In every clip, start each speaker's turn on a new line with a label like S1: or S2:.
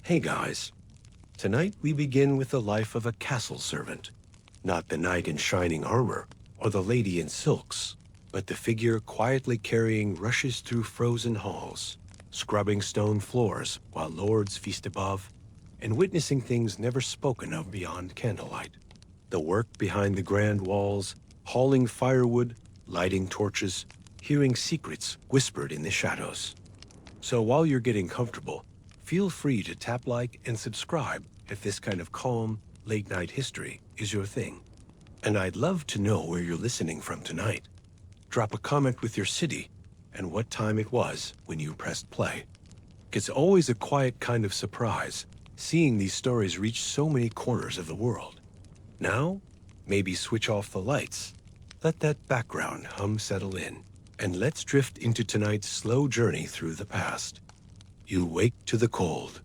S1: Hey guys, tonight we begin with the life of a castle servant. Not the knight in shining armor or the lady in silks, but the figure quietly carrying rushes through frozen halls, scrubbing stone floors while lords feast above, and witnessing things never spoken of beyond candlelight. The work behind the grand walls, hauling firewood, lighting torches, hearing secrets whispered in the shadows. So while you're getting comfortable, feel free to tap like and subscribe if this kind of calm, late-night history is your thing. And I'd love to know where you're listening from tonight. Drop a comment with your city and what time it was when you pressed play. It's always a quiet kind of surprise seeing these stories reach so many corners of the world. Now, maybe switch off the lights, let that background hum settle in, and let's drift into tonight's slow journey through the past. You wake to the cold.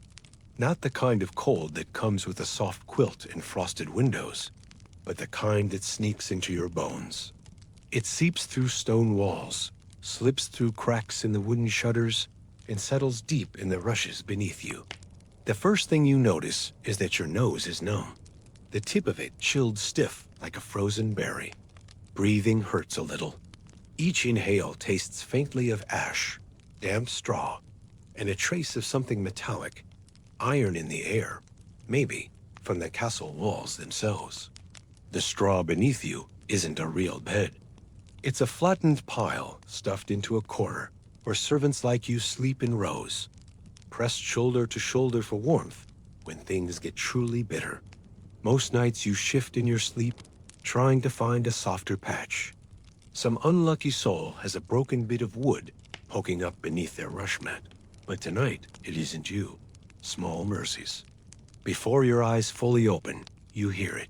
S1: Not the kind of cold that comes with a soft quilt and frosted windows, but the kind that sneaks into your bones. It seeps through stone walls, slips through cracks in the wooden shutters, and settles deep in the rushes beneath you. The first thing you notice is that your nose is numb, the tip of it chilled stiff like a frozen berry. Breathing hurts a little. Each inhale tastes faintly of ash, damp straw, and a trace of something metallic, iron in the air, maybe from the castle walls themselves. The straw beneath you isn't a real bed. It's a flattened pile stuffed into a corner where servants like you sleep in rows, pressed shoulder to shoulder for warmth when things get truly bitter. Most nights you shift in your sleep, trying to find a softer patch. Some unlucky soul has a broken bit of wood poking up beneath their rush mat. But tonight, it isn't you. Small mercies. Before your eyes fully open, you hear it.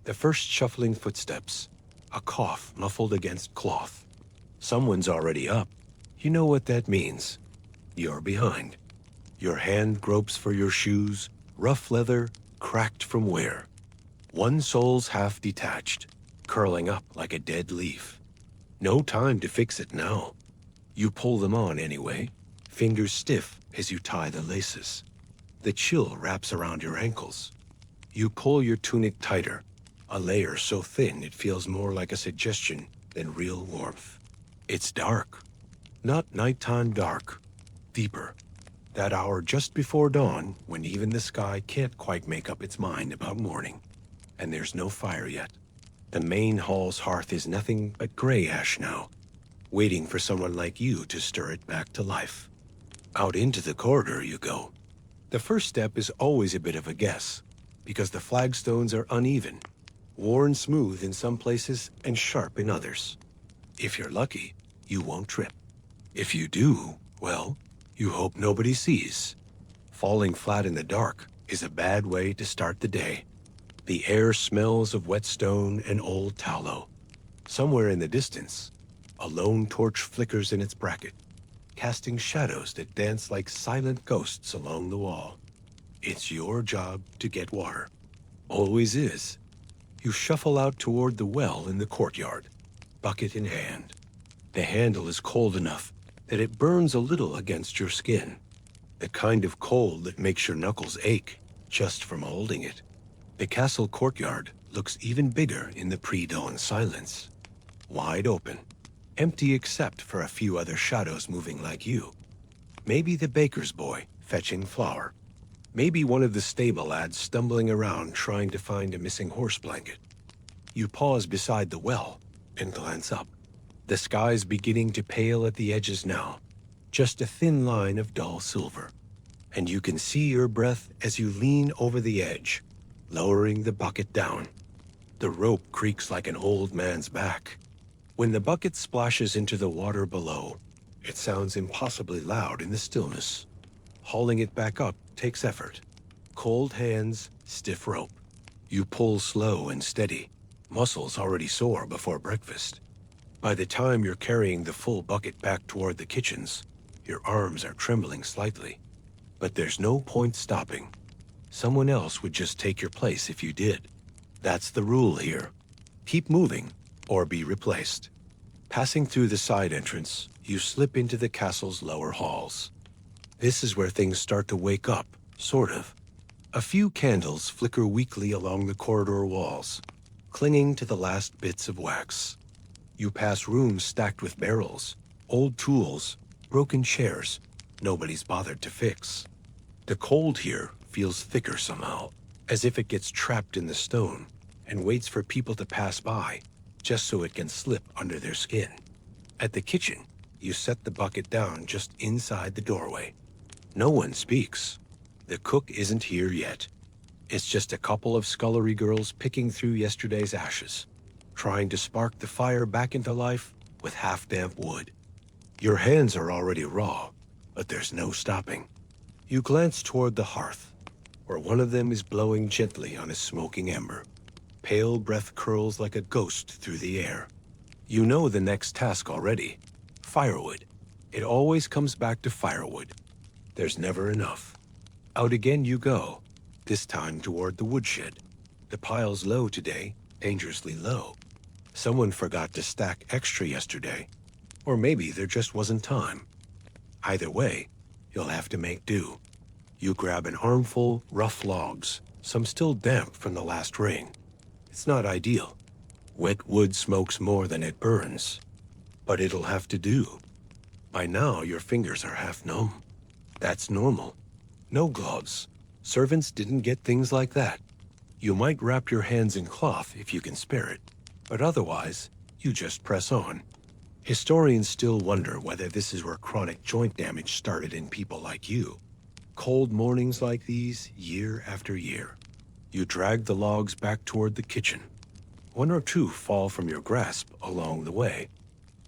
S1: The first shuffling footsteps. A cough muffled against cloth. Someone's already up. You know what that means. You're behind. Your hand gropes for your shoes, rough leather, cracked from wear. One sole's half detached, curling up like a dead leaf. No time to fix it now. You pull them on anyway, fingers stiff as you tie the laces. The chill wraps around your ankles. You pull your tunic tighter, a layer so thin it feels more like a suggestion than real warmth. It's dark. Not nighttime dark. Deeper. That hour just before dawn when even the sky can't quite make up its mind about morning. And there's no fire yet. The main hall's hearth is nothing but gray ash now, waiting for someone like you to stir it back to life. Out into the corridor you go. The first step is always a bit of a guess, because the flagstones are uneven, worn smooth in some places and sharp in others. If you're lucky, you won't trip. If you do, well, you hope nobody sees. Falling flat in the dark is a bad way to start the day. The air smells of wet stone and old tallow. Somewhere in the distance, a lone torch flickers in its bracket, casting shadows that dance like silent ghosts along the wall. It's your job to get water. Always is. You shuffle out toward the well in the courtyard, bucket in hand. The handle is cold enough that it burns a little against your skin, the kind of cold that makes your knuckles ache just from holding it. The castle courtyard looks even bigger in the pre-dawn silence. Wide open, empty except for a few other shadows moving like you. Maybe the baker's boy fetching flour. Maybe one of the stable lads stumbling around trying to find a missing horse blanket. You pause beside the well and glance up. The sky's beginning to pale at the edges now, just a thin line of dull silver. And you can see your breath as you lean over the edge, lowering the bucket down. The rope creaks like an old man's back. When the bucket splashes into the water below, it sounds impossibly loud in the stillness. Hauling it back up takes effort. Cold hands, stiff rope. You pull slow and steady, muscles already sore before breakfast. By the time you're carrying the full bucket back toward the kitchens, your arms are trembling slightly. But there's no point stopping. Someone else would just take your place if you did. That's the rule here. Keep moving, or be replaced. Passing through the side entrance, you slip into the castle's lower halls. This is where things start to wake up Sort of. A few candles flicker weakly along the corridor walls, clinging to the last bits of wax. You pass rooms stacked with barrels, old tools, broken chairs nobody's bothered to fix. The cold here feels thicker somehow, as if it gets trapped in the stone and waits for people to pass by just so it can slip under their skin. At the kitchen, you set the bucket down just inside the doorway. No one speaks. The cook isn't here yet. It's just a couple of scullery girls picking through yesterday's ashes, trying to spark the fire back into life with half-damp wood. Your hands are already raw, but there's no stopping. You glance toward the hearth, where one of them is blowing gently on a smoking ember. Pale breath curls like a ghost through the air. You know the next task already. Firewood. It always comes back to firewood. There's never enough. Out again you go, this time toward the woodshed. The pile's low today, dangerously low. Someone forgot to stack extra yesterday, or maybe there just wasn't time. Either way, you'll have to make do. You grab an armful rough logs, some still damp from the last rain. It's not ideal. Wet wood smokes more than it burns, but it'll have to do. By now, your fingers are half numb. That's normal. No gloves. Servants didn't get things like that. You might wrap your hands in cloth if you can spare it, but otherwise, you just press on. Historians still wonder whether this is where chronic joint damage started in people like you. Cold mornings like these, year after year. You drag the logs back toward the kitchen. One or two fall from your grasp along the way.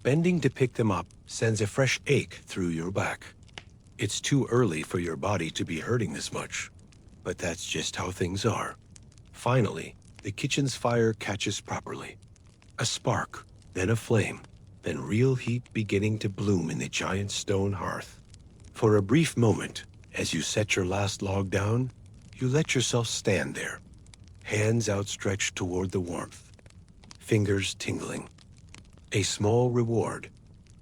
S1: Bending to pick them up sends a fresh ache through your back. It's too early for your body to be hurting this much, but that's just how things are. Finally, the kitchen's fire catches properly. A spark, then a flame, then real heat beginning to bloom in the giant stone hearth. For a brief moment, as you set your last log down, you let yourself stand there, hands outstretched toward the warmth, fingers tingling. A small reward.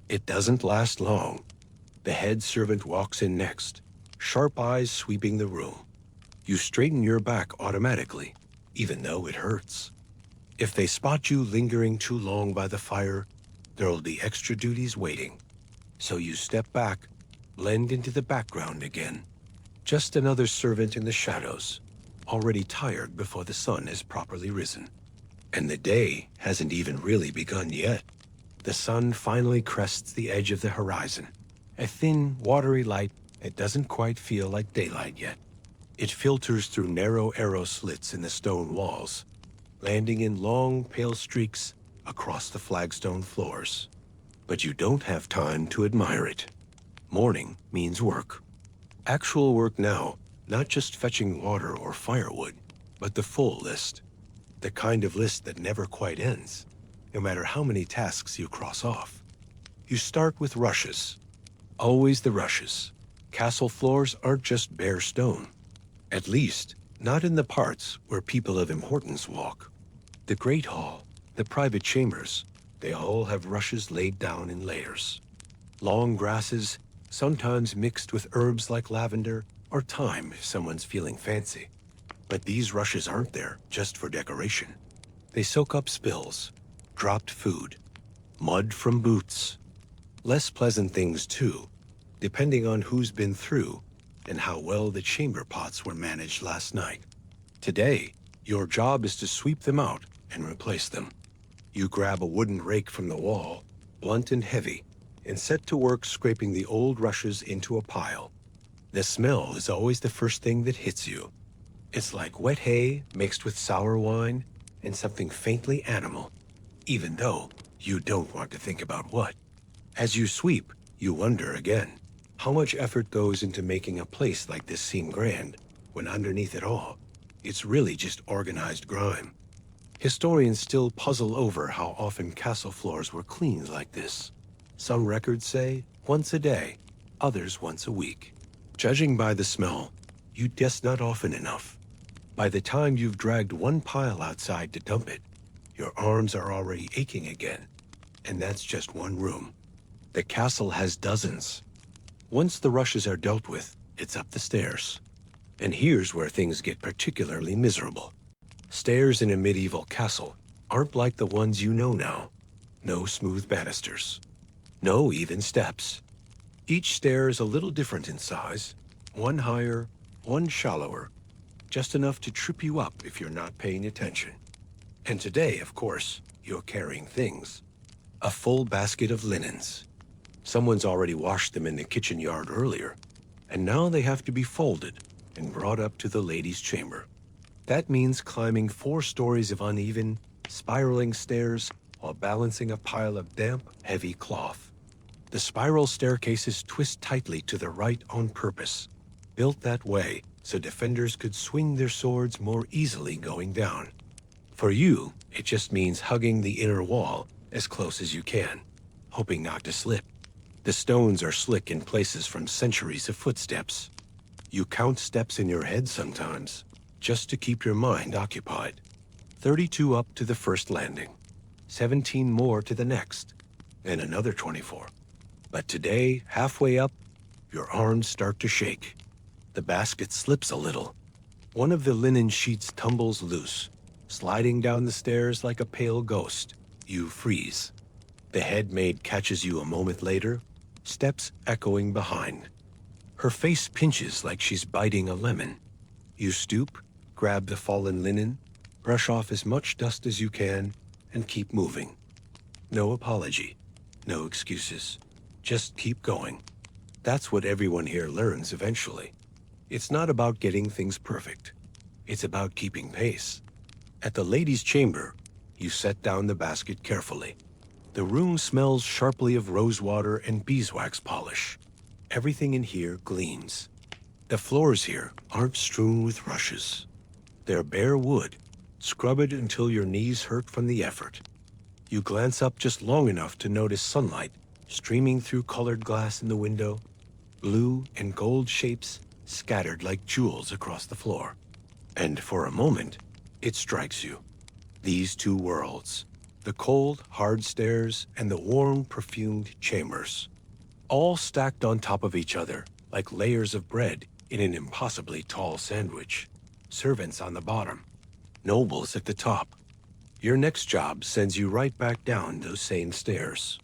S1: It doesn't last long. The head servant walks in next, sharp eyes sweeping the room. You straighten your back automatically, even though it hurts. If they spot you lingering too long by the fire, there'll be extra duties waiting. So you step back, blend into the background again. Just another servant in the shadows, already tired before the sun has properly risen. And the day hasn't even really begun yet. The sun finally crests the edge of the horizon, a thin, watery light that doesn't quite feel like daylight yet. It filters through narrow arrow slits in the stone walls, landing in long, pale streaks across the flagstone floors. But you don't have time to admire it. Morning means work. Actual work now, not just fetching water or firewood, but the full list. The kind of list that never quite ends, no matter how many tasks you cross off. You start with rushes. Always the rushes. Castle floors aren't just bare stone. At least, not in the parts where people of importance walk. The Great Hall, the private chambers, they all have rushes laid down in layers. Long grasses, sometimes mixed with herbs like lavender or thyme if someone's feeling fancy. But these rushes aren't there just for decoration. They soak up spills, dropped food, mud from boots. Less pleasant things too, depending on who's been through and how well the chamber pots were managed last night. Today, your job is to sweep them out and replace them. You grab a wooden rake from the wall, blunt and heavy, and set to work scraping the old rushes into a pile. The smell is always the first thing that hits you. It's like wet hay mixed with sour wine and something faintly animal, even though you don't want to think about what. As you sweep, you wonder again, how much effort goes into making a place like this seem grand, when underneath it all, it's really just organized grime. Historians still puzzle over how often castle floors were cleaned like this. Some records say once a day, others once a week. Judging by the smell, you'd guess not often enough. By the time you've dragged one pile outside to dump it, your arms are already aching again. And that's just one room. The castle has dozens. Once the rushes are dealt with, it's up the stairs. And here's where things get particularly miserable. Stairs in a medieval castle aren't like the ones you know now. No smooth banisters. No even steps. Each stair is a little different in size. One higher, one shallower. Just enough to trip you up if you're not paying attention. And today, of course, you're carrying things. A full basket of linens. Someone's already washed them in the kitchen yard earlier, and now they have to be folded and brought up to the ladies' chamber. That means climbing 4 stories of uneven, spiraling stairs while balancing a pile of damp, heavy cloth. The spiral staircases twist tightly to the right on purpose, built that way so defenders could swing their swords more easily going down. For you, it just means hugging the inner wall as close as you can, hoping not to slip. The stones are slick in places from centuries of footsteps. You count steps in your head sometimes, just to keep your mind occupied. 32 up to the first landing, 17 more to the next, and another 24. But today, halfway up, your arms start to shake. The basket slips a little. One of the linen sheets tumbles loose, sliding down the stairs like a pale ghost. You freeze. The head maid catches you a moment later, steps echoing behind. Her face pinches like she's biting a lemon. You stoop, grab the fallen linen, brush off as much dust as you can, and keep moving. No apology, no excuses. Just keep going. That's what everyone here learns eventually. It's not about getting things perfect. It's about keeping pace. At the ladies' chamber, you set down the basket carefully. The room smells sharply of rosewater and beeswax polish. Everything in here gleams. The floors here aren't strewn with rushes. They're bare wood. Scrub it until your knees hurt from the effort. You glance up just long enough to notice sunlight streaming through colored glass in the window, blue and gold shapes scattered like jewels across the floor. And for a moment, it strikes you. These 2 worlds, the cold, hard stairs and the warm, perfumed chambers, all stacked on top of each other like layers of bread in an impossibly tall sandwich. Servants on the bottom, nobles at the top. Your next job sends you right back down those same stairs.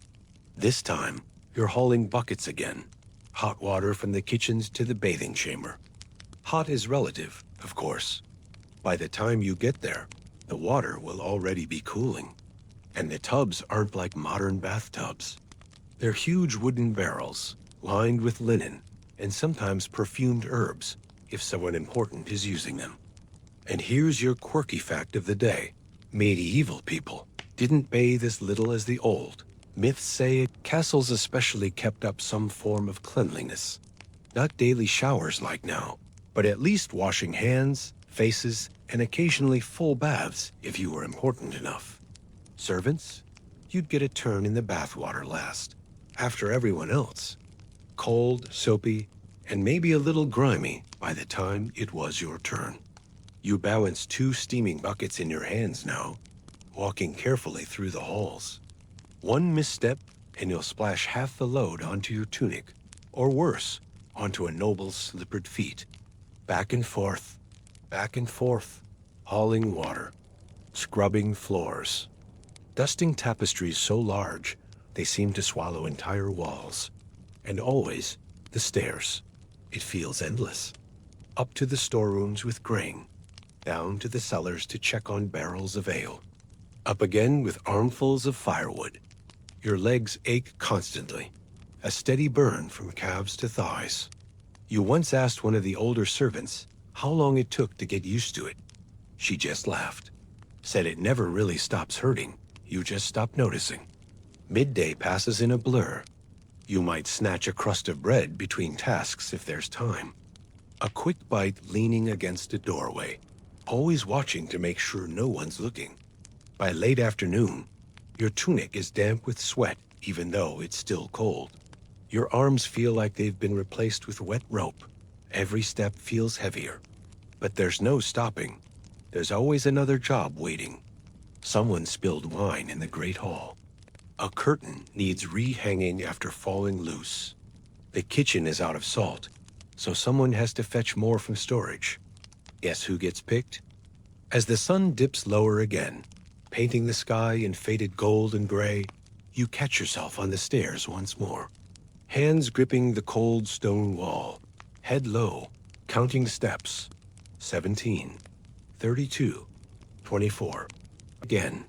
S1: This time, you're hauling buckets again. Hot water from the kitchens to the bathing chamber. Hot is relative, of course. By the time you get there, the water will already be cooling. And the tubs aren't like modern bathtubs. They're huge wooden barrels, lined with linen, and sometimes perfumed herbs, if someone important is using them. And here's your quirky fact of the day. Medieval people didn't bathe as little as the old. Myths say castles especially kept up some form of cleanliness. Not daily showers like now, but at least washing hands, faces, and occasionally full baths if you were important enough. Servants? You'd get a turn in the bathwater last, after everyone else. Cold, soapy, and maybe a little grimy by the time it was your turn. You balance 2 steaming buckets in your hands now, walking carefully through the halls. One misstep, and you'll splash half the load onto your tunic, or worse, onto a noble's slippered feet. Back and forth, hauling water, scrubbing floors, dusting tapestries so large they seem to swallow entire walls. And always, the stairs. It feels endless. Up to the storerooms with grain, down to the cellars to check on barrels of ale. Up again with armfuls of firewood. Your legs ache constantly, a steady burn from calves to thighs. You once asked one of the older servants how long it took to get used to it. She just laughed, said it never really stops hurting, you just stop noticing. Midday passes in a blur. You might snatch a crust of bread between tasks if there's time. A quick bite leaning against a doorway, always watching to make sure no one's looking. By late afternoon, your tunic is damp with sweat, even though it's still cold. Your arms feel like they've been replaced with wet rope. Every step feels heavier. But there's no stopping. There's always another job waiting. Someone spilled wine in the great hall. A curtain needs rehanging after falling loose. The kitchen is out of salt. so someone has to fetch more from storage. Guess who gets picked? As the sun dips lower again, painting the sky in faded gold and gray, you catch yourself on the stairs once more. Hands gripping the cold stone wall, head low, counting the steps. 17, 32, 24. Again,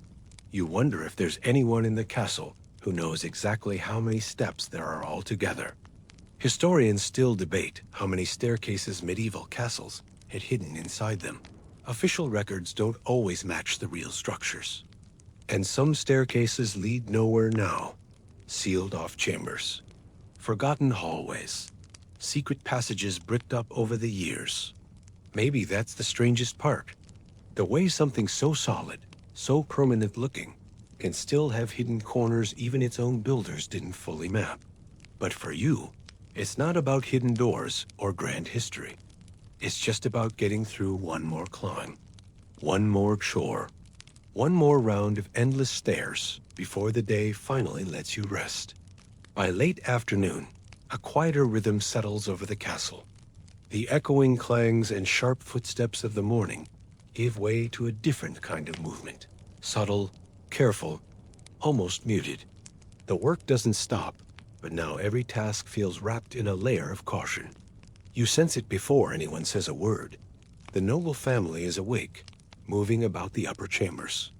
S1: you wonder if there's anyone in the castle who knows exactly how many steps there are altogether. Historians still debate how many staircases medieval castles had hidden inside them. Official records don't always match the real structures. And some staircases lead nowhere now, sealed off chambers, forgotten hallways, secret passages bricked up over the years. Maybe that's the strangest part. The way something so solid, so permanent looking, can still have hidden corners even its own builders didn't fully map. But for you, it's not about hidden doors or grand history. It's just about getting through one more climb, one more chore, one more round of endless stairs before the day finally lets you rest. By late afternoon, a quieter rhythm settles over the castle. The echoing clangs and sharp footsteps of the morning give way to a different kind of movement, subtle, careful, almost muted. The work doesn't stop, but now every task feels wrapped in a layer of caution. You sense it before anyone says a word. The noble family is awake, moving about the upper chambers.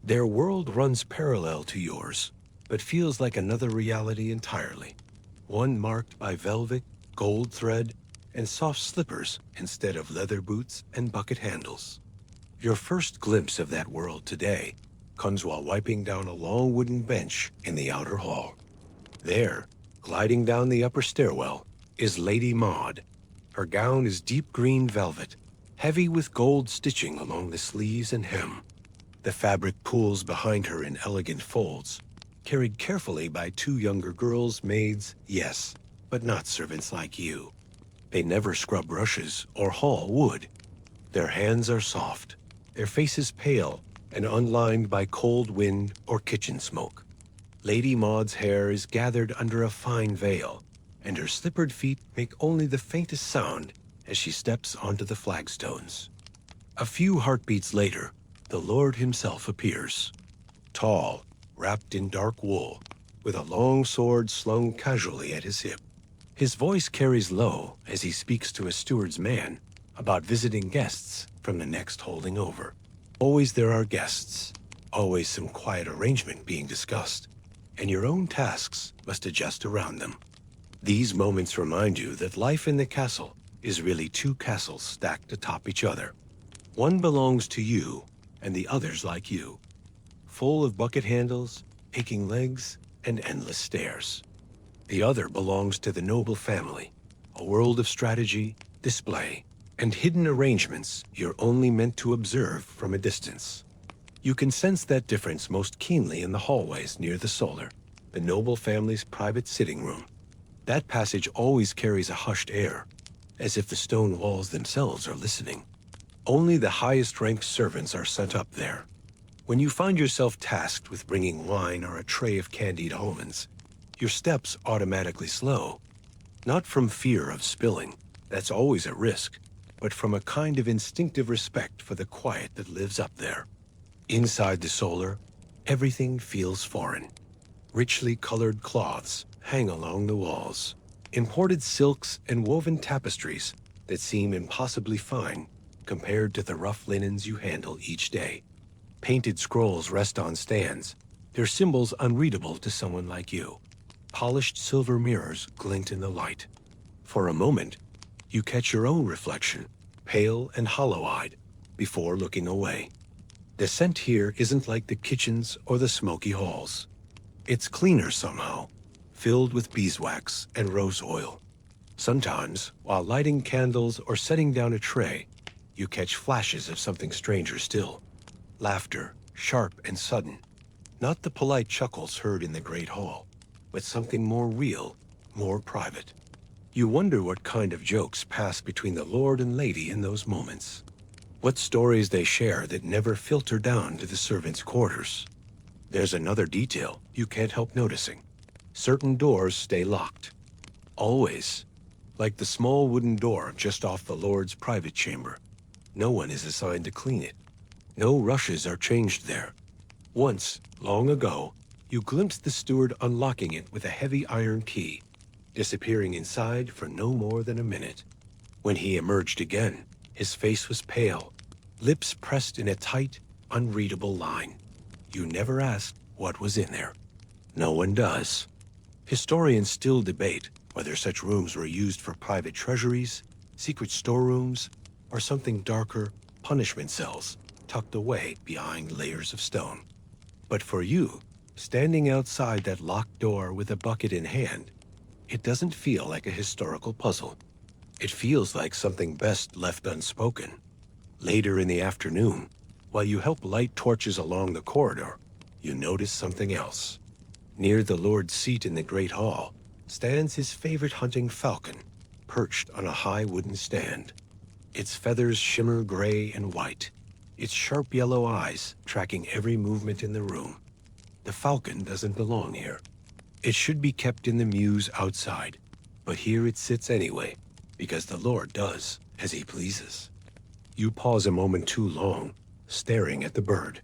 S1: Their world runs parallel to yours, but feels like another reality entirely. One marked by velvet, gold thread, and soft slippers instead of leather boots and bucket handles. Your first glimpse of that world today comes while wiping down a long wooden bench in the outer hall. There, gliding down the upper stairwell, is Lady Maud. Her gown is deep green velvet, heavy with gold stitching along the sleeves and hem. The fabric pools behind her in elegant folds, carried carefully by two younger girls, maids, yes, but not servants like you. They never scrub brushes or haul wood. Their hands are soft, their faces pale and unlined by cold wind or kitchen smoke. Lady Maud's hair is gathered under a fine veil, and her slippered feet make only the faintest sound as she steps onto the flagstones. A few heartbeats later, the Lord himself appears. Tall, wrapped in dark wool, with a long sword slung casually at his hip. His voice carries low as he speaks to a steward's man about visiting guests from the next holding over. Always there are guests, always some quiet arrangement being discussed, and your own tasks must adjust around them. These moments remind you that life in the castle is really two castles stacked atop each other. One belongs to you, and the other's like you, full of bucket handles, aching legs, and endless stairs. The other belongs to the noble family, a world of strategy, display, and hidden arrangements you're only meant to observe from a distance. You can sense that difference most keenly in the hallways near the solar, the noble family's private sitting room. That passage always carries a hushed air, as if the stone walls themselves are listening. Only the highest-ranked servants are sent up there. When you find yourself tasked with bringing wine or a tray of candied almonds, your steps automatically slow, not from fear of spilling, that's always a risk, but from a kind of instinctive respect for the quiet that lives up there. Inside the solar, everything feels foreign. Richly colored cloths hang along the walls, imported silks and woven tapestries that seem impossibly fine compared to the rough linens you handle each day. Painted scrolls rest on stands, their symbols unreadable to someone like you. Polished silver mirrors glint in the light. For a moment, you catch your own reflection, pale and hollow-eyed, before looking away. The scent here isn't like the kitchens or the smoky halls. It's cleaner somehow, filled with beeswax and rose oil. Sometimes, while lighting candles or setting down a tray, you catch flashes of something stranger still. Laughter, sharp and sudden. Not the polite chuckles heard in the great hall, but something more real, more private. You wonder what kind of jokes pass between the lord and lady in those moments. What stories they share that never filter down to the servants' quarters. There's another detail you can't help noticing. Certain doors stay locked. Always. like the small wooden door just off the Lord's private chamber. No one is assigned to clean it. No rushes are changed there. Once, long ago, you glimpsed the steward unlocking it with a heavy iron key, disappearing inside for no more than a minute. When he emerged again, his face was pale, lips pressed in a tight, unreadable line. You never asked what was in there. No one does. Historians still debate whether such rooms were used for private treasuries, secret storerooms, or something darker, punishment cells tucked away behind layers of stone. But for you, standing outside that locked door with a bucket in hand, it doesn't feel like a historical puzzle. It feels like something best left unspoken. Later in the afternoon, while you help light torches along the corridor, you notice something else. Near the Lord's seat in the Great Hall stands his favorite hunting falcon, perched on a high wooden stand. Its feathers shimmer gray and white, its sharp yellow eyes tracking every movement in the room. The falcon doesn't belong here. It should be kept in the mews outside, but here it sits anyway, because the Lord does as he pleases. You pause a moment too long, staring at the bird.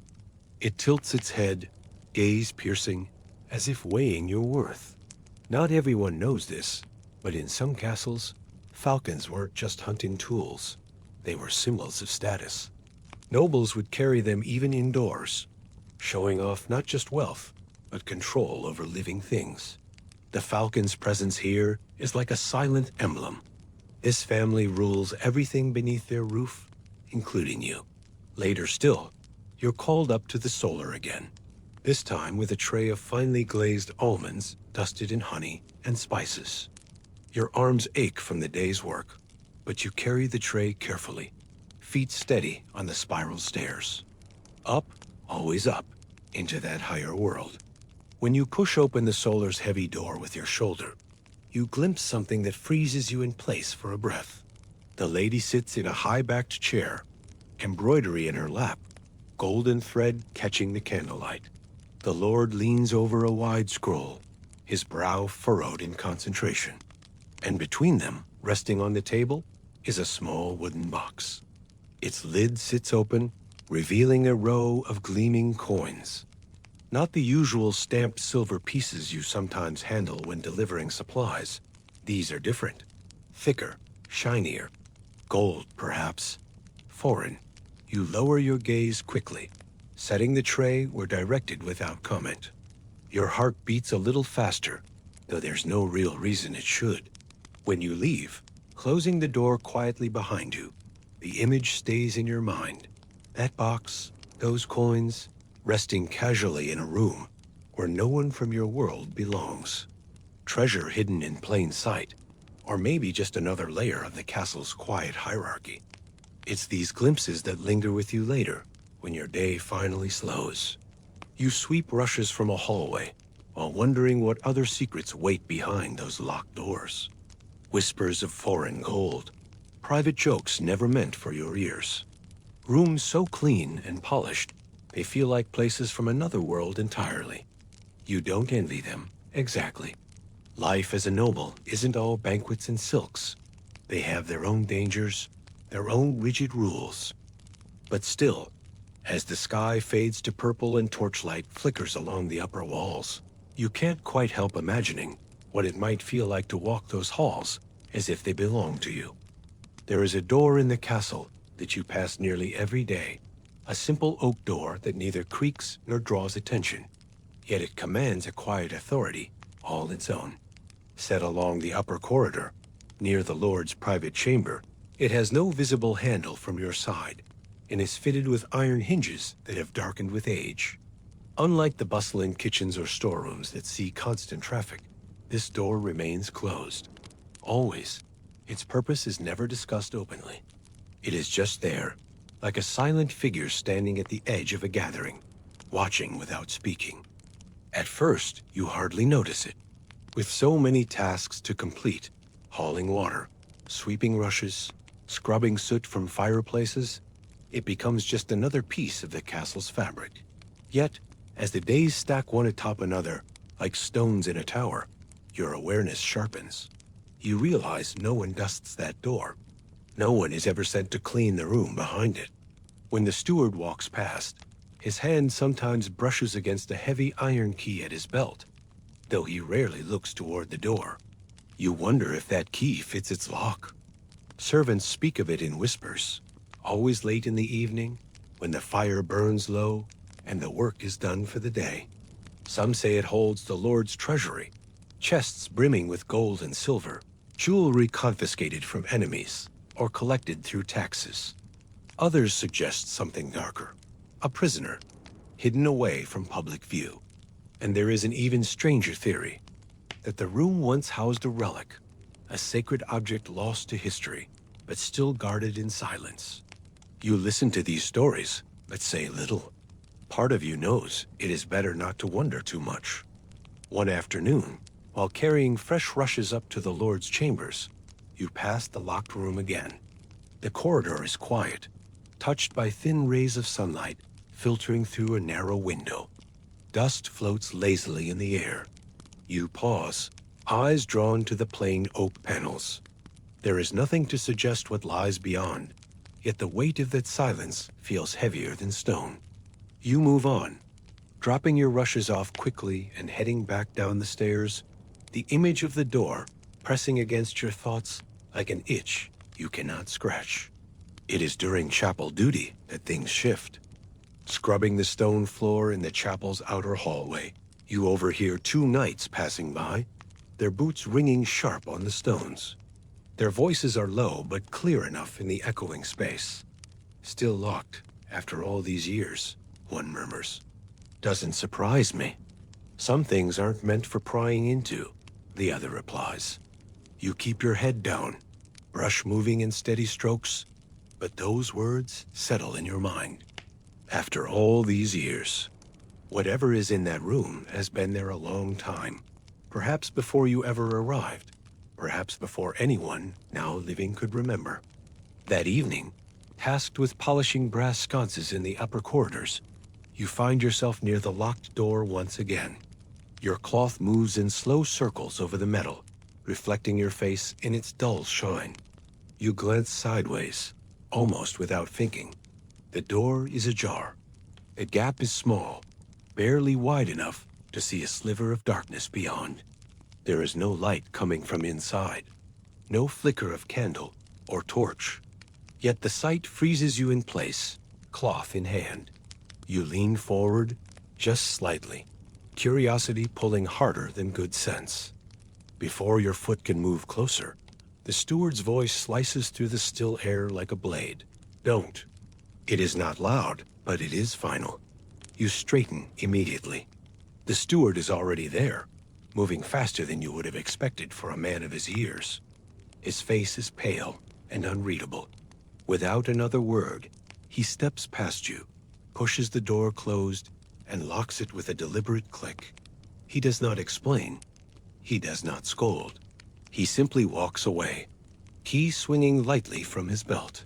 S1: It tilts its head, gaze piercing, as if weighing your worth. Not everyone knows this, but in some castles, falcons weren't just hunting tools. They were symbols of status. Nobles would carry them even indoors, showing off not just wealth, but control over living things. The falcon's presence here is like a silent emblem. This family rules everything beneath their roof, including you. Later still, you're called up to the solar again, this time with a tray of finely glazed almonds dusted in honey and spices. Your arms ache from the day's work, but you carry the tray carefully, feet steady on the spiral stairs. Up, always up, into that higher world. When you push open the solar's heavy door with your shoulder, you glimpse something that freezes you in place for a breath. The lady sits in a high-backed chair, embroidery in her lap, golden thread catching the candlelight. The Lord leans over a wide scroll, his brow furrowed in concentration. And between them, resting on the table, is a small wooden box. Its lid sits open, revealing a row of gleaming coins. Not the usual stamped silver pieces you sometimes handle when delivering supplies. These are different. Thicker, shinier. Gold, perhaps. Foreign. You lower your gaze quickly, setting the tray where directed without comment. Your heart beats a little faster, though there's no real reason it should. When you leave, closing the door quietly behind you, the image stays in your mind. That box, those coins, resting casually in a room where no one from your world belongs. Treasure hidden in plain sight, or maybe just another layer of the castle's quiet hierarchy. It's these glimpses that linger with you later, when your day finally slows. You sweep rushes from a hallway, while wondering what other secrets wait behind those locked doors. Whispers of foreign gold, private jokes never meant for your ears. Rooms so clean and polished, they feel like places from another world entirely. You don't envy them, exactly. Life as a noble isn't all banquets and silks. They have their own dangers, their own rigid rules. But still, as the sky fades to purple and torchlight flickers along the upper walls, you can't quite help imagining what it might feel like to walk those halls as if they belong to you. There is a door in the castle that you pass nearly every day, a simple oak door that neither creaks nor draws attention, yet it commands a quiet authority all its own. Set along the upper corridor, near the Lord's private chamber, it has no visible handle from your side, and is fitted with iron hinges that have darkened with age. Unlike the bustling kitchens or storerooms that see constant traffic, this door remains closed. Always. Its purpose is never discussed openly. It is just there, like a silent figure standing at the edge of a gathering, watching without speaking. At first, you hardly notice it. With so many tasks to complete, hauling water, sweeping rushes, scrubbing soot from fireplaces, it becomes just another piece of the castle's fabric. Yet, as the days stack one atop another, like stones in a tower, your awareness sharpens. You realize no one dusts that door. No one is ever sent to clean the room behind it. When the steward walks past, his hand sometimes brushes against a heavy iron key at his belt, though he rarely looks toward the door. You wonder if that key fits its lock. Servants speak of it in whispers, always late in the evening, when the fire burns low and the work is done for the day. Some say it holds the Lord's treasury, chests brimming with gold and silver, jewelry confiscated from enemies or collected through taxes. Others suggest something darker, a prisoner, hidden away from public view. And there is an even stranger theory, that the room once housed a relic, a sacred object lost to history, but still guarded in silence. You listen to these stories, but say little. Part of you knows it is better not to wonder too much. One afternoon, while carrying fresh rushes up to the Lord's chambers, you pass the locked room again. The corridor is quiet, touched by thin rays of sunlight filtering through a narrow window. Dust floats lazily in the air. You pause, eyes drawn to the plain oak panels. There is nothing to suggest what lies beyond, yet the weight of that silence feels heavier than stone. You move on, dropping your rushes off quickly and heading back down the stairs, the image of the door pressing against your thoughts like an itch you cannot scratch. It is during chapel duty that things shift. Scrubbing the stone floor in the chapel's outer hallway, you overhear two knights passing by, their boots ringing sharp on the stones. Their voices are low but clear enough in the echoing space. Still locked after all these years, one murmurs. Doesn't surprise me. Some things aren't meant for prying into, the other replies. You keep your head down, brush moving in steady strokes, but those words settle in your mind. After all these years, whatever is in that room has been there a long time, perhaps before you ever arrived, perhaps before anyone now living could remember. That evening, tasked with polishing brass sconces in the upper corridors, you find yourself near the locked door once again. Your cloth moves in slow circles over the metal, reflecting your face in its dull shine. You glance sideways, almost without thinking. The door is ajar. The gap is small, barely wide enough to see a sliver of darkness beyond. There is no light coming from inside, no flicker of candle or torch. Yet the sight freezes you in place, cloth in hand. You lean forward, just slightly, curiosity pulling harder than good sense. Before your foot can move closer, the steward's voice slices through the still air like a blade. Don't. It is not loud, but it is final. You straighten immediately. The steward is already there, moving faster than you would have expected for a man of his years. His face is pale and unreadable. Without another word, he steps past you, pushes the door closed, and locks it with a deliberate click. He does not explain. He does not scold. He simply walks away, key swinging lightly from his belt.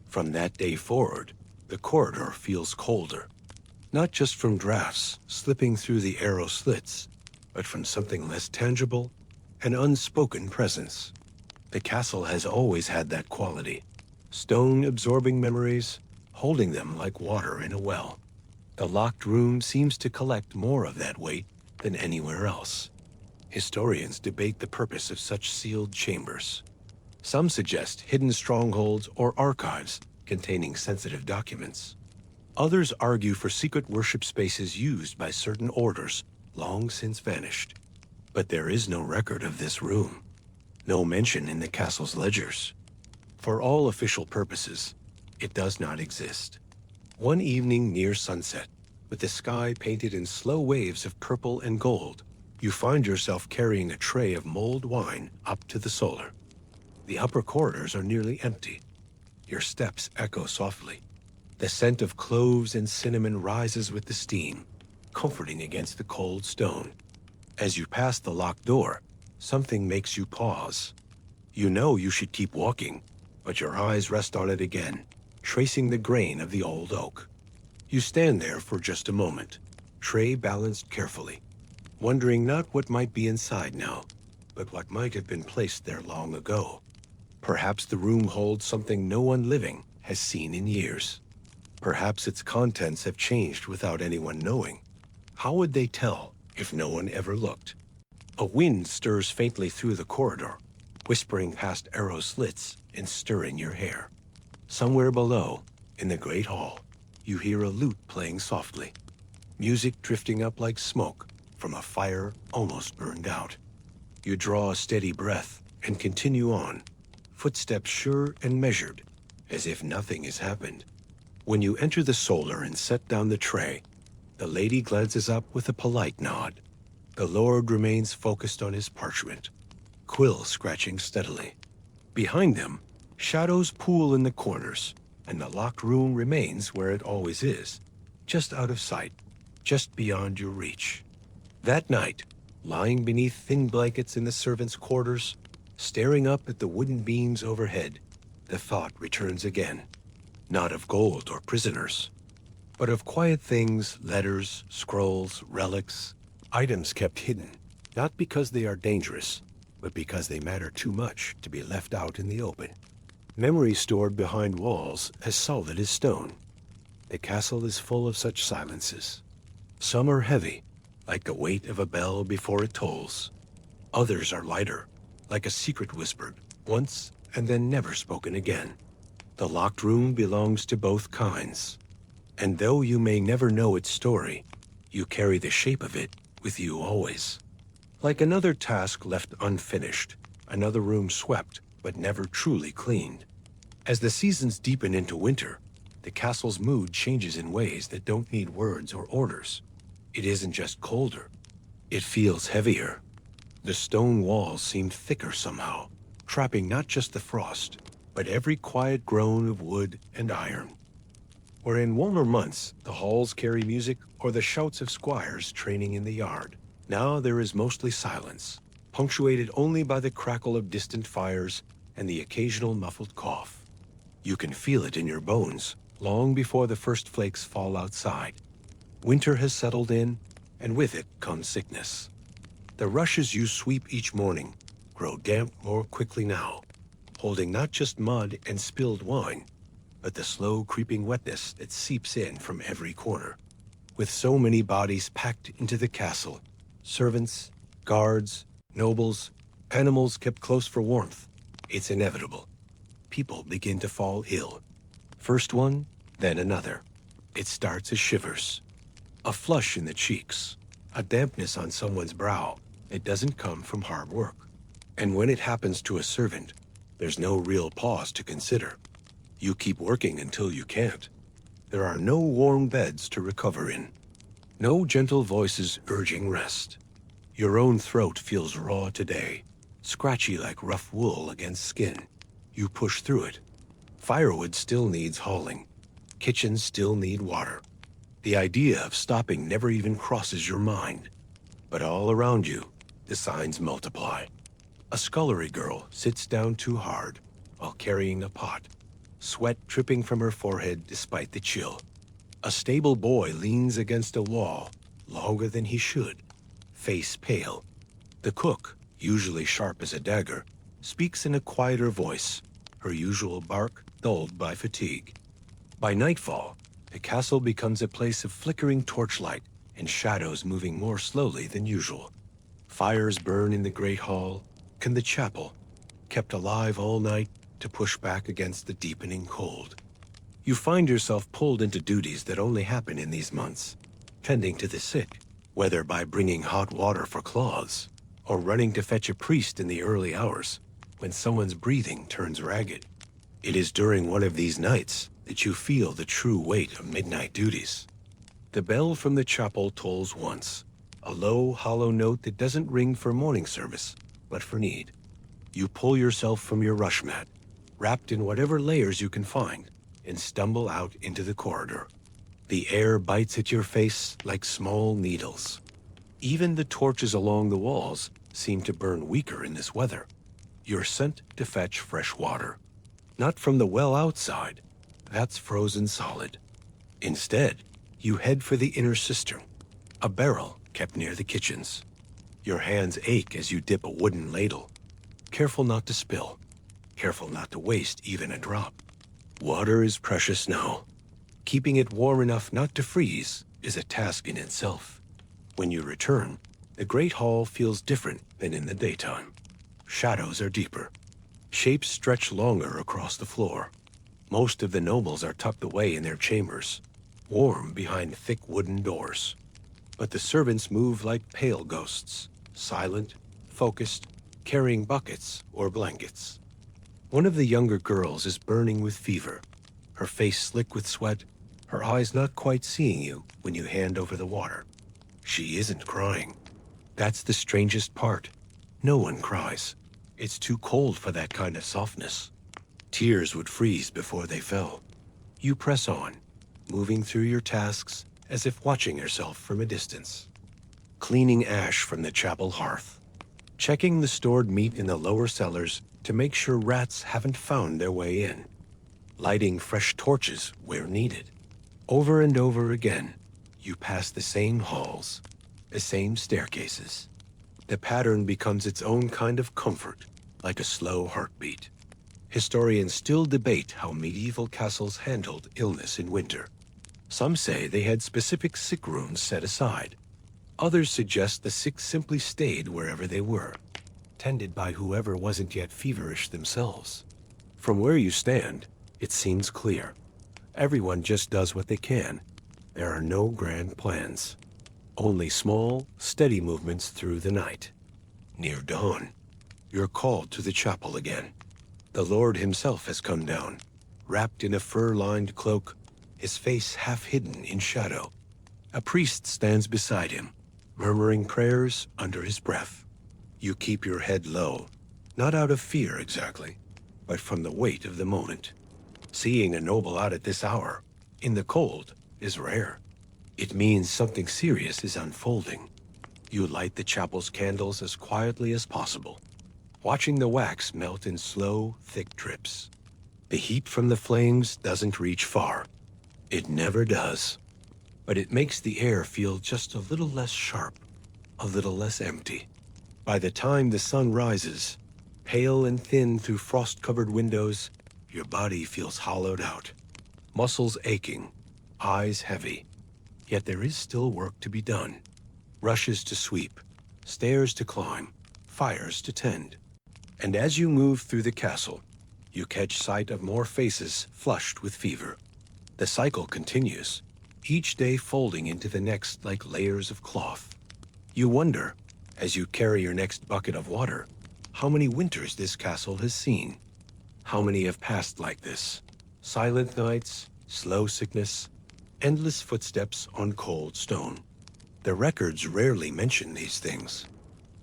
S1: From that day forward, the corridor feels colder, not just from drafts slipping through the arrow slits, but from something less tangible, an unspoken presence. The castle has always had that quality, stone absorbing memories, holding them like water in a well. The locked room seems to collect more of that weight than anywhere else. Historians debate the purpose of such sealed chambers. Some suggest hidden strongholds or archives containing sensitive documents. Others argue for secret worship spaces used by certain orders long since vanished. But there is no record of this room, no mention in the castle's ledgers. For all official purposes, it does not exist. One evening near sunset, with the sky painted in slow waves of purple and gold, you find yourself carrying a tray of mulled wine up to the solar. The upper corridors are nearly empty. Your steps echo softly. The scent of cloves and cinnamon rises with the steam, comforting against the cold stone. As you pass the locked door, something makes you pause. You know you should keep walking, but your eyes rest on it again, tracing the grain of the old oak. You stand there for just a moment, tray balanced carefully, wondering not what might be inside now, but what might have been placed there long ago. Perhaps the room holds something no one living has seen in years. Perhaps its contents have changed without anyone knowing. How would they tell if no one ever looked? A wind stirs faintly through the corridor, whispering past arrow slits and stirring your hair. Somewhere below, in the great hall, you hear a lute playing softly, music drifting up like smoke from a fire almost burned out. You draw a steady breath and continue on, footsteps sure and measured, as if nothing has happened. When you enter the solar and set down the tray, the lady glances up with a polite nod. The lord remains focused on his parchment, quill scratching steadily. Behind them, shadows pool in the corners, and the locked room remains where it always is, just out of sight, just beyond your reach. That night, lying beneath thin blankets in the servants' quarters, staring up at the wooden beams overhead, the thought returns again. Not of gold or prisoners, but of quiet things, letters, scrolls, relics, items kept hidden, not because they are dangerous, but because they matter too much to be left out in the open. Memories stored behind walls as solid as stone. The castle is full of such silences. Some are heavy, like the weight of a bell before it tolls. Others are lighter, like a secret whispered once and then never spoken again. The locked room belongs to both kinds. And though you may never know its story, you carry the shape of it with you always. Like another task left unfinished, another room swept but never truly cleaned. As the seasons deepen into winter, the castle's mood changes in ways that don't need words or orders. It isn't just colder, it feels heavier. The stone walls seem thicker somehow, trapping not just the frost, but every quiet groan of wood and iron. Where in warmer months, the halls carry music or the shouts of squires training in the yard, now there is mostly silence, punctuated only by the crackle of distant fires and the occasional muffled cough. You can feel it in your bones long before the first flakes fall outside. Winter has settled in, and with it comes sickness. The rushes you sweep each morning grow damp more quickly now, holding not just mud and spilled wine, but the slow creeping wetness that seeps in from every corner. With so many bodies packed into the castle, servants, guards, nobles, animals kept close for warmth, it's inevitable. People begin to fall ill. First one, then another. It starts as shivers, a flush in the cheeks, a dampness on someone's brow. It doesn't come from hard work. And when it happens to a servant, there's no real pause to consider. You keep working until you can't. There are no warm beds to recover in, no gentle voices urging rest. Your own throat feels raw today, scratchy like rough wool against skin. You push through it. Firewood still needs hauling. Kitchens still need water. The idea of stopping never even crosses your mind. But all around you, the signs multiply. A scullery girl sits down too hard while carrying a pot, sweat dripping from her forehead despite the chill. A stable boy leans against a wall longer than he should, face pale. The cook, usually sharp as a dagger, speaks in a quieter voice, her usual bark dulled by fatigue. By nightfall, the castle becomes a place of flickering torchlight and shadows moving more slowly than usual. Fires burn in the great hall and the chapel, kept alive all night to push back against the deepening cold. You find yourself pulled into duties that only happen in these months, tending to the sick, whether by bringing hot water for cloths or running to fetch a priest in the early hours when someone's breathing turns ragged. It is during one of these nights that you feel the true weight of midnight duties. The bell from the chapel tolls once, a low, hollow note that doesn't ring for morning service, but for need. You pull yourself from your rush mat, wrapped in whatever layers you can find, and stumble out into the corridor. The air bites at your face like small needles. Even the torches along the walls seem to burn weaker in this weather. You're sent to fetch fresh water. Not from the well outside, that's frozen solid. Instead, you head for the inner cistern, a barrel kept near the kitchens. Your hands ache as you dip a wooden ladle. Careful not to spill. Careful not to waste even a drop. Water is precious now. Keeping it warm enough not to freeze is a task in itself. When you return, the Great Hall feels different than in the daytime. Shadows are deeper. Shapes stretch longer across the floor. Most of the nobles are tucked away in their chambers, warm behind thick wooden doors. But the servants move like pale ghosts, silent, focused, carrying buckets or blankets. One of the younger girls is burning with fever, her face slick with sweat, her eyes not quite seeing you when you hand over the water. She isn't crying. That's the strangest part. No one cries. It's too cold for that kind of softness. Tears would freeze before they fell. You press on, moving through your tasks as if watching yourself from a distance. Cleaning ash from the chapel hearth. Checking the stored meat in the lower cellars to make sure rats haven't found their way in. Lighting fresh torches where needed. Over and over again, you pass the same halls, the same staircases. The pattern becomes its own kind of comfort, like a slow heartbeat. Historians still debate how medieval castles handled illness in winter. Some say they had specific sick rooms set aside. Others suggest the sick simply stayed wherever they were, tended by whoever wasn't yet feverish themselves. From where you stand, it seems clear. Everyone just does what they can. There are no grand plans. Only small, steady movements through the night. Near dawn, you're called to the chapel again. The Lord himself has come down, wrapped in a fur-lined cloak, his face half hidden in shadow. A priest stands beside him, murmuring prayers under his breath. You keep your head low, not out of fear exactly, but from the weight of the moment. Seeing a noble out at this hour, in the cold, is rare. It means something serious is unfolding. You light the chapel's candles as quietly as possible, watching the wax melt in slow, thick drips. The heat from the flames doesn't reach far. It never does. But it makes the air feel just a little less sharp, a little less empty. By the time the sun rises, pale and thin through frost-covered windows, your body feels hollowed out. Muscles aching, eyes heavy. Yet there is still work to be done. Rushes to sweep, stairs to climb, fires to tend. And as you move through the castle, you catch sight of more faces flushed with fever. The cycle continues, each day folding into the next like layers of cloth. You wonder, as you carry your next bucket of water, how many winters this castle has seen. How many have passed like this? Silent nights, slow sickness, endless footsteps on cold stone. The records rarely mention these things.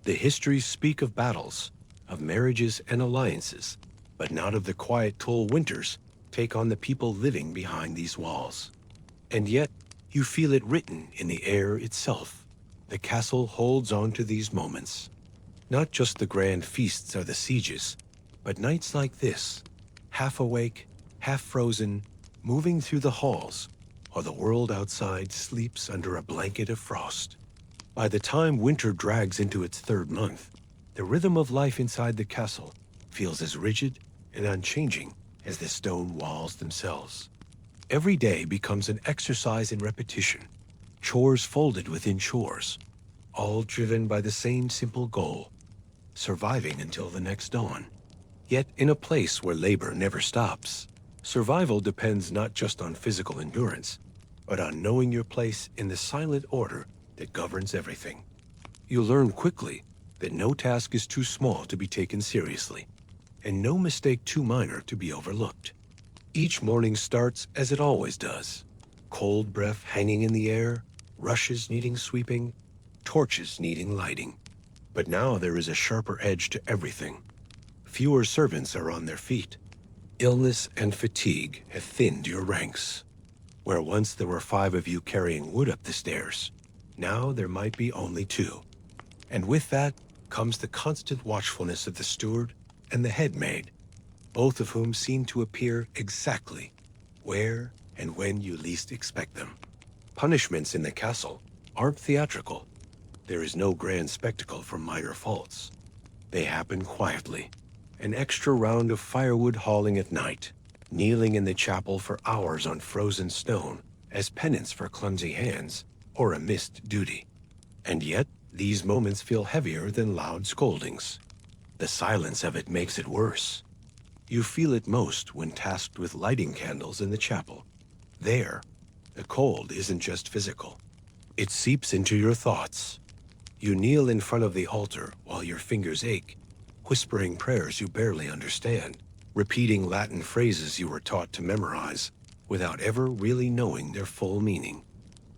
S1: The histories speak of battles, of marriages and alliances, but not of the quiet toll winters take on the people living behind these walls. And yet, you feel it written in the air itself. The castle holds on to these moments. Not just the grand feasts or the sieges, but nights like this, half awake, half frozen, moving through the halls, or the world outside sleeps under a blanket of frost. By the time winter drags into its third month, the rhythm of life inside the castle feels as rigid and unchanging as the stone walls themselves. Every day becomes an exercise in repetition, chores folded within chores, all driven by the same simple goal, surviving until the next dawn. Yet in a place where labor never stops, survival depends not just on physical endurance, but on knowing your place in the silent order that governs everything. You learn quickly that no task is too small to be taken seriously, and no mistake too minor to be overlooked. Each morning starts as it always does. Cold breath hanging in the air, rushes needing sweeping, torches needing lighting. But now there is a sharper edge to everything. Fewer servants are on their feet. Illness and fatigue have thinned your ranks. Where once there were 5 of you carrying wood up the stairs, now there might be only 2. And with that comes the constant watchfulness of the steward and the head maid, both of whom seem to appear exactly where and when you least expect them. Punishments in the castle aren't theatrical. There is no grand spectacle for minor faults. They happen quietly. An extra round of firewood hauling at night, kneeling in the chapel for hours on frozen stone as penance for clumsy hands or a missed duty. And yet, these moments feel heavier than loud scoldings. The silence of it makes it worse. You feel it most when tasked with lighting candles in the chapel. There, the cold isn't just physical. It seeps into your thoughts. You kneel in front of the altar while your fingers ache, whispering prayers you barely understand, repeating Latin phrases you were taught to memorize without ever really knowing their full meaning.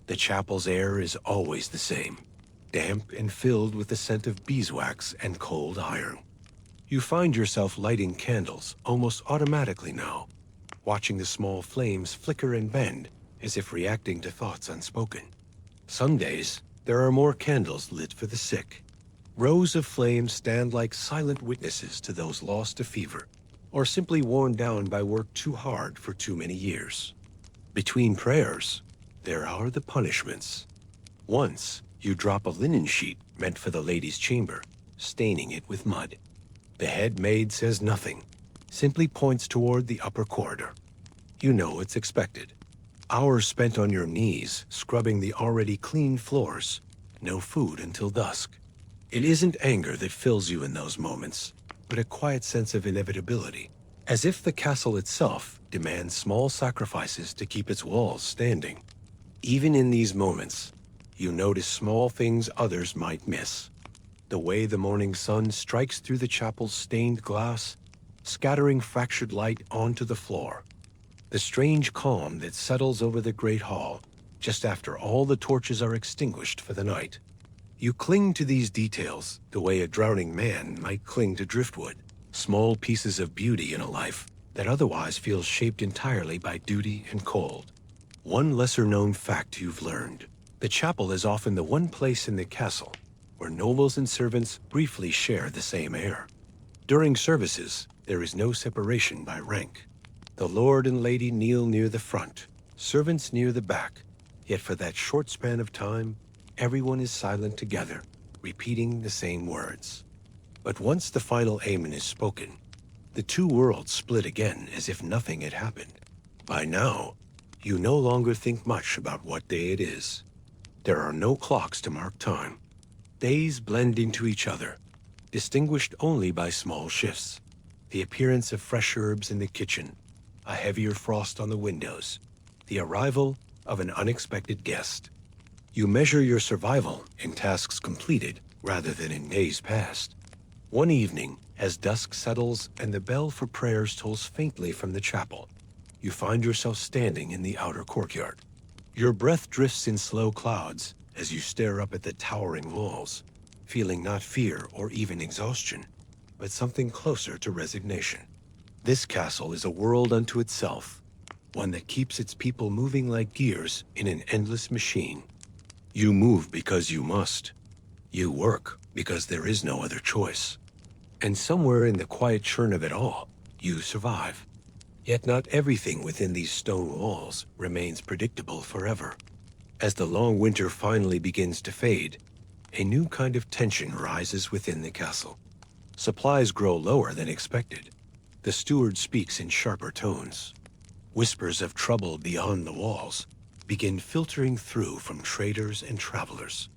S1: The chapel's air is always the same, damp and filled with the scent of beeswax and cold iron. You find yourself lighting candles almost automatically now, watching the small flames flicker and bend as if reacting to thoughts unspoken. Some days, there are more candles lit for the sick. Rows of flames stand like silent witnesses to those lost to fever, or simply worn down by work too hard for too many years. Between prayers, there are the punishments. Once, you drop a linen sheet meant for the ladies' chamber, staining it with mud. The head maid says nothing, simply points toward the upper corridor. You know it's expected. Hours spent on your knees, scrubbing the already clean floors. No food until dusk. It isn't anger that fills you in those moments, but a quiet sense of inevitability, as if the castle itself demands small sacrifices to keep its walls standing. Even in these moments, you notice small things others might miss. The way the morning sun strikes through the chapel's stained glass, scattering fractured light onto the floor. The strange calm that settles over the great hall just after all the torches are extinguished for the night. You cling to these details the way a drowning man might cling to driftwood, small pieces of beauty in a life that otherwise feels shaped entirely by duty and cold. One lesser-known fact you've learned: the chapel is often the one place in the castle where nobles and servants briefly share the same air. During services, there is no separation by rank. The lord and lady kneel near the front, servants near the back, yet for that short span of time, everyone is silent together, repeating the same words. But once the final amen is spoken, the two worlds split again as if nothing had happened. By now, you no longer think much about what day it is. There are no clocks to mark time. Days blend into each other, distinguished only by small shifts. The appearance of fresh herbs in the kitchen, a heavier frost on the windows, the arrival of an unexpected guest. You measure your survival in tasks completed rather than in days past. One evening, as dusk settles and the bell for prayers tolls faintly from the chapel, you find yourself standing in the outer courtyard. Your breath drifts in slow clouds as you stare up at the towering walls, feeling not fear or even exhaustion, but something closer to resignation. This castle is a world unto itself, one that keeps its people moving like gears in an endless machine. You move because you must. You work because there is no other choice. And somewhere in the quiet churn of it all, you survive. Yet not everything within these stone walls remains predictable forever. As the long winter finally begins to fade, a new kind of tension rises within the castle. Supplies grow lower than expected. The steward speaks in sharper tones. Whispers of trouble beyond the walls begin filtering through from traders and travelers.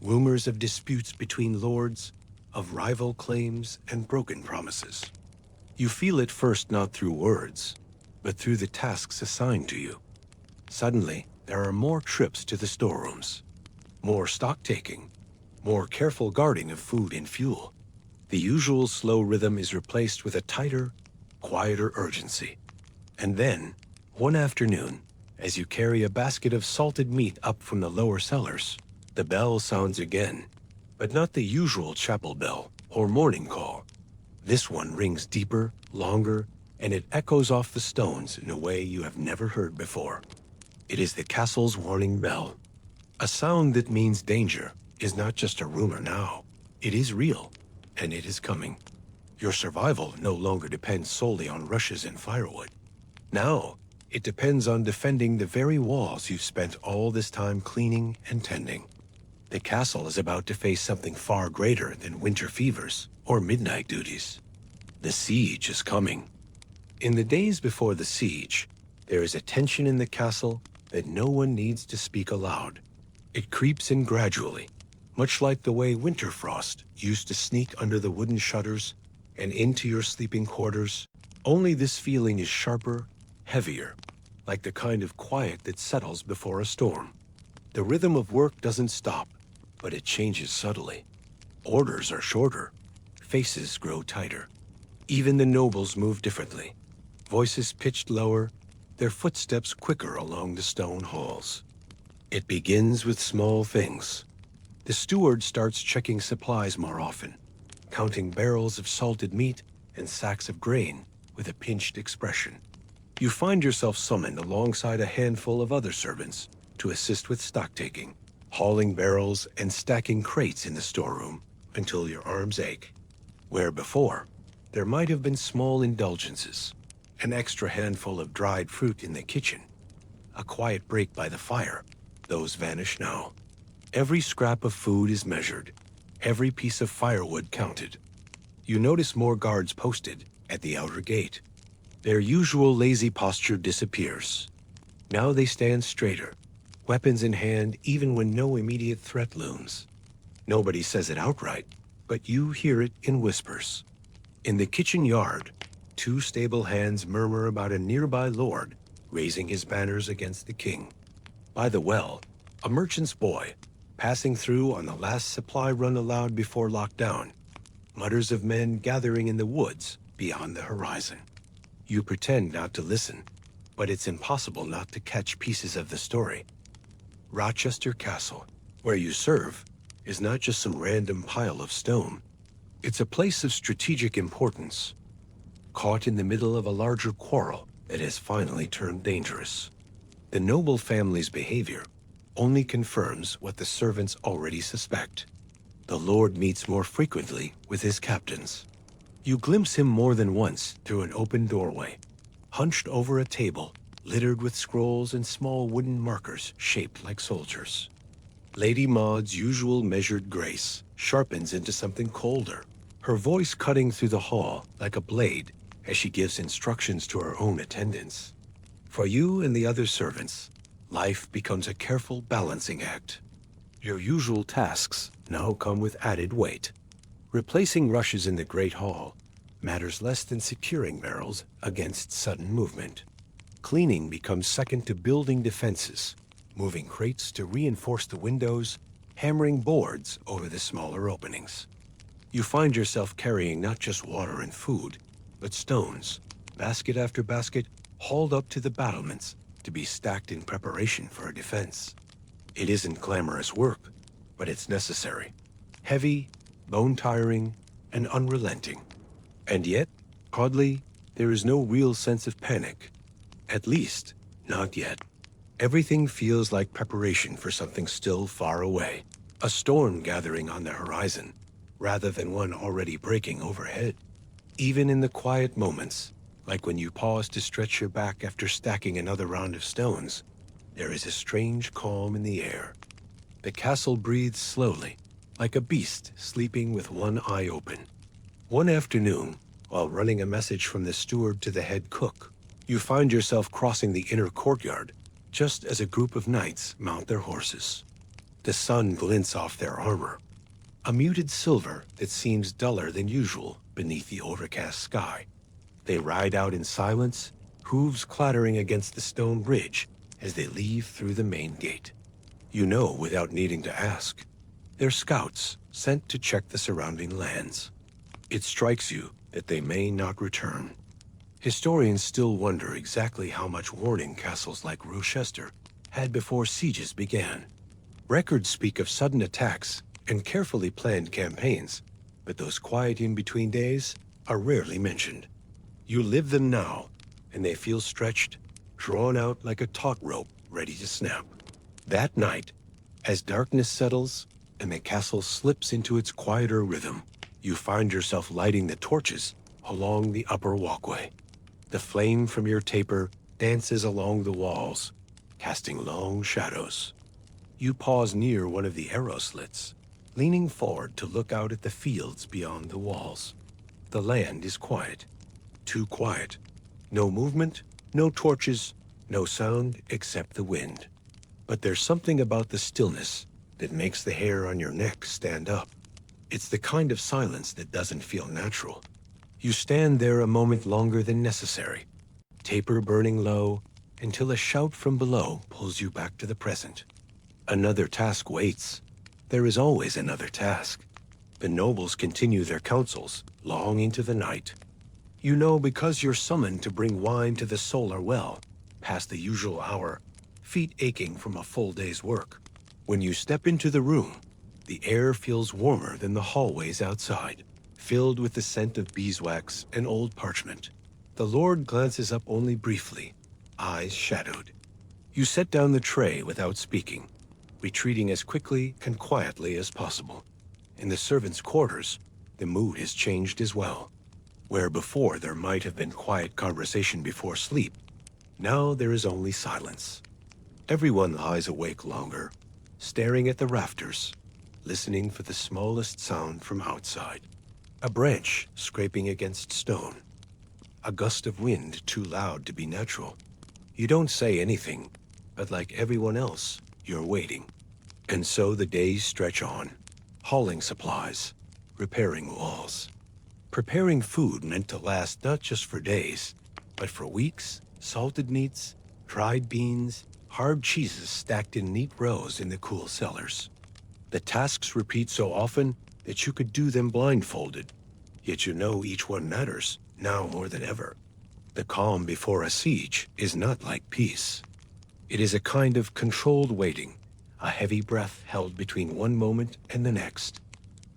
S1: Rumors of disputes between lords, of rival claims and broken promises. You feel it first not through words, but through the tasks assigned to you. Suddenly, there are more trips to the storerooms, more stock-taking, more careful guarding of food and fuel. The usual slow rhythm is replaced with a tighter, quieter urgency. And then, one afternoon, as you carry a basket of salted meat up from the lower cellars, the bell sounds again, but not the usual chapel bell or morning call. This one rings deeper, longer, and it echoes off the stones in a way you have never heard before. It is the castle's warning bell. A sound that means danger is not just a rumor now. It is real, and it is coming. Your survival no longer depends solely on rushes and firewood. Now, it depends on defending the very walls you've spent all this time cleaning and tending. The castle is about to face something far greater than winter fevers or midnight duties. The siege is coming. In the days before the siege, there is a tension in the castle that no one needs to speak aloud. It creeps in gradually, much like the way winter frost used to sneak under the wooden shutters and into your sleeping quarters. Only this feeling is sharper, heavier, like the kind of quiet that settles before a storm. The rhythm of work doesn't stop, but it changes subtly. Orders are shorter, faces grow tighter. Even the nobles move differently, voices pitched lower, their footsteps quicker along the stone halls. It begins with small things. The steward starts checking supplies more often, counting barrels of salted meat and sacks of grain with a pinched expression. You find yourself summoned alongside a handful of other servants to assist with stock-taking, hauling barrels and stacking crates in the storeroom until your arms ache. Where before, there might have been small indulgences, an extra handful of dried fruit in the kitchen, a quiet break by the fire, those vanish now. Every scrap of food is measured, every piece of firewood counted. You notice more guards posted at the outer gate. Their usual lazy posture disappears. Now they stand straighter, weapons in hand even when no immediate threat looms. Nobody says it outright, but you hear it in whispers. In the kitchen yard, two stable hands murmur about a nearby lord raising his banners against the king. By the well, a merchant's boy, passing through on the last supply run allowed before lockdown, mutters of men gathering in the woods beyond the horizon. You pretend not to listen, but it's impossible not to catch pieces of the story. Rochester Castle, where you serve, is not just some random pile of stone. It's a place of strategic importance, caught in the middle of a larger quarrel that has finally turned dangerous. The noble family's behavior only confirms what the servants already suspect. The Lord meets more frequently with his captains. You glimpse him more than once through an open doorway, hunched over a table littered with scrolls and small wooden markers shaped like soldiers. Lady Maud's usual measured grace sharpens into something colder, her voice cutting through the hall like a blade as she gives instructions to her own attendants. For you and the other servants, life becomes a careful balancing act. Your usual tasks now come with added weight. Replacing rushes in the Great Hall matters less than securing barrels against sudden movement. Cleaning becomes second to building defenses, moving crates to reinforce the windows, hammering boards over the smaller openings. You find yourself carrying not just water and food, but stones, basket after basket, hauled up to the battlements to be stacked in preparation for a defense. It isn't glamorous work, but it's necessary. Heavy, bone-tiring, and unrelenting. And yet, oddly, there is no real sense of panic. At least, not yet. Everything feels like preparation for something still far away. A storm gathering on the horizon, rather than one already breaking overhead. Even in the quiet moments, like when you pause to stretch your back after stacking another round of stones, there is a strange calm in the air. The castle breathes slowly, like a beast sleeping with one eye open. One afternoon, while running a message from the steward to the head cook, you find yourself crossing the inner courtyard just as a group of knights mount their horses. The sun glints off their armor, a muted silver that seems duller than usual beneath the overcast sky. They ride out in silence, hooves clattering against the stone bridge as they leave through the main gate. You know without needing to ask. They're scouts sent to check the surrounding lands. It strikes you that they may not return. Historians still wonder exactly how much warning castles like Rochester had before sieges began. Records speak of sudden attacks and carefully planned campaigns, but those quiet in-between days are rarely mentioned. You live them now, and they feel stretched, drawn out like a taut rope ready to snap. That night, as darkness settles and the castle slips into its quieter rhythm, you find yourself lighting the torches along the upper walkway. The flame from your taper dances along the walls, casting long shadows. You pause near one of the arrow slits, leaning forward to look out at the fields beyond the walls. The land is quiet. Too quiet. No movement, no torches, no sound except the wind. But there's something about the stillness that makes the hair on your neck stand up. It's the kind of silence that doesn't feel natural. You stand there a moment longer than necessary, taper burning low, until a shout from below pulls you back to the present. Another task waits. There is always another task. The nobles continue their councils long into the night. You know because you're summoned to bring wine to the solar well, past the usual hour, feet aching from a full day's work. When you step into the room, the air feels warmer than the hallways outside, filled with the scent of beeswax and old parchment. The Lord glances up only briefly, eyes shadowed. You set down the tray without speaking, retreating as quickly and quietly as possible. In the servants' quarters, the mood has changed as well. Where before there might have been quiet conversation before sleep, now there is only silence. Everyone lies awake longer, staring at the rafters, listening for the smallest sound from outside. A branch scraping against stone. A gust of wind too loud to be natural. You don't say anything, but like everyone else, you're waiting. And so the days stretch on, hauling supplies, repairing walls. Preparing food meant to last not just for days, but for weeks. Salted meats, dried beans, hard cheeses stacked in neat rows in the cool cellars. The tasks repeat so often that you could do them blindfolded, yet you know each one matters, now more than ever. The calm before a siege is not like peace. It is a kind of controlled waiting, a heavy breath held between one moment and the next.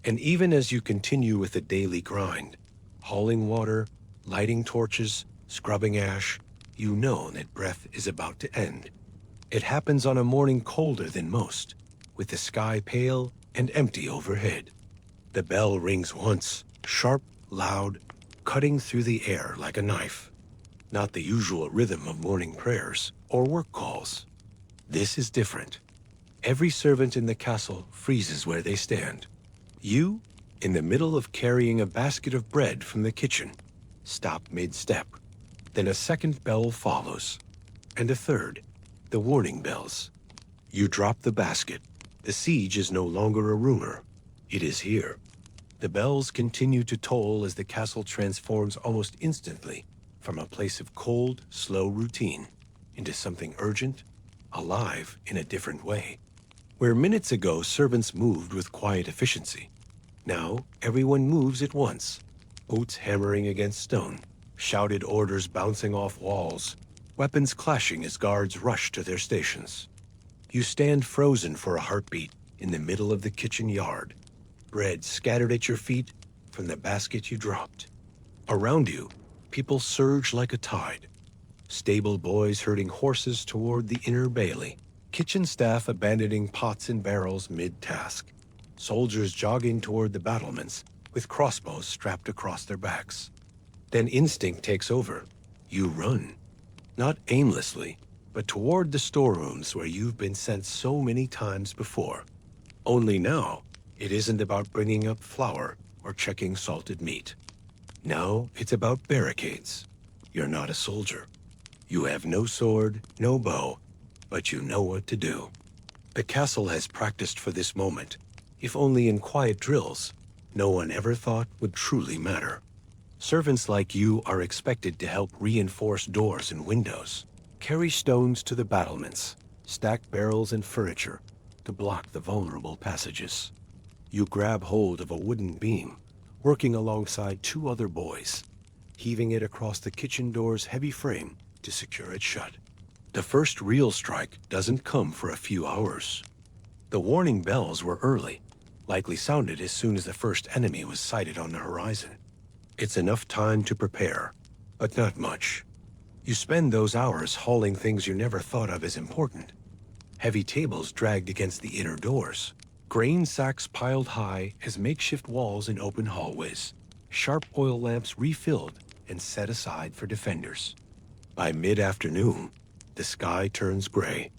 S1: And even as you continue with the daily grind, hauling water, lighting torches, scrubbing ash, you know that breath is about to end. It happens on a morning colder than most, with the sky pale and empty overhead. The bell rings once, sharp, loud, cutting through the air like a knife. Not the usual rhythm of morning prayers or work calls. This is different. Every servant in the castle freezes where they stand. You, in the middle of carrying a basket of bread from the kitchen, stop mid-step. Then a second bell follows, and a third, the warning bells. You drop the basket. The siege is no longer a rumor. It is here. The bells continue to toll as the castle transforms almost instantly from a place of cold, slow routine into something urgent, alive in a different way. Where minutes ago servants moved with quiet efficiency, now everyone moves at once, boots hammering against stone, shouted orders bouncing off walls, weapons clashing as guards rush to their stations. You stand frozen for a heartbeat in the middle of the kitchen yard, bread scattered at your feet from the basket you dropped. Around you, people surge like a tide. Stable boys herding horses toward the inner bailey, kitchen staff abandoning pots and barrels mid-task, soldiers jogging toward the battlements with crossbows strapped across their backs. Then instinct takes over. You run. Not aimlessly, but toward the storerooms where you've been sent so many times before. Only now, it isn't about bringing up flour or checking salted meat. Now it's about barricades. You're not a soldier. You have no sword, no bow, but you know what to do. The castle has practiced for this moment, if only in quiet drills no one ever thought would truly matter. Servants like you are expected to help reinforce doors and windows, carry stones to the battlements, stack barrels and furniture to block the vulnerable passages. You grab hold of a wooden beam, working alongside two other boys, heaving it across the kitchen door's heavy frame to secure it shut. The first real strike doesn't come for a few hours. The warning bells were early, likely sounded as soon as the first enemy was sighted on the horizon. It's enough time to prepare, but not much. You spend those hours hauling things you never thought of as important. Heavy tables dragged against the inner doors, grain sacks piled high as makeshift walls in open hallways, sharp oil lamps refilled and set aside for defenders. By mid-afternoon, the sky turns gray.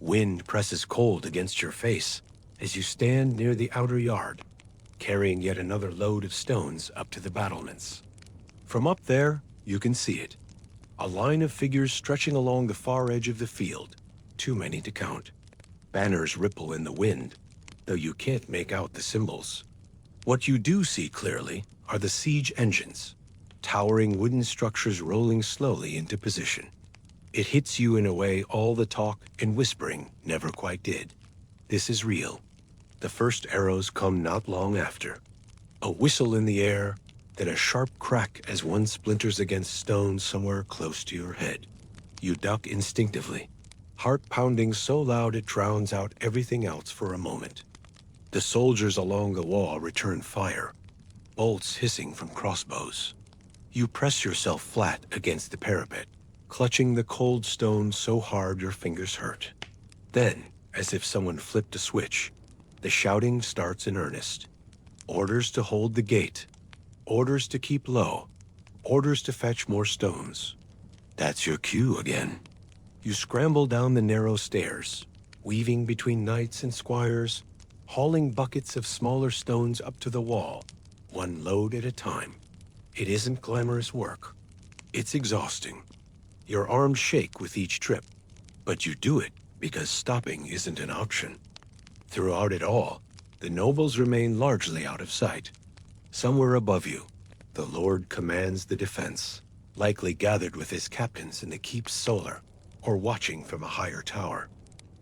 S1: Wind presses cold against your face as you stand near the outer yard, carrying yet another load of stones up to the battlements. From up there, you can see it. A line of figures stretching along the far edge of the field, too many to count. Banners ripple in the wind, though you can't make out the symbols. What you do see clearly are the siege engines, towering wooden structures rolling slowly into position. It hits you in a way all the talk and whispering never quite did. This is real. The first arrows come not long after. A whistle in the air, then a sharp crack as one splinters against stone somewhere close to your head. You duck instinctively, heart pounding so loud it drowns out everything else for a moment. The soldiers along the wall return fire, bolts hissing from crossbows. You press yourself flat against the parapet, clutching the cold stone so hard your fingers hurt. Then, as if someone flipped a switch, the shouting starts in earnest. Orders to hold the gate, orders to keep low, orders to fetch more stones. That's your cue again. You scramble down the narrow stairs, weaving between knights and squires, hauling buckets of smaller stones up to the wall, one load at a time. It isn't glamorous work. It's exhausting. Your arms shake with each trip, but you do it because stopping isn't an option. Throughout it all, the nobles remain largely out of sight. Somewhere above you, the Lord commands the defense, likely gathered with his captains in the keep's solar, or watching from a higher tower.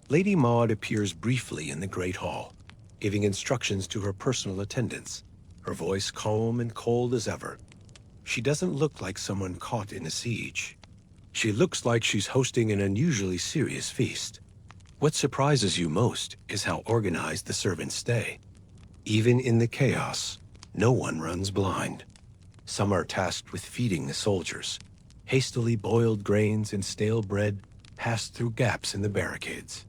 S1: Lady Maud appears briefly in the Great Hall, giving instructions to her personal attendants, her voice calm and cold as ever. She doesn't look like someone caught in a siege. She looks like she's hosting an unusually serious feast. What surprises you most is how organized the servants stay. Even in the chaos, no one runs blind. Some are tasked with feeding the soldiers. Hastily boiled grains and stale bread pass through gaps in the barricades.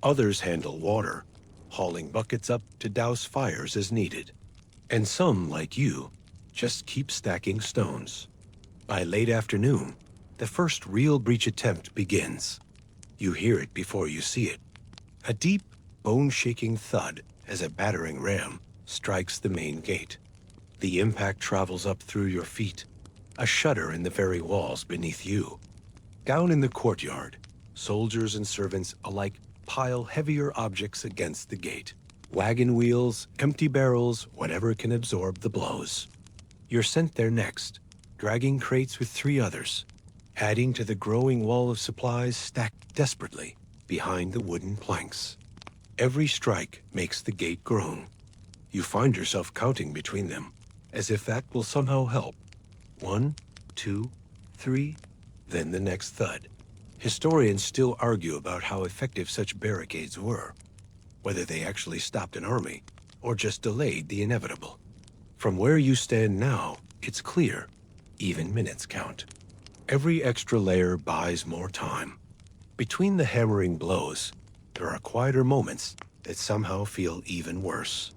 S1: Others handle water, hauling buckets up to douse fires as needed. And some, like you, just keep stacking stones. By late afternoon, the first real breach attempt begins. You hear it before you see it. A deep, bone-shaking thud as a battering ram strikes the main gate. The impact travels up through your feet, a shudder in the very walls beneath you. Down in the courtyard, soldiers and servants alike pile heavier objects against the gate. Wagon wheels, empty barrels, whatever can absorb the blows. You're sent there next, dragging crates with 3 others, adding to the growing wall of supplies stacked desperately behind the wooden planks. Every strike makes the gate groan. You find yourself counting between them, as if that will somehow help. 1, 2, 3, then the next thud. Historians still argue about how effective such barricades were, whether they actually stopped an army or just delayed the inevitable. From where you stand now, it's clear, even minutes count. Every extra layer buys more time. Between the hammering blows, there are quieter moments that somehow feel even worse.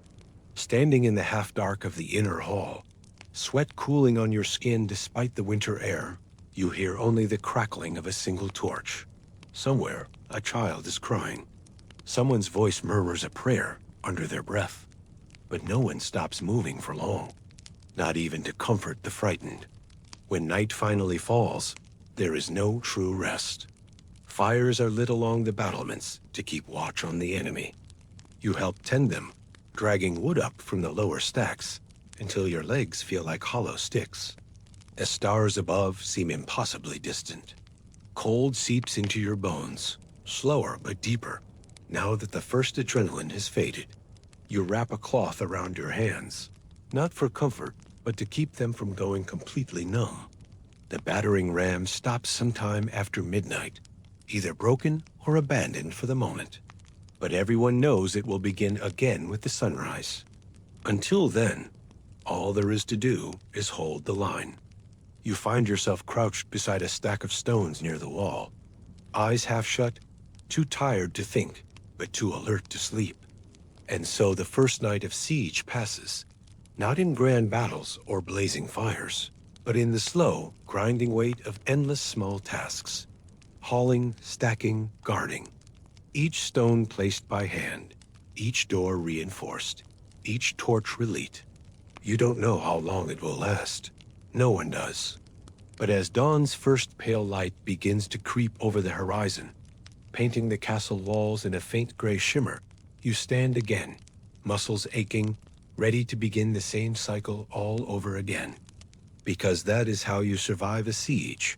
S1: Standing in the half-dark of the inner hall, sweat cooling on your skin despite the winter air, you hear only the crackling of a single torch. Somewhere, a child is crying. Someone's voice murmurs a prayer under their breath. But no one stops moving for long, not even to comfort the frightened. When night finally falls, there is no true rest. Fires are lit along the battlements to keep watch on the enemy. You help tend them, dragging wood up from the lower stacks until your legs feel like hollow sticks. The stars above seem impossibly distant. Cold seeps into your bones, slower but deeper, now that the first adrenaline has faded. You wrap a cloth around your hands, not for comfort, but to keep them from going completely numb. The battering ram stops sometime after midnight, either broken or abandoned for the moment. But everyone knows it will begin again with the sunrise. Until then, all there is to do is hold the line. You find yourself crouched beside a stack of stones near the wall, eyes half shut, too tired to think, but too alert to sleep. And so the first night of siege passes, not in grand battles or blazing fires, but in the slow, grinding weight of endless small tasks. Hauling, stacking, guarding. Each stone placed by hand, each door reinforced, each torch relit. You don't know how long it will last. No one does. But as dawn's first pale light begins to creep over the horizon, painting the castle walls in a faint gray shimmer, you stand again, muscles aching, ready to begin the same cycle all over again. Because that is how you survive a siege.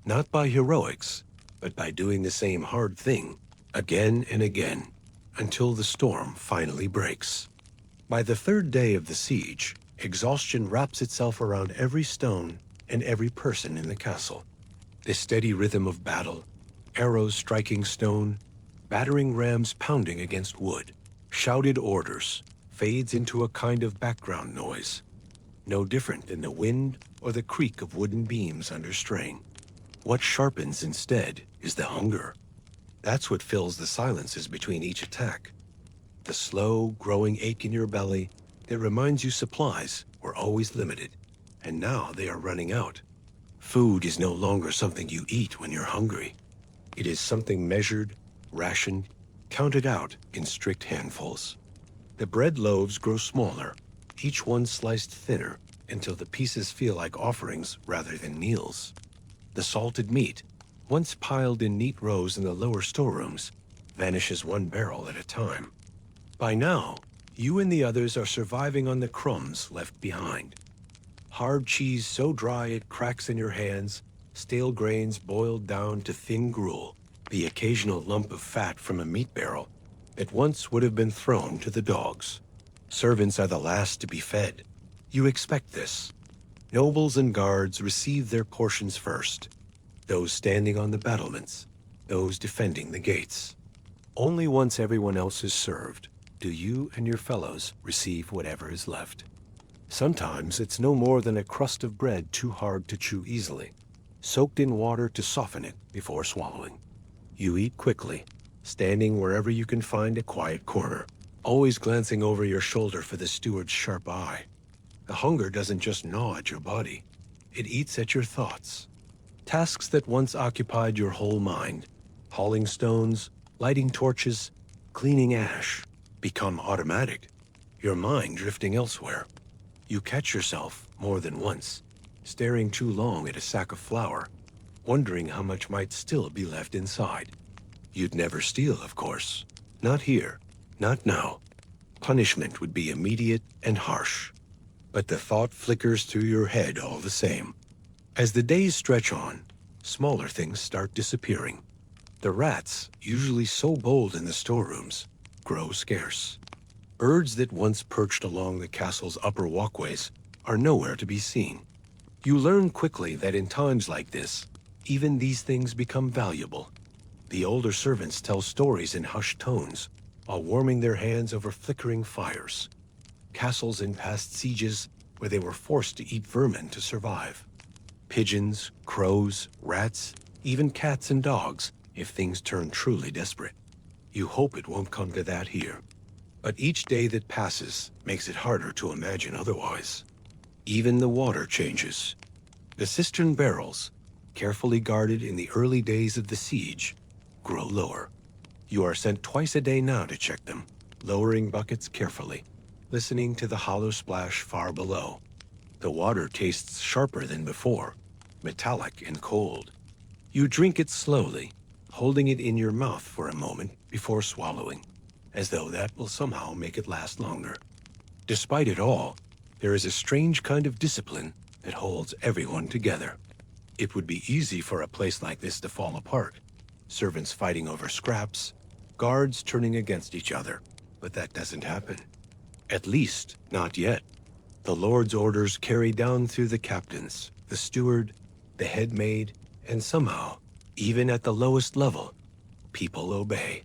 S1: Not by heroics, but by doing the same hard thing again and again, until the storm finally breaks. By the third day of the siege, exhaustion wraps itself around every stone and every person in the castle. The steady rhythm of battle, arrows striking stone, battering rams pounding against wood, shouted orders, fades into a kind of background noise, no different than the wind or the creak of wooden beams under strain. What sharpens instead is the hunger. That's what fills the silences between each attack. The slow, growing ache in your belly that reminds you supplies were always limited, and now they are running out. Food is no longer something you eat when you're hungry. It is something measured, rationed, counted out in strict handfuls. The bread loaves grow smaller, each one sliced thinner until the pieces feel like offerings rather than meals. The salted meat, once piled in neat rows in the lower storerooms, vanishes one barrel at a time. By now, you and the others are surviving on the crumbs left behind. Hard cheese so dry it cracks in your hands, stale grains boiled down to thin gruel, the occasional lump of fat from a meat barrel that once would have been thrown to the dogs. Servants are the last to be fed. You expect this. Nobles and guards receive their portions first. Those standing on the battlements, those defending the gates. Only once everyone else is served do you and your fellows receive whatever is left. Sometimes it's no more than a crust of bread too hard to chew easily, soaked in water to soften it before swallowing. You eat quickly, standing wherever you can find a quiet corner, always glancing over your shoulder for the steward's sharp eye. The hunger doesn't just gnaw at your body, it eats at your thoughts. Tasks that once occupied your whole mind, hauling stones, lighting torches, cleaning ash, become automatic, your mind drifting elsewhere. You catch yourself, more than once, staring too long at a sack of flour, wondering how much might still be left inside. You'd never steal, of course. Not here. Not now. Punishment would be immediate and harsh. But the thought flickers through your head all the same. As the days stretch on, smaller things start disappearing. The rats, usually so bold in the storerooms, grow scarce. Birds that once perched along the castle's upper walkways are nowhere to be seen. You learn quickly that in times like this, even these things become valuable. The older servants tell stories in hushed tones while warming their hands over flickering fires. Castles in past sieges where they were forced to eat vermin to survive. Pigeons, crows, rats, even cats and dogs if things turn truly desperate. You hope it won't come to that here. But each day that passes makes it harder to imagine otherwise. Even the water changes. The cistern barrels, carefully guarded in the early days of the siege, grow lower. You are sent twice a day now to check them, lowering buckets carefully, listening to the hollow splash far below. The water tastes sharper than before, metallic and cold. You drink it slowly, holding it in your mouth for a moment before swallowing, as though that will somehow make it last longer. Despite it all, there is a strange kind of discipline that holds everyone together. It would be easy for a place like this to fall apart, servants fighting over scraps, guards turning against each other, but that doesn't happen. At least, not yet. The Lord's orders carry down through the captains, the steward, the head maid, and somehow, even at the lowest level, people obey.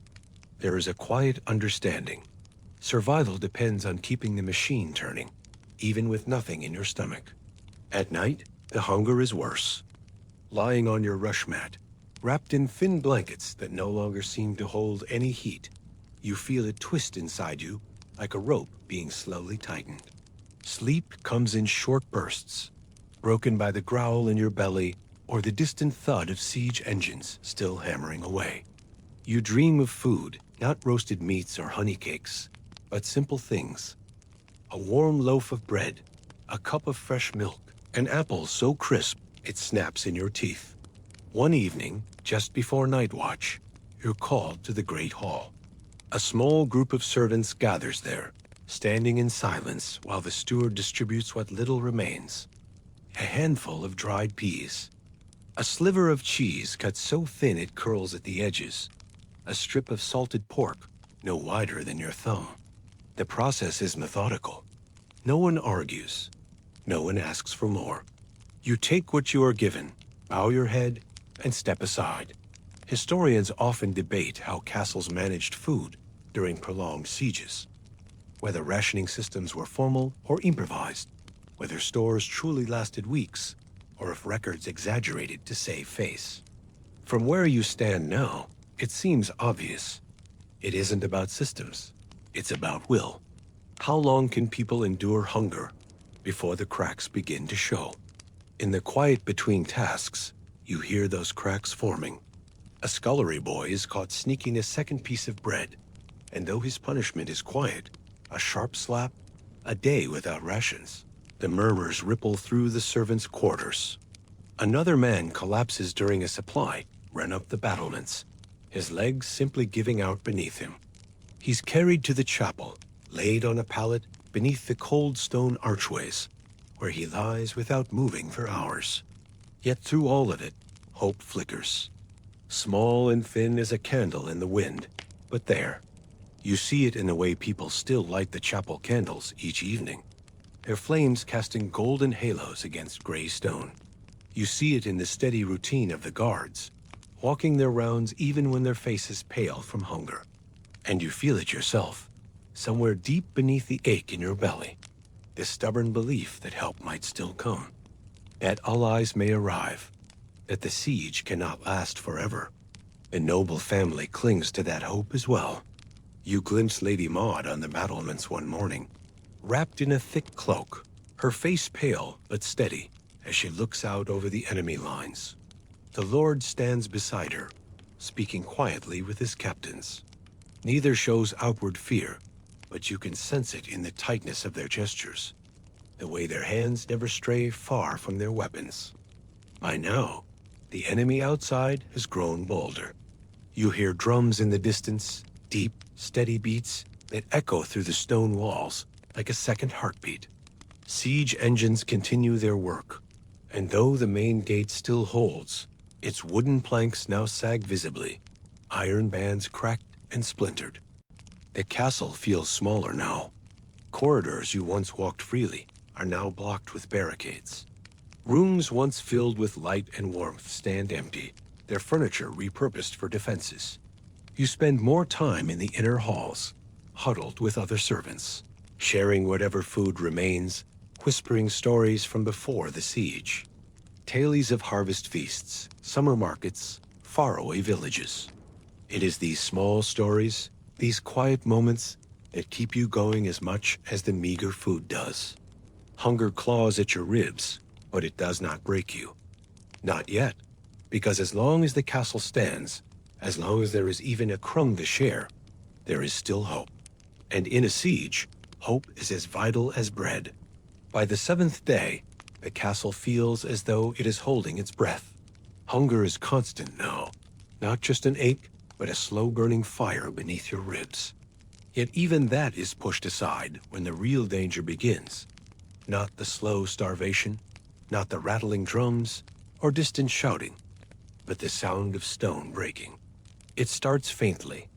S1: There is a quiet understanding. Survival depends on keeping the machine turning, even with nothing in your stomach. At night, the hunger is worse. Lying on your rush mat, wrapped in thin blankets that no longer seem to hold any heat, you feel it twist inside you like a rope being slowly tightened. Sleep comes in short bursts, broken by the growl in your belly or the distant thud of siege engines still hammering away. You dream of food, not roasted meats or honey cakes, but simple things. A warm loaf of bread, a cup of fresh milk, an apple so crisp it snaps in your teeth. One evening, just before night watch, you're called to the great hall. A small group of servants gathers there, standing in silence while the steward distributes what little remains. A handful of dried peas, a sliver of cheese cut so thin it curls at the edges, a strip of salted pork no wider than your thumb. The process is methodical. No one argues. No one asks for more. You take what you are given, bow your head, and step aside. Historians often debate how castles managed food during prolonged sieges, whether rationing systems were formal or improvised, whether stores truly lasted weeks, or if records exaggerated to save face. From where you stand now, it seems obvious. It isn't about systems. It's about will. How long can people endure hunger before the cracks begin to show? In the quiet between tasks, you hear those cracks forming. A scullery boy is caught sneaking a second piece of bread, and though his punishment is quiet, a sharp slap, a day without rations, the murmurs ripple through the servants' quarters. Another man collapses during a supply, run up the battlements, his legs simply giving out beneath him. He's carried to the chapel, laid on a pallet beneath the cold stone archways, where he lies without moving for hours. Yet through all of it, hope flickers. Small and thin as a candle in the wind, but there. You see it in the way people still light the chapel candles each evening, their flames casting golden halos against gray stone. You see it in the steady routine of the guards, walking their rounds even when their faces pale from hunger. And you feel it yourself, somewhere deep beneath the ache in your belly, the stubborn belief that help might still come, that allies may arrive, that the siege cannot last forever. A noble family clings to that hope as well. You glimpse Lady Maud on the battlements one morning, wrapped in a thick cloak, her face pale but steady as she looks out over the enemy lines. The Lord stands beside her, speaking quietly with his captains. Neither shows outward fear, but you can sense it in the tightness of their gestures, the way their hands never stray far from their weapons. By now, the enemy outside has grown bolder. You hear drums in the distance, deep, steady beats that echo through the stone walls like a second heartbeat. Siege engines continue their work, and though the main gate still holds, its wooden planks now sag visibly, iron bands cracked and splintered. The castle feels smaller now. Corridors you once walked freely are now blocked with barricades. Rooms once filled with light and warmth stand empty, their furniture repurposed for defenses. You spend more time in the inner halls, huddled with other servants, sharing whatever food remains, whispering stories from before the siege. Tales of harvest feasts, summer markets, faraway villages. It is these small stories, these quiet moments, that keep you going as much as the meager food does. Hunger claws at your ribs, but it does not break you. Not yet, because as long as the castle stands, as long as there is even a crumb to share, there is still hope. And in a siege, hope is as vital as bread. By the seventh day, the castle feels as though it is holding its breath. Hunger is constant now, not just an ache, but a slow-burning fire beneath your ribs. Yet even that is pushed aside when the real danger begins. Not the slow starvation, not the rattling drums or distant shouting, but the sound of stone breaking. It starts faintly,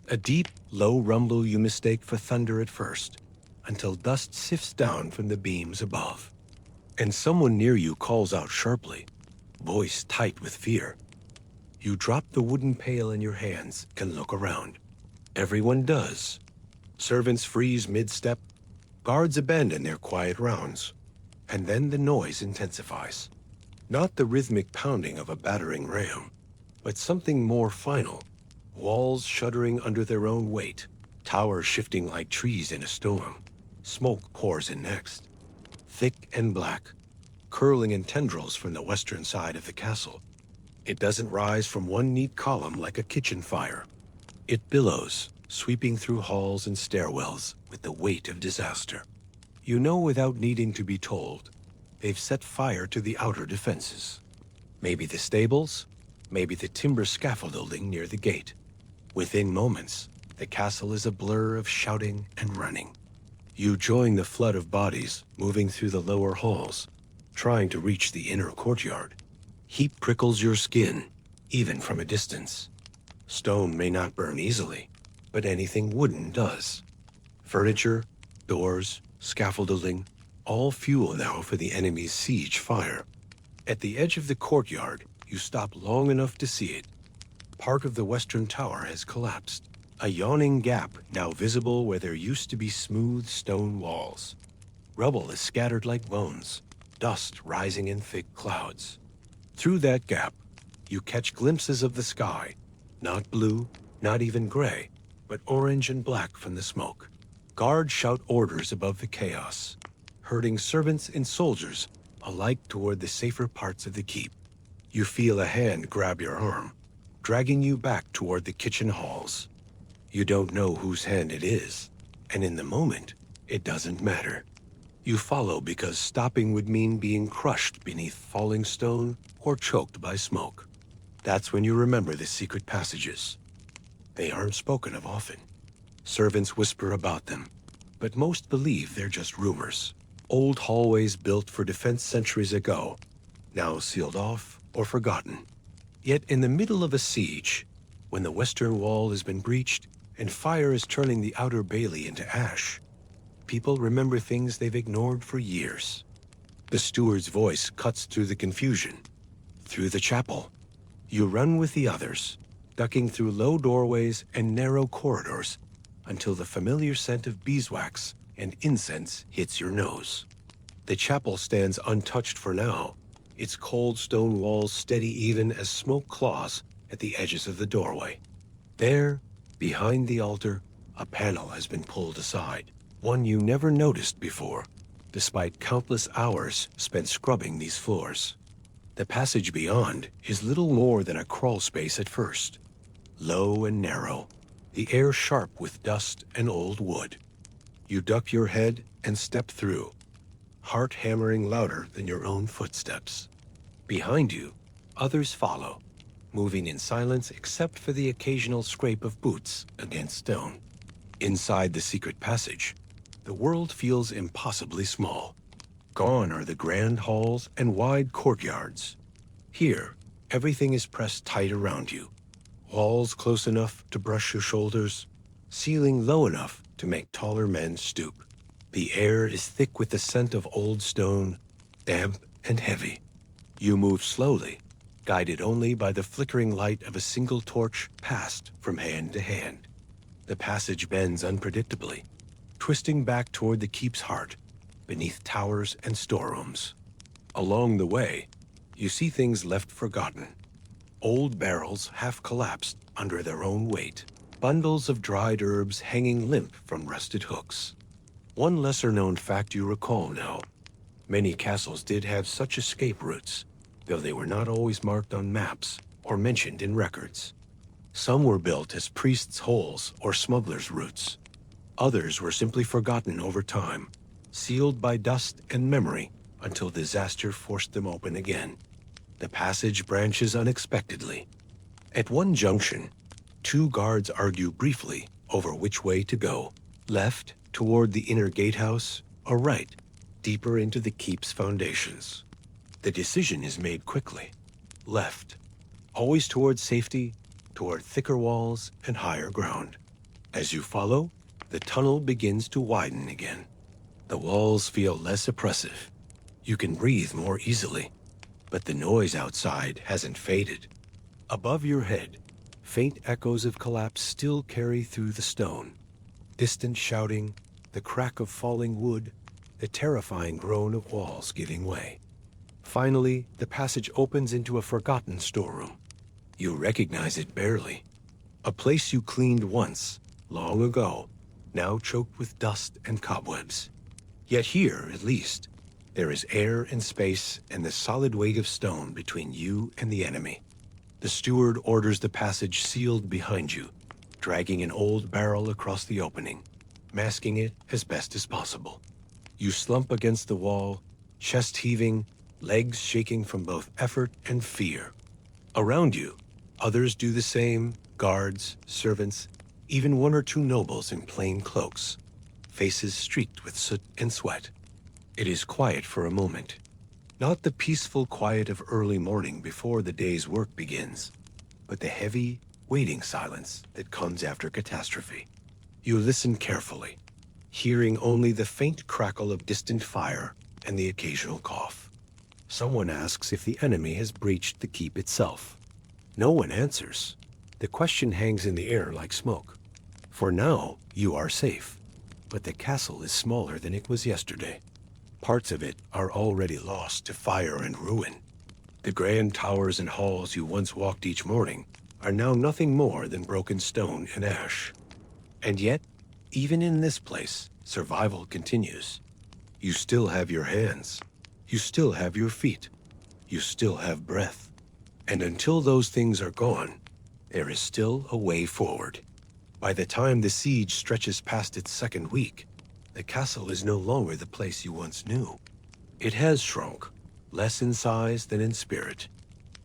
S1: a deep, low rumble you mistake for thunder at first, until dust sifts down from the beams above. And someone near you calls out sharply, voice tight with fear. You drop the wooden pail in your hands and look around. Everyone does. Servants freeze mid-step, guards abandon their quiet rounds, and then the noise intensifies. Not the rhythmic pounding of a battering ram, but something more final. Walls shuddering under their own weight, towers shifting like trees in a storm. Smoke pours in next, thick and black, curling in tendrils from the western side of the castle. It doesn't rise from one neat column like a kitchen fire. It billows, sweeping through halls and stairwells with the weight of disaster. You know without needing to be told, they've set fire to the outer defenses. Maybe the stables, maybe the timber scaffolding near the gate. Within moments, the castle is a blur of shouting and running. You join the flood of bodies moving through the lower halls, trying to reach the inner courtyard. Heat prickles your skin, even from a distance. Stone may not burn easily, but anything wooden does. Furniture, doors, scaffolding, all fuel now for the enemy's siege fire. At the edge of the courtyard, you stop long enough to see it. Part of the western tower has collapsed, a yawning gap now visible where there used to be smooth stone walls. Rubble is scattered like bones, dust rising in thick clouds. Through that gap, you catch glimpses of the sky, not blue, not even gray, but orange and black from the smoke. Guards shout orders above the chaos, herding servants and soldiers alike toward the safer parts of the keep. You feel a hand grab your arm, dragging you back toward the kitchen halls. You don't know whose hand it is, and in the moment, it doesn't matter. You follow because stopping would mean being crushed beneath falling stone or choked by smoke. That's when you remember the secret passages. They aren't spoken of often. Servants whisper about them, but most believe they're just rumors. Old hallways built for defense centuries ago, now sealed off or forgotten. Yet in the middle of a siege, when the western wall has been breached and fire is turning the outer bailey into ash, people remember things they've ignored for years. The steward's voice cuts through the confusion. Through the chapel, you run with the others, ducking through low doorways and narrow corridors until the familiar scent of beeswax and incense hits your nose. The chapel stands untouched for now, its cold stone walls steady even as smoke claws at the edges of the doorway. There, behind the altar, a panel has been pulled aside, one you never noticed before, despite countless hours spent scrubbing these floors. The passage beyond is little more than a crawl space at first. Low and narrow, the air sharp with dust and old wood. You duck your head and step through, heart hammering louder than your own footsteps. Behind you, others follow, moving in silence except for the occasional scrape of boots against stone. Inside the secret passage, the world feels impossibly small. Gone are the grand halls and wide courtyards. Here, everything is pressed tight around you. Walls close enough to brush your shoulders, ceiling low enough to make taller men stoop. The air is thick with the scent of old stone, damp and heavy. You move slowly, guided only by the flickering light of a single torch passed from hand to hand. The passage bends unpredictably, twisting back toward the keep's heart, beneath towers and storerooms. Along the way, you see things left forgotten. Old barrels half collapsed under their own weight, bundles of dried herbs hanging limp from rusted hooks. One lesser-known fact you recall now. Many castles did have such escape routes, though they were not always marked on maps or mentioned in records. Some were built as priests' holes or smugglers' routes. Others were simply forgotten over time, sealed by dust and memory until disaster forced them open again. The passage branches unexpectedly. At one junction, two guards argue briefly over which way to go. Left, toward the inner gatehouse, or right, deeper into the keep's foundations. The decision is made quickly. Left, always toward safety, toward thicker walls and higher ground. As you follow, the tunnel begins to widen again. The walls feel less oppressive. You can breathe more easily, but the noise outside hasn't faded. Above your head, faint echoes of collapse still carry through the stone. Distant shouting, the crack of falling wood, the terrifying groan of walls giving way. Finally, the passage opens into a forgotten storeroom. You recognize it barely. A place you cleaned once, long ago, now choked with dust and cobwebs. Yet here, at least, there is air and space and the solid weight of stone between you and the enemy. The steward orders the passage sealed behind you, dragging an old barrel across the opening, masking it as best as possible. You slump against the wall, chest heaving, legs shaking from both effort and fear. Around you, others do the same, guards, servants, even one or two nobles in plain cloaks, faces streaked with soot and sweat. It is quiet for a moment. Not the peaceful quiet of early morning before the day's work begins, but the heavy, waiting silence that comes after catastrophe. You listen carefully, hearing only the faint crackle of distant fire and the occasional cough. Someone asks if the enemy has breached the keep itself. No one answers. The question hangs in the air like smoke. For now, you are safe, but the castle is smaller than it was yesterday. Parts of it are already lost to fire and ruin. The grand towers and halls you once walked each morning are now nothing more than broken stone and ash. And yet, even in this place, survival continues. You still have your hands. You still have your feet. You still have breath. And until those things are gone, there is still a way forward. By the time the siege stretches past its second week, the castle is no longer the place you once knew. It has shrunk, less in size than in spirit.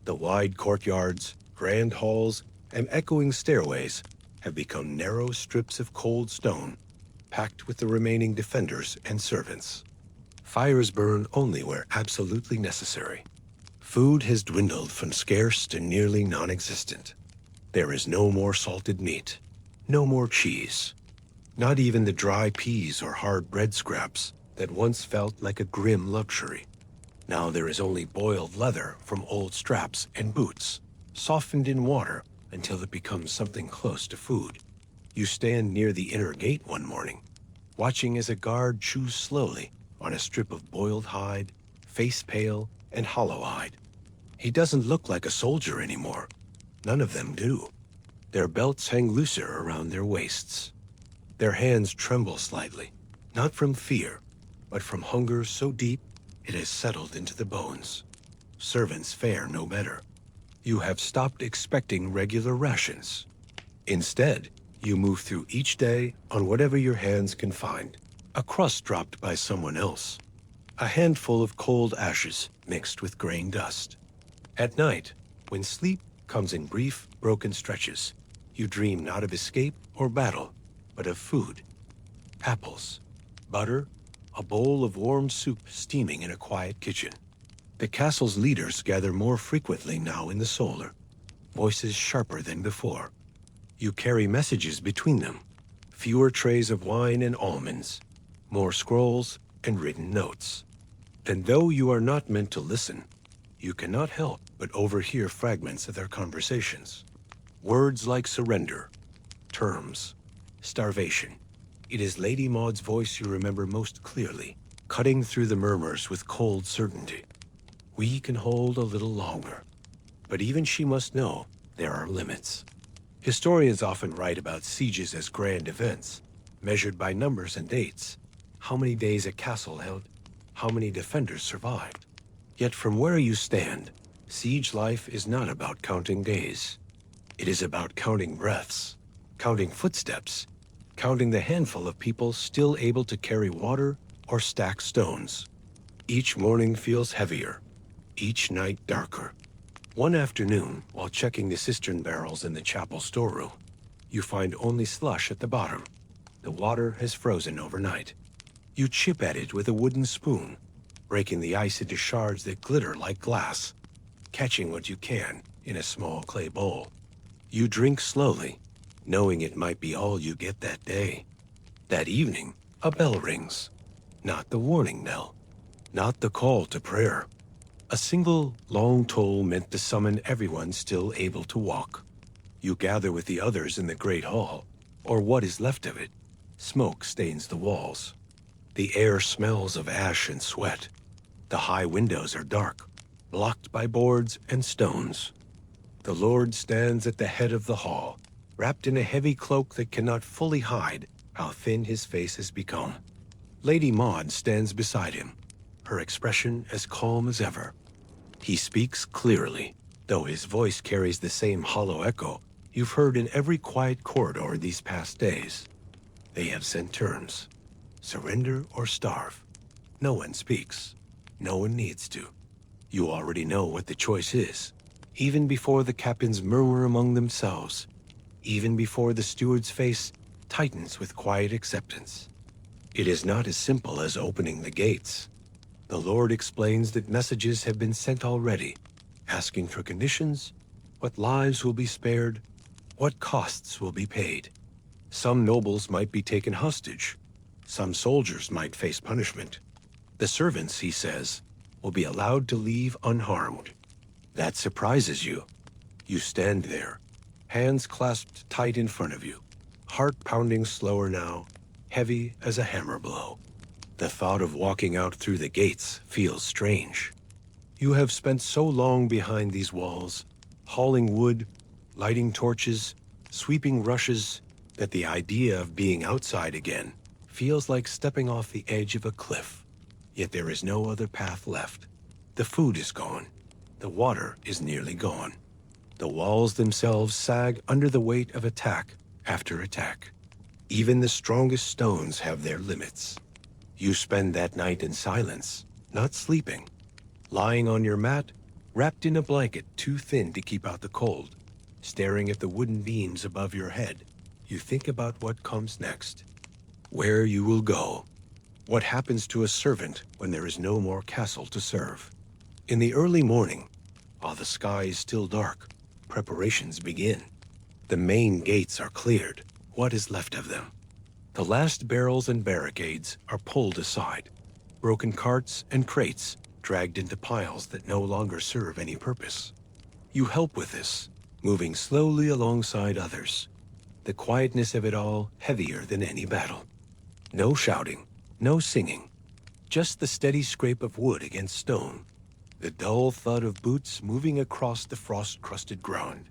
S1: The wide courtyards, grand halls, and echoing stairways have become narrow strips of cold stone, packed with the remaining defenders and servants. Fires burn only where absolutely necessary. Food has dwindled from scarce to nearly non-existent. There is no more salted meat, no more cheese. Not even the dry peas or hard bread scraps that once felt like a grim luxury. Now there is only boiled leather from old straps and boots, softened in water until it becomes something close to food. You stand near the inner gate one morning, watching as a guard chews slowly on a strip of boiled hide, face pale and hollow-eyed. He doesn't look like a soldier anymore. None of them do. Their belts hang looser around their waists. Their hands tremble slightly, not from fear, but from hunger so deep it has settled into the bones. Servants fare no better. You have stopped expecting regular rations. Instead, you move through each day on whatever your hands can find. A crust dropped by someone else. A handful of cold ashes mixed with grain dust. At night, when sleep comes in brief, broken stretches, you dream not of escape or battle, but of food. Apples, butter, a bowl of warm soup steaming in a quiet kitchen. The castle's leaders gather more frequently now in the solar, voices sharper than before. You carry messages between them, fewer trays of wine and almonds, more scrolls and written notes. And though you are not meant to listen, you cannot help but overhear fragments of their conversations. Words like surrender, terms, starvation. It is Lady Maud's voice you remember most clearly, cutting through the murmurs with cold certainty. We can hold a little longer, but even she must know there are limits. Historians often write about sieges as grand events, measured by numbers and dates. How many days a castle held, how many defenders survived. Yet from where you stand, siege life is not about counting days. It is about counting breaths, counting footsteps, counting the handful of people still able to carry water or stack stones. Each morning feels heavier, each night darker. One afternoon, while checking the cistern barrels in the chapel storeroom, you find only slush at the bottom. The water has frozen overnight. You chip at it with a wooden spoon, breaking the ice into shards that glitter like glass, catching what you can in a small clay bowl. You drink slowly, knowing it might be all you get that day. That evening, a bell rings. Not the warning knell, not the call to prayer. A single, long toll meant to summon everyone still able to walk. You gather with the others in the great hall, or what is left of it. Smoke stains the walls. The air smells of ash and sweat. The high windows are dark, blocked by boards and stones. The Lord stands at the head of the hall, wrapped in a heavy cloak that cannot fully hide how thin his face has become. Lady Maud stands beside him, her expression as calm as ever. He speaks clearly, though his voice carries the same hollow echo you've heard in every quiet corridor these past days. They have sent terms. Surrender or starve. No one speaks. No one needs to. You already know what the choice is, even before the captains murmur among themselves, even before the steward's face tightens with quiet acceptance. It is not as simple as opening the gates. The Lord explains that messages have been sent already, asking for conditions, what lives will be spared, what costs will be paid. Some nobles might be taken hostage. Some soldiers might face punishment. The servants, he says, will be allowed to leave unharmed. That surprises you. You stand there, hands clasped tight in front of you, heart pounding slower now, heavy as a hammer blow. The thought of walking out through the gates feels strange. You have spent so long behind these walls, hauling wood, lighting torches, sweeping rushes, that the idea of being outside again feels like stepping off the edge of a cliff. Yet there is no other path left. The food is gone. The water is nearly gone. The walls themselves sag under the weight of attack after attack. Even the strongest stones have their limits. You spend that night in silence, not sleeping, lying on your mat, wrapped in a blanket too thin to keep out the cold, staring at the wooden beams above your head. You think about what comes next, where you will go, what happens to a servant when there is no more castle to serve. In the early morning, while the sky is still dark, preparations begin. The main gates are cleared. What is left of them? The last barrels and barricades are pulled aside. Broken carts and crates dragged into piles that no longer serve any purpose. You help with this, moving slowly alongside others. The quietness of it all heavier than any battle. No shouting, no singing, just the steady scrape of wood against stone, the dull thud of boots moving across the frost-crusted ground.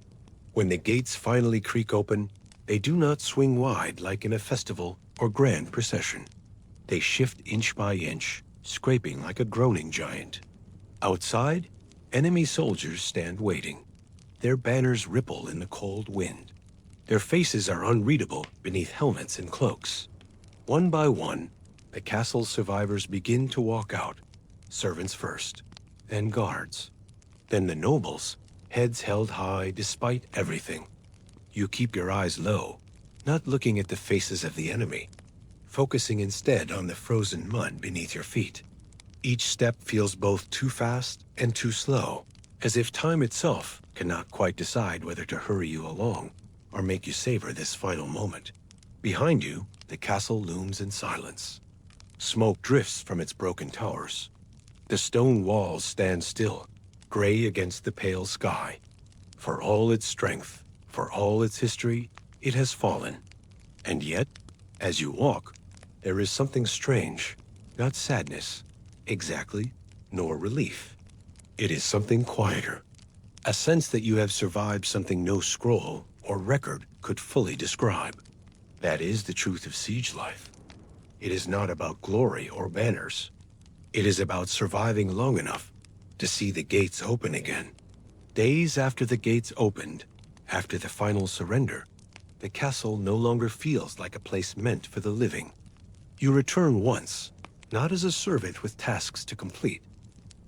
S1: When the gates finally creak open, they do not swing wide like in a festival or grand procession. They shift inch by inch, scraping like a groaning giant. Outside, enemy soldiers stand waiting. Their banners ripple in the cold wind. Their faces are unreadable beneath helmets and cloaks. One by one, the castle's survivors begin to walk out, servants first, then guards, then the nobles, heads held high despite everything. You keep your eyes low, not looking at the faces of the enemy, focusing instead on the frozen mud beneath your feet. Each step feels both too fast and too slow, as if time itself cannot quite decide whether to hurry you along or make you savor this final moment. Behind you, the castle looms in silence. Smoke drifts from its broken towers. The stone walls stand still, gray against the pale sky. For all its strength, for all its history, it has fallen. And yet, as you walk, there is something strange, not sadness, exactly, nor relief. It is something quieter, a sense that you have survived something no scroll or record could fully describe. That is the truth of siege life. It is not about glory or banners. It is about surviving long enough to see the gates open again. Days after the gates opened, after the final surrender, the castle no longer feels like a place meant for the living. You return once, not as a servant with tasks to complete,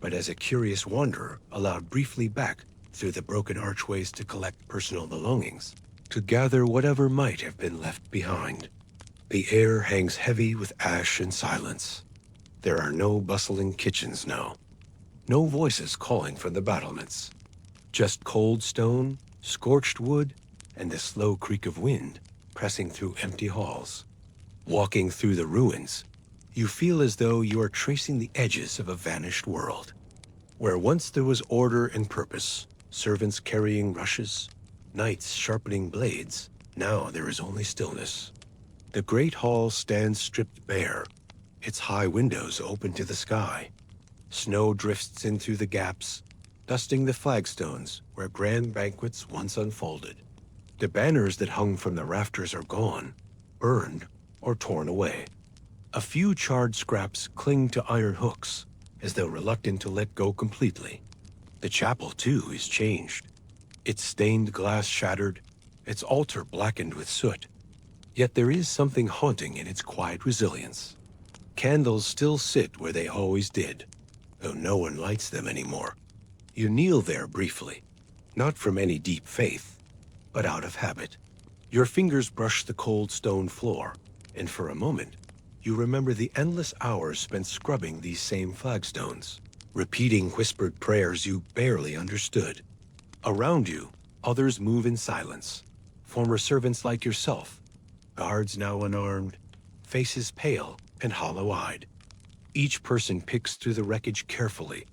S1: but as a curious wanderer allowed briefly back through the broken archways to collect personal belongings, to gather whatever might have been left behind. The air hangs heavy with ash and silence. There are no bustling kitchens now, no voices calling from the battlements, just cold stone, scorched wood, and the slow creak of wind pressing through empty halls. Walking through the ruins, you feel as though you are tracing the edges of a vanished world. Where once there was order and purpose, servants carrying rushes, knights sharpening blades, now there is only stillness. The great hall stands stripped bare, its high windows open to the sky. Snow drifts in through the gaps, dusting the flagstones where grand banquets once unfolded. The banners that hung from the rafters are gone, burned, or torn away. A few charred scraps cling to iron hooks, as though reluctant to let go completely. The chapel, too, is changed. Its stained glass shattered, its altar blackened with soot. Yet there is something haunting in its quiet resilience. Candles still sit where they always did, though no one lights them anymore. You kneel there briefly, not from any deep faith, but out of habit. Your fingers brush the cold stone floor, and for a moment, you remember the endless hours spent scrubbing these same flagstones, repeating whispered prayers you barely understood. Around you, others move in silence, former servants like yourself, guards now unarmed, faces pale and hollow-eyed. Each person picks through the wreckage carefully,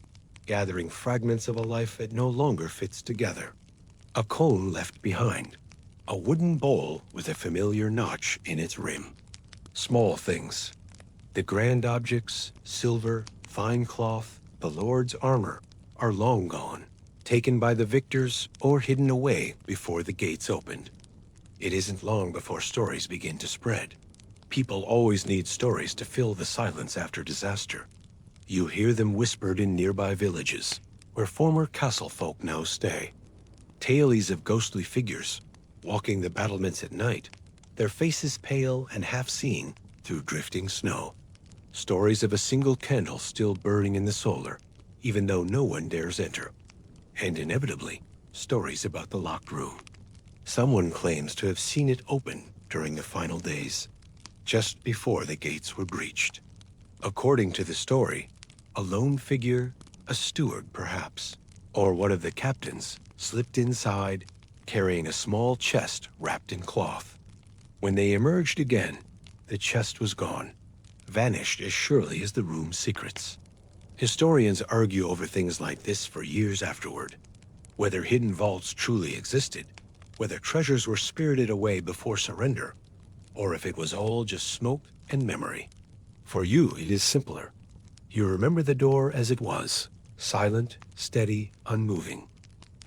S1: gathering fragments of a life that no longer fits together. A cone left behind, a wooden bowl with a familiar notch in its rim. Small things. The grand objects, silver, fine cloth, the Lord's armor, are long gone, taken by the victors or hidden away before the gates opened. It isn't long before stories begin to spread. People always need stories to fill the silence after disaster. You hear them whispered in nearby villages, where former castle folk now stay. Tales of ghostly figures, walking the battlements at night, their faces pale and half-seen through drifting snow. Stories of a single candle still burning in the solar, even though no one dares enter. And inevitably, stories about the locked room. Someone claims to have seen it open during the final days, just before the gates were breached. According to the story, a lone figure, a steward perhaps, or one of the captains, slipped inside, carrying a small chest wrapped in cloth. When they emerged again, the chest was gone, vanished as surely as the room's secrets. Historians argue over things like this for years afterward, whether hidden vaults truly existed, whether treasures were spirited away before surrender, or if it was all just smoke and memory. For you, it is simpler. You remember the door as it was, silent, steady, unmoving.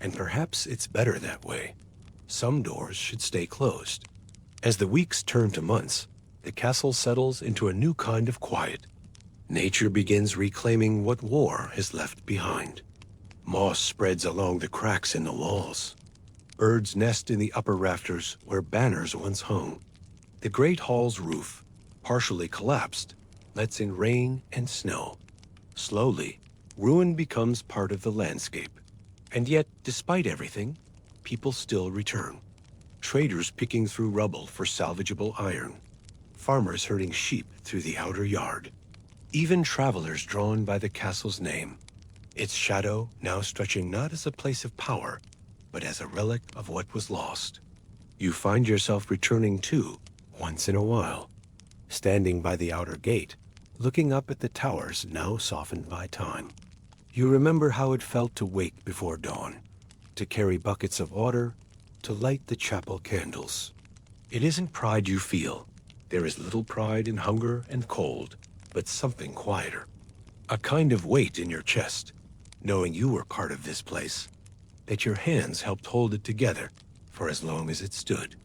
S1: And perhaps it's better that way. Some doors should stay closed. As the weeks turn to months, the castle settles into a new kind of quiet. Nature begins reclaiming what war has left behind. Moss spreads along the cracks in the walls. Birds nest in the upper rafters where banners once hung. The great hall's roof, partially collapsed, lets in rain and snow. Slowly, ruin becomes part of the landscape. And yet, despite everything, people still return. Traders picking through rubble for salvageable iron. Farmers herding sheep through the outer yard. Even travelers drawn by the castle's name. Its shadow now stretching not as a place of power, but as a relic of what was lost. You find yourself returning too, once in a while, standing by the outer gate, looking up at the towers now softened by time. You remember how it felt to wake before dawn, to carry buckets of water, to light the chapel candles. It isn't pride you feel. There is little pride in hunger and cold, but something quieter. A kind of weight in your chest, knowing you were part of this place, that your hands helped hold it together for as long as it stood.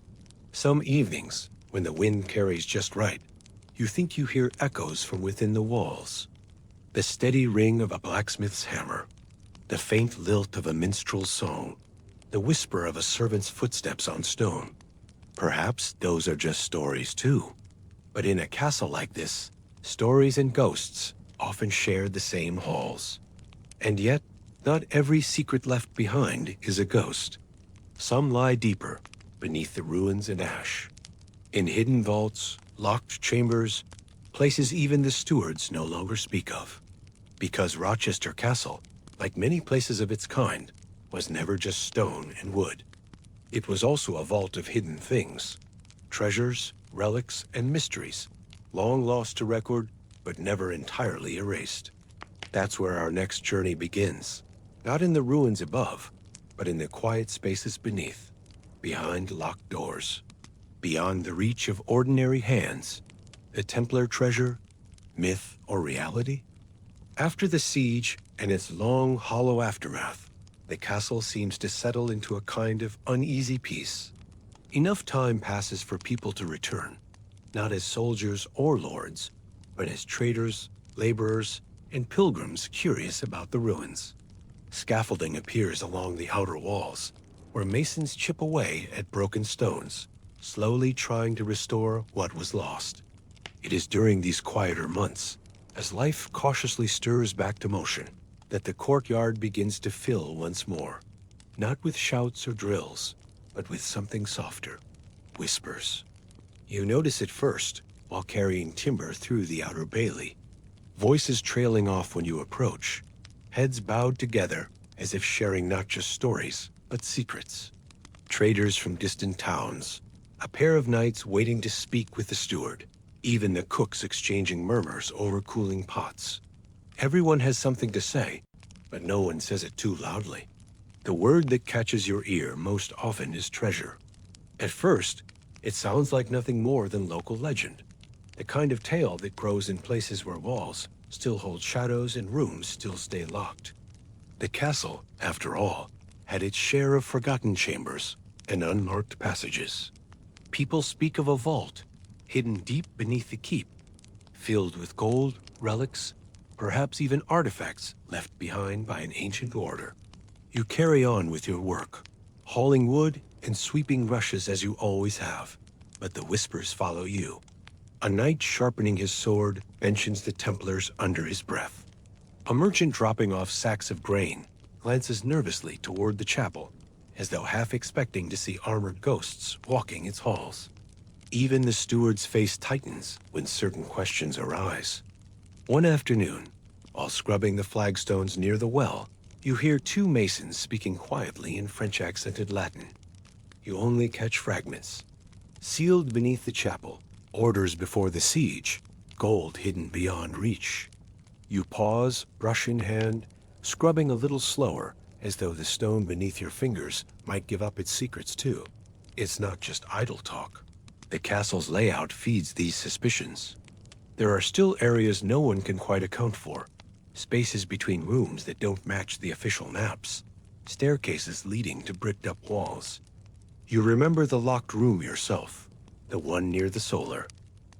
S1: Some evenings, when the wind carries just right, you think you hear echoes from within the walls. The steady ring of a blacksmith's hammer, the faint lilt of a minstrel's song, the whisper of a servant's footsteps on stone. Perhaps those are just stories too. But in a castle like this, stories and ghosts often share the same halls. And yet, not every secret left behind is a ghost. Some lie deeper, beneath the ruins and ash. In hidden vaults, locked chambers, places even the stewards no longer speak of. Because Rochester Castle, like many places of its kind, was never just stone and wood. It was also a vault of hidden things, treasures, relics, and mysteries, long lost to record, but never entirely erased. That's where our next journey begins, not in the ruins above, but in the quiet spaces beneath, behind locked doors, beyond the reach of ordinary hands. The Templar treasure, myth or reality? After the siege and its long, hollow aftermath, the castle seems to settle into a kind of uneasy peace. Enough time passes for people to return, not as soldiers or lords, but as traders, laborers, and pilgrims curious about the ruins. Scaffolding appears along the outer walls, where masons chip away at broken stones, slowly trying to restore what was lost. It is during these quieter months, as life cautiously stirs back to motion, that the courtyard begins to fill once more, not with shouts or drills, but with something softer, whispers. You notice it first while carrying timber through the outer bailey, voices trailing off when you approach, heads bowed together as if sharing not just stories, but secrets. Traders from distant towns, a pair of knights waiting to speak with the steward, even the cooks exchanging murmurs over cooling pots. Everyone has something to say, but no one says it too loudly. The word that catches your ear most often is treasure. At first, it sounds like nothing more than local legend, the kind of tale that grows in places where walls still hold shadows and rooms still stay locked. The castle, after all, had its share of forgotten chambers and unmarked passages. People speak of a vault, hidden deep beneath the keep, filled with gold, relics, perhaps even artifacts left behind by an ancient order. You carry on with your work, hauling wood and sweeping rushes as you always have, but the whispers follow you. A knight sharpening his sword mentions the Templars under his breath. A merchant dropping off sacks of grain glances nervously toward the chapel, as though half expecting to see armored ghosts walking its halls. Even the steward's face tightens when certain questions arise. One afternoon, while scrubbing the flagstones near the well, you hear two masons speaking quietly in French-accented Latin. You only catch fragments. Sealed beneath the chapel, orders before the siege, gold hidden beyond reach. You pause, brush in hand, scrubbing a little slower, as though the stone beneath your fingers might give up its secrets too. It's not just idle talk. The castle's layout feeds these suspicions. There are still areas no one can quite account for, spaces between rooms that don't match the official maps, staircases leading to bricked-up walls. You remember the locked room yourself, the one near the solar.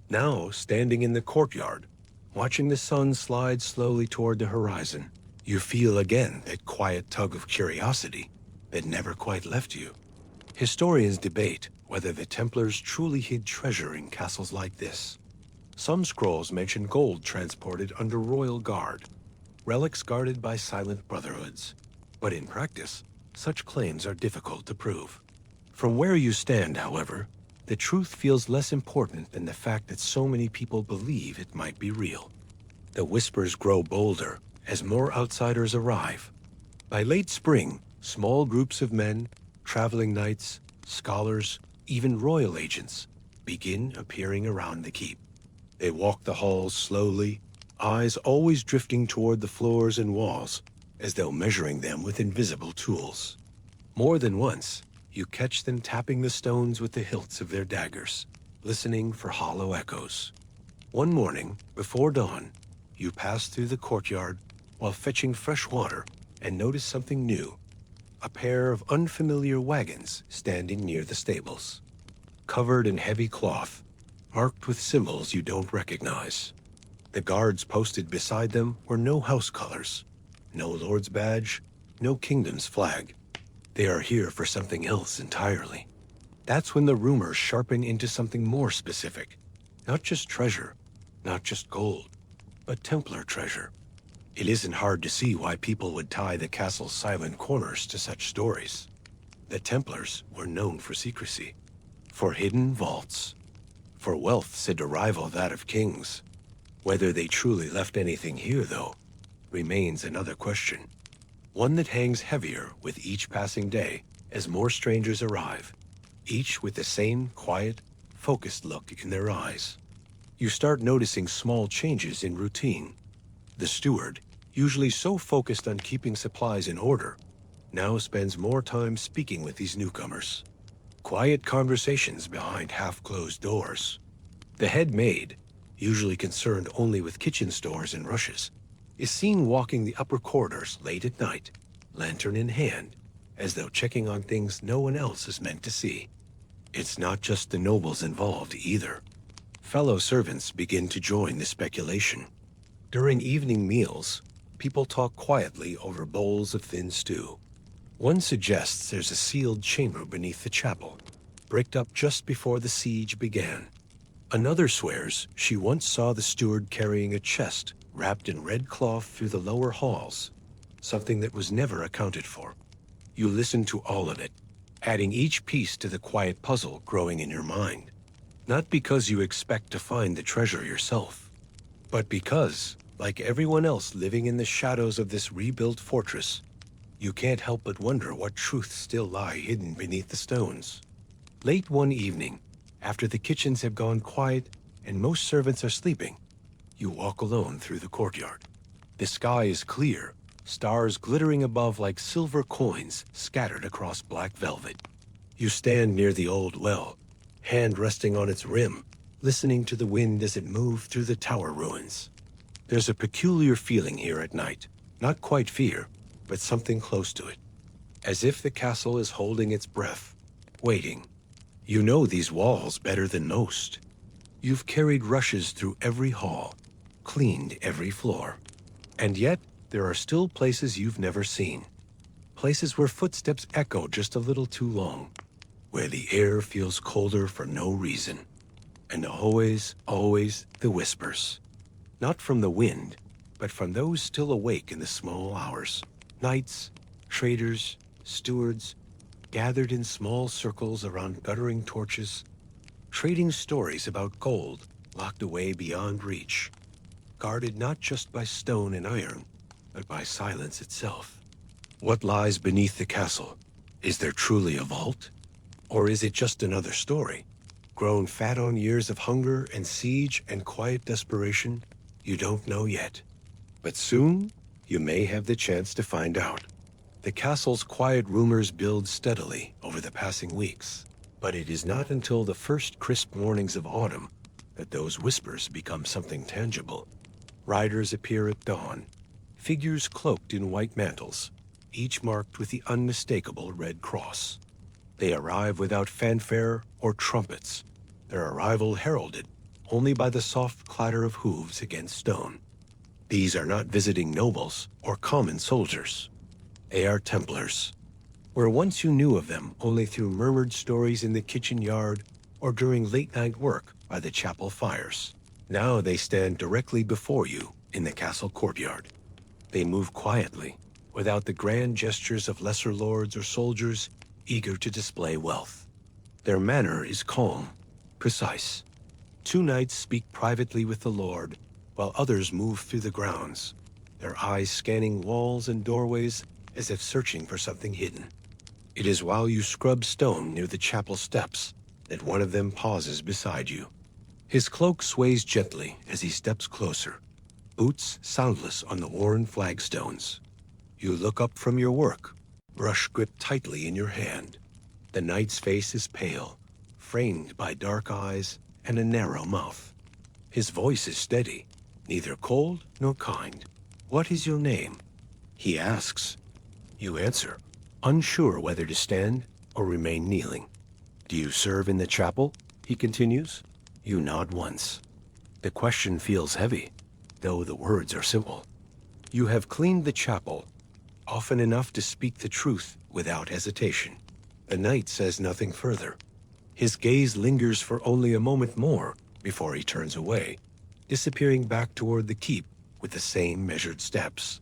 S1: Now, standing in the courtyard, watching the sun slide slowly toward the horizon, you feel again that quiet tug of curiosity that never quite left you. Historians debate whether the Templars truly hid treasure in castles like this. Some scrolls mention gold transported under royal guard, relics guarded by silent brotherhoods. But in practice, such claims are difficult to prove. From where you stand, however, the truth feels less important than the fact that so many people believe it might be real. The whispers grow bolder as more outsiders arrive. By late spring, small groups of men, traveling knights, scholars, even royal agents, begin appearing around the keep. They walk the halls slowly, eyes always drifting toward the floors and walls, as though measuring them with invisible tools. More than once, you catch them tapping the stones with the hilts of their daggers, listening for hollow echoes. One morning, before dawn, you pass through the courtyard while fetching fresh water and notice something new. A pair of unfamiliar wagons standing near the stables, covered in heavy cloth, marked with symbols you don't recognize. The guards posted beside them were no house colors, no lord's badge, no kingdom's flag. They are here for something else entirely. That's when the rumors sharpen into something more specific. Not just treasure, not just gold, but Templar treasure. It isn't hard to see why people would tie the castle's silent corners to such stories. The Templars were known for secrecy, for hidden vaults, for wealth said to rival that of kings. Whether they truly left anything here, though, remains another question. One that hangs heavier with each passing day as more strangers arrive, each with the same quiet, focused look in their eyes. You start noticing small changes in routine. The steward, usually so focused on keeping supplies in order, now spends more time speaking with these newcomers. Quiet conversations behind half-closed doors. The head maid, usually concerned only with kitchen stores and rushes, is seen walking the upper corridors late at night, lantern in hand, as though checking on things no one else is meant to see. It's not just the nobles involved either. Fellow servants begin to join the speculation. During evening meals, people talk quietly over bowls of thin stew. One suggests there's a sealed chamber beneath the chapel, bricked up just before the siege began. Another swears she once saw the steward carrying a chest wrapped in red cloth through the lower halls, something that was never accounted for. You listen to all of it, adding each piece to the quiet puzzle growing in your mind. Not because you expect to find the treasure yourself, but because, like everyone else living in the shadows of this rebuilt fortress, you can't help but wonder what truths still lie hidden beneath the stones. Late one evening, after the kitchens have gone quiet and most servants are sleeping, you walk alone through the courtyard. The sky is clear, stars glittering above like silver coins scattered across black velvet. You stand near the old well, hand resting on its rim, listening to the wind as it moved through the tower ruins. There's a peculiar feeling here at night, not quite fear, but something close to it, as if the castle is holding its breath, waiting. You know these walls better than most. You've carried rushes through every hall, cleaned every floor, and yet there are still places you've never seen. Places where footsteps echo just a little too long, where the air feels colder for no reason. And always, always the whispers. Not from the wind, but from those still awake in the small hours. Knights, traders, stewards, gathered in small circles around guttering torches, trading stories about gold locked away beyond reach, guarded not just by stone and iron, but by silence itself. What lies beneath the castle? Is there truly a vault? Or is it just another story, grown fat on years of hunger and siege and quiet desperation? You don't know yet. But soon, you may have the chance to find out. The castle's quiet rumors build steadily over the passing weeks, but it is not until the first crisp mornings of autumn that those whispers become something tangible. Riders appear at dawn, figures cloaked in white mantles, each marked with the unmistakable red cross. They arrive without fanfare or trumpets, their arrival heralded only by the soft clatter of hooves against stone. These are not visiting nobles or common soldiers. They are Templars. Where once you knew of them only through murmured stories in the kitchen yard or during late-night work by the chapel fires, now they stand directly before you in the castle courtyard. They move quietly, without the grand gestures of lesser lords or soldiers eager to display wealth. Their manner is calm, precise. Two knights speak privately with the lord, while others move through the grounds, their eyes scanning walls and doorways as if searching for something hidden. It is while you scrub stone near the chapel steps that one of them pauses beside you. His cloak sways gently as he steps closer, boots soundless on the worn flagstones. You look up from your work, brush gripped tightly in your hand. The knight's face is pale, framed by dark eyes and a narrow mouth. His voice is steady, neither cold nor kind. "What is your name?" he asks. You answer, unsure whether to stand or remain kneeling. "Do you serve in the chapel?" he continues. You nod once. The question feels heavy, though the words are simple. You have cleaned the chapel, often enough to speak the truth without hesitation. The knight says nothing further. His gaze lingers for only a moment more before he turns away, disappearing back toward the keep with the same measured steps.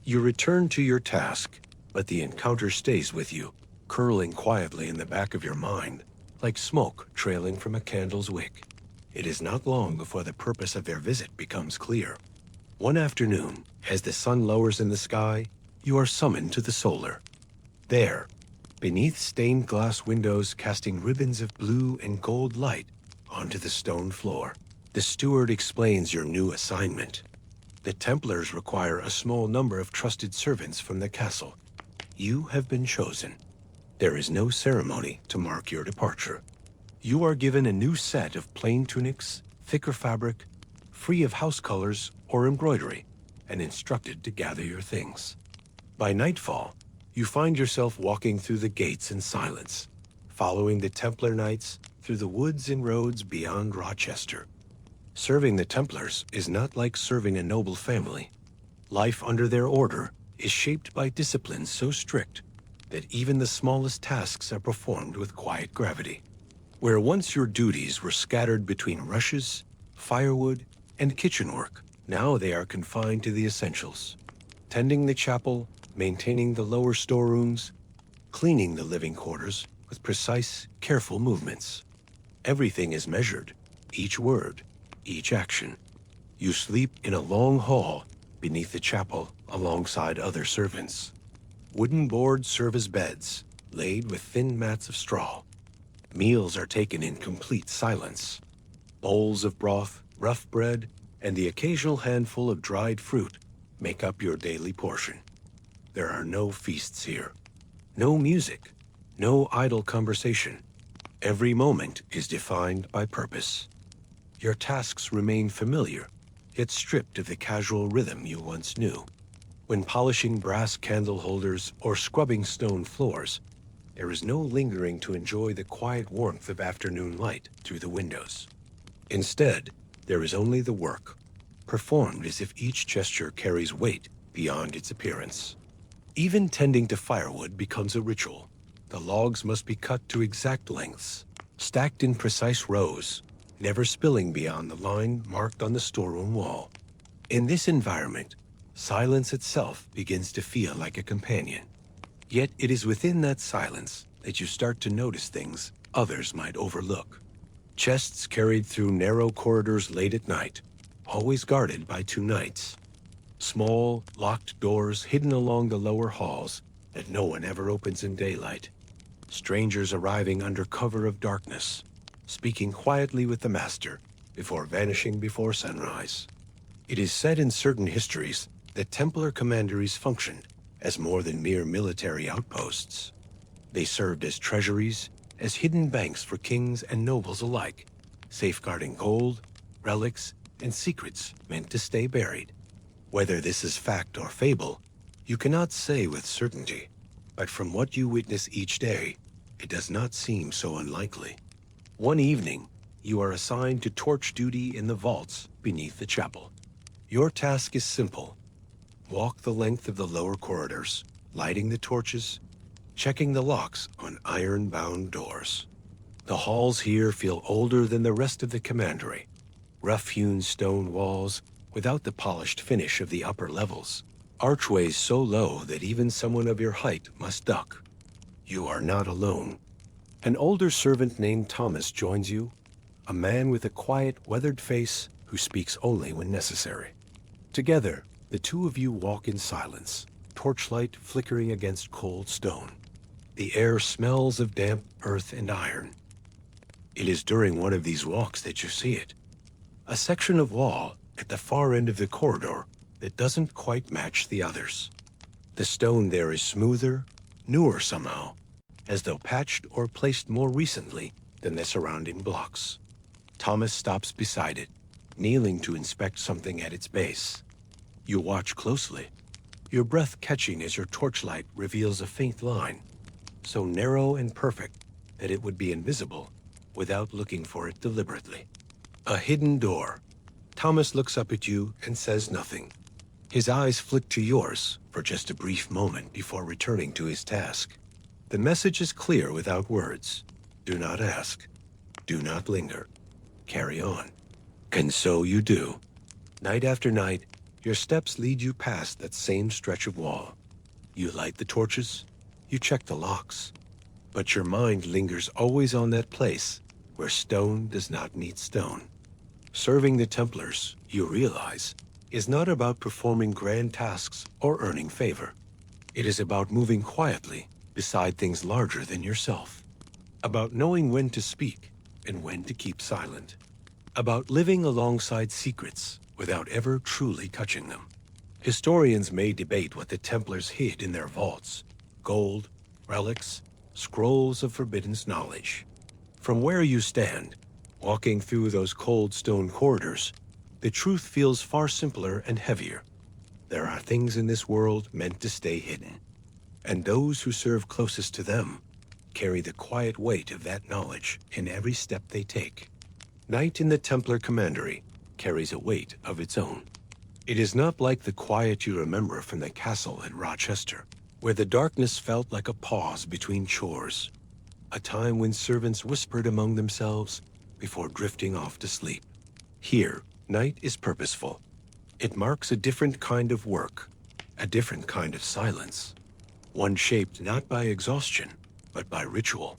S1: You return to your task, but the encounter stays with you, curling quietly in the back of your mind, like smoke trailing from a candle's wick. It is not long before the purpose of their visit becomes clear. One afternoon, as the sun lowers in the sky, you are summoned to the solar. There, beneath stained glass windows casting ribbons of blue and gold light onto the stone floor, the steward explains your new assignment. The Templars require a small number of trusted servants from the castle. You have been chosen. There is no ceremony to mark your departure. You are given a new set of plain tunics, thicker fabric, free of house colors or embroidery, and instructed to gather your things. By nightfall, you find yourself walking through the gates in silence, following the Templar knights through the woods and roads beyond Rochester. Serving the Templars is not like serving a noble family. Life under their order is shaped by discipline so strict that even the smallest tasks are performed with quiet gravity. Where once your duties were scattered between rushes, firewood, and kitchen work, now they are confined to the essentials. Tending the chapel, maintaining the lower storerooms, cleaning the living quarters with precise, careful movements. Everything is measured, each word, each action. You sleep in a long hall beneath the chapel alongside other servants. Wooden boards serve as beds, laid with thin mats of straw. Meals are taken in complete silence. Bowls of broth, rough bread, and the occasional handful of dried fruit make up your daily portion. There are no feasts here. No music. No idle conversation. Every moment is defined by purpose. Your tasks remain familiar, yet stripped of the casual rhythm you once knew. When polishing brass candle holders or scrubbing stone floors, there is no lingering to enjoy the quiet warmth of afternoon light through the windows. Instead, there is only the work, performed as if each gesture carries weight beyond its appearance. Even tending to firewood becomes a ritual. The logs must be cut to exact lengths, stacked in precise rows, never spilling beyond the line marked on the storeroom wall. In this environment, silence itself begins to feel like a companion. Yet it is within that silence that you start to notice things others might overlook. Chests carried through narrow corridors late at night, always guarded by two knights. Small, locked doors hidden along the lower halls that no one ever opens in daylight. Strangers arriving under cover of darkness, speaking quietly with the master before vanishing before sunrise. It is said in certain histories that Templar commanderies functioned as more than mere military outposts. They served as treasuries, as hidden banks for kings and nobles alike, safeguarding gold, relics, and secrets meant to stay buried. Whether this is fact or fable, you cannot say with certainty, but from what you witness each day, it does not seem so unlikely. One evening, you are assigned to torch duty in the vaults beneath the chapel. Your task is simple. Walk the length of the lower corridors, lighting the torches, checking the locks on iron-bound doors. The halls here feel older than the rest of the commandery. Rough-hewn stone walls without the polished finish of the upper levels. Archways so low that even someone of your height must duck. You are not alone. An older servant named Thomas joins you, a man with a quiet, weathered face who speaks only when necessary. Together, the two of you walk in silence, torchlight flickering against cold stone. The air smells of damp earth and iron. It is during one of these walks that you see it. A section of wall at the far end of the corridor that doesn't quite match the others. The stone there is smoother, newer somehow, as though patched or placed more recently than the surrounding blocks. Thomas stops beside it, kneeling to inspect something at its base. You watch closely, your breath catching as your torchlight reveals a faint line, so narrow and perfect that it would be invisible without looking for it deliberately. A hidden door. Thomas looks up at you and says nothing. His eyes flick to yours for just a brief moment before returning to his task. The message is clear without words. Do not ask. Do not linger. Carry on. And so you do. Night after night, your steps lead you past that same stretch of wall. You light the torches, you check the locks, but your mind lingers always on that place where stone does not meet stone. Serving the Templars, you realize, is not about performing grand tasks or earning favor. It is about moving quietly beside things larger than yourself. About knowing when to speak and when to keep silent. About living alongside secrets without ever truly touching them. Historians may debate what the Templars hid in their vaults: gold, relics, scrolls of forbidden knowledge. From where you stand, walking through those cold stone corridors, the truth feels far simpler and heavier. There are things in this world meant to stay hidden, and those who serve closest to them carry the quiet weight of that knowledge in every step they take. Night in the Templar commandery carries a weight of its own. It is not like the quiet you remember from the castle at Rochester. where the darkness felt like a pause between chores, a time when servants whispered among themselves before drifting off to sleep. Here, night is purposeful. It marks a different kind of work, a different kind of silence, one shaped not by exhaustion, but by ritual.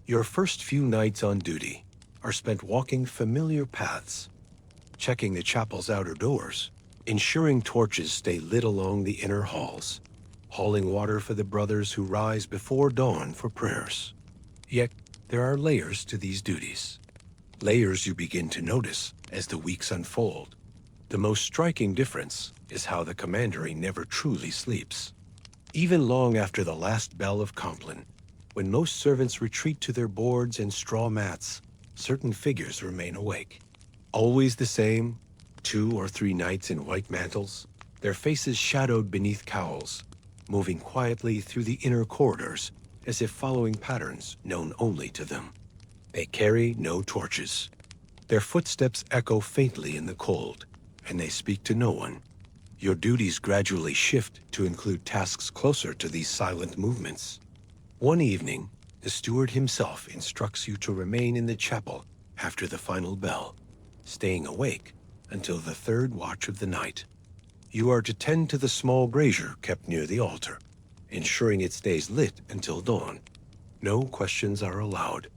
S1: Your first few nights on duty are spent walking familiar paths, checking the chapel's outer doors, ensuring torches stay lit along the inner halls, hauling water for the brothers who rise before dawn for prayers. Yet, there are layers to these duties. Layers you begin to notice as the weeks unfold. The most striking difference is how the commandery never truly sleeps. Even long after the last bell of Compline, when most servants retreat to their boards and straw mats, certain figures remain awake. Always the same, 2 or 3 knights in white mantles, their faces shadowed beneath cowls, moving quietly through the inner corridors as if following patterns known only to them. They carry no torches. Their footsteps echo faintly in the cold, and they speak to no one. Your duties gradually shift to include tasks closer to these silent movements. One evening, the steward himself instructs you to remain in the chapel after the final bell, staying awake until the 3rd watch of the night. You are to tend to the small brazier kept near the altar, ensuring it stays lit until dawn. No questions are allowed.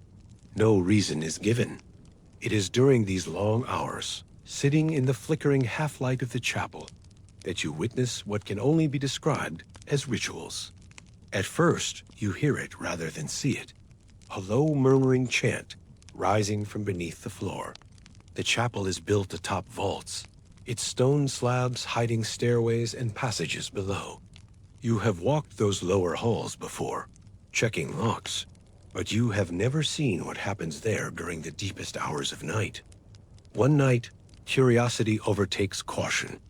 S1: No reason is given. It is during these long hours, sitting in the flickering half-light of the chapel, that you witness what can only be described as rituals. At first, you hear it rather than see it, a low murmuring chant rising from beneath the floor. The chapel is built atop vaults, its stone slabs hiding stairways and passages below. You have walked those lower halls before, checking locks, but you have never seen what happens there during the deepest hours of night. One night, curiosity overtakes caution.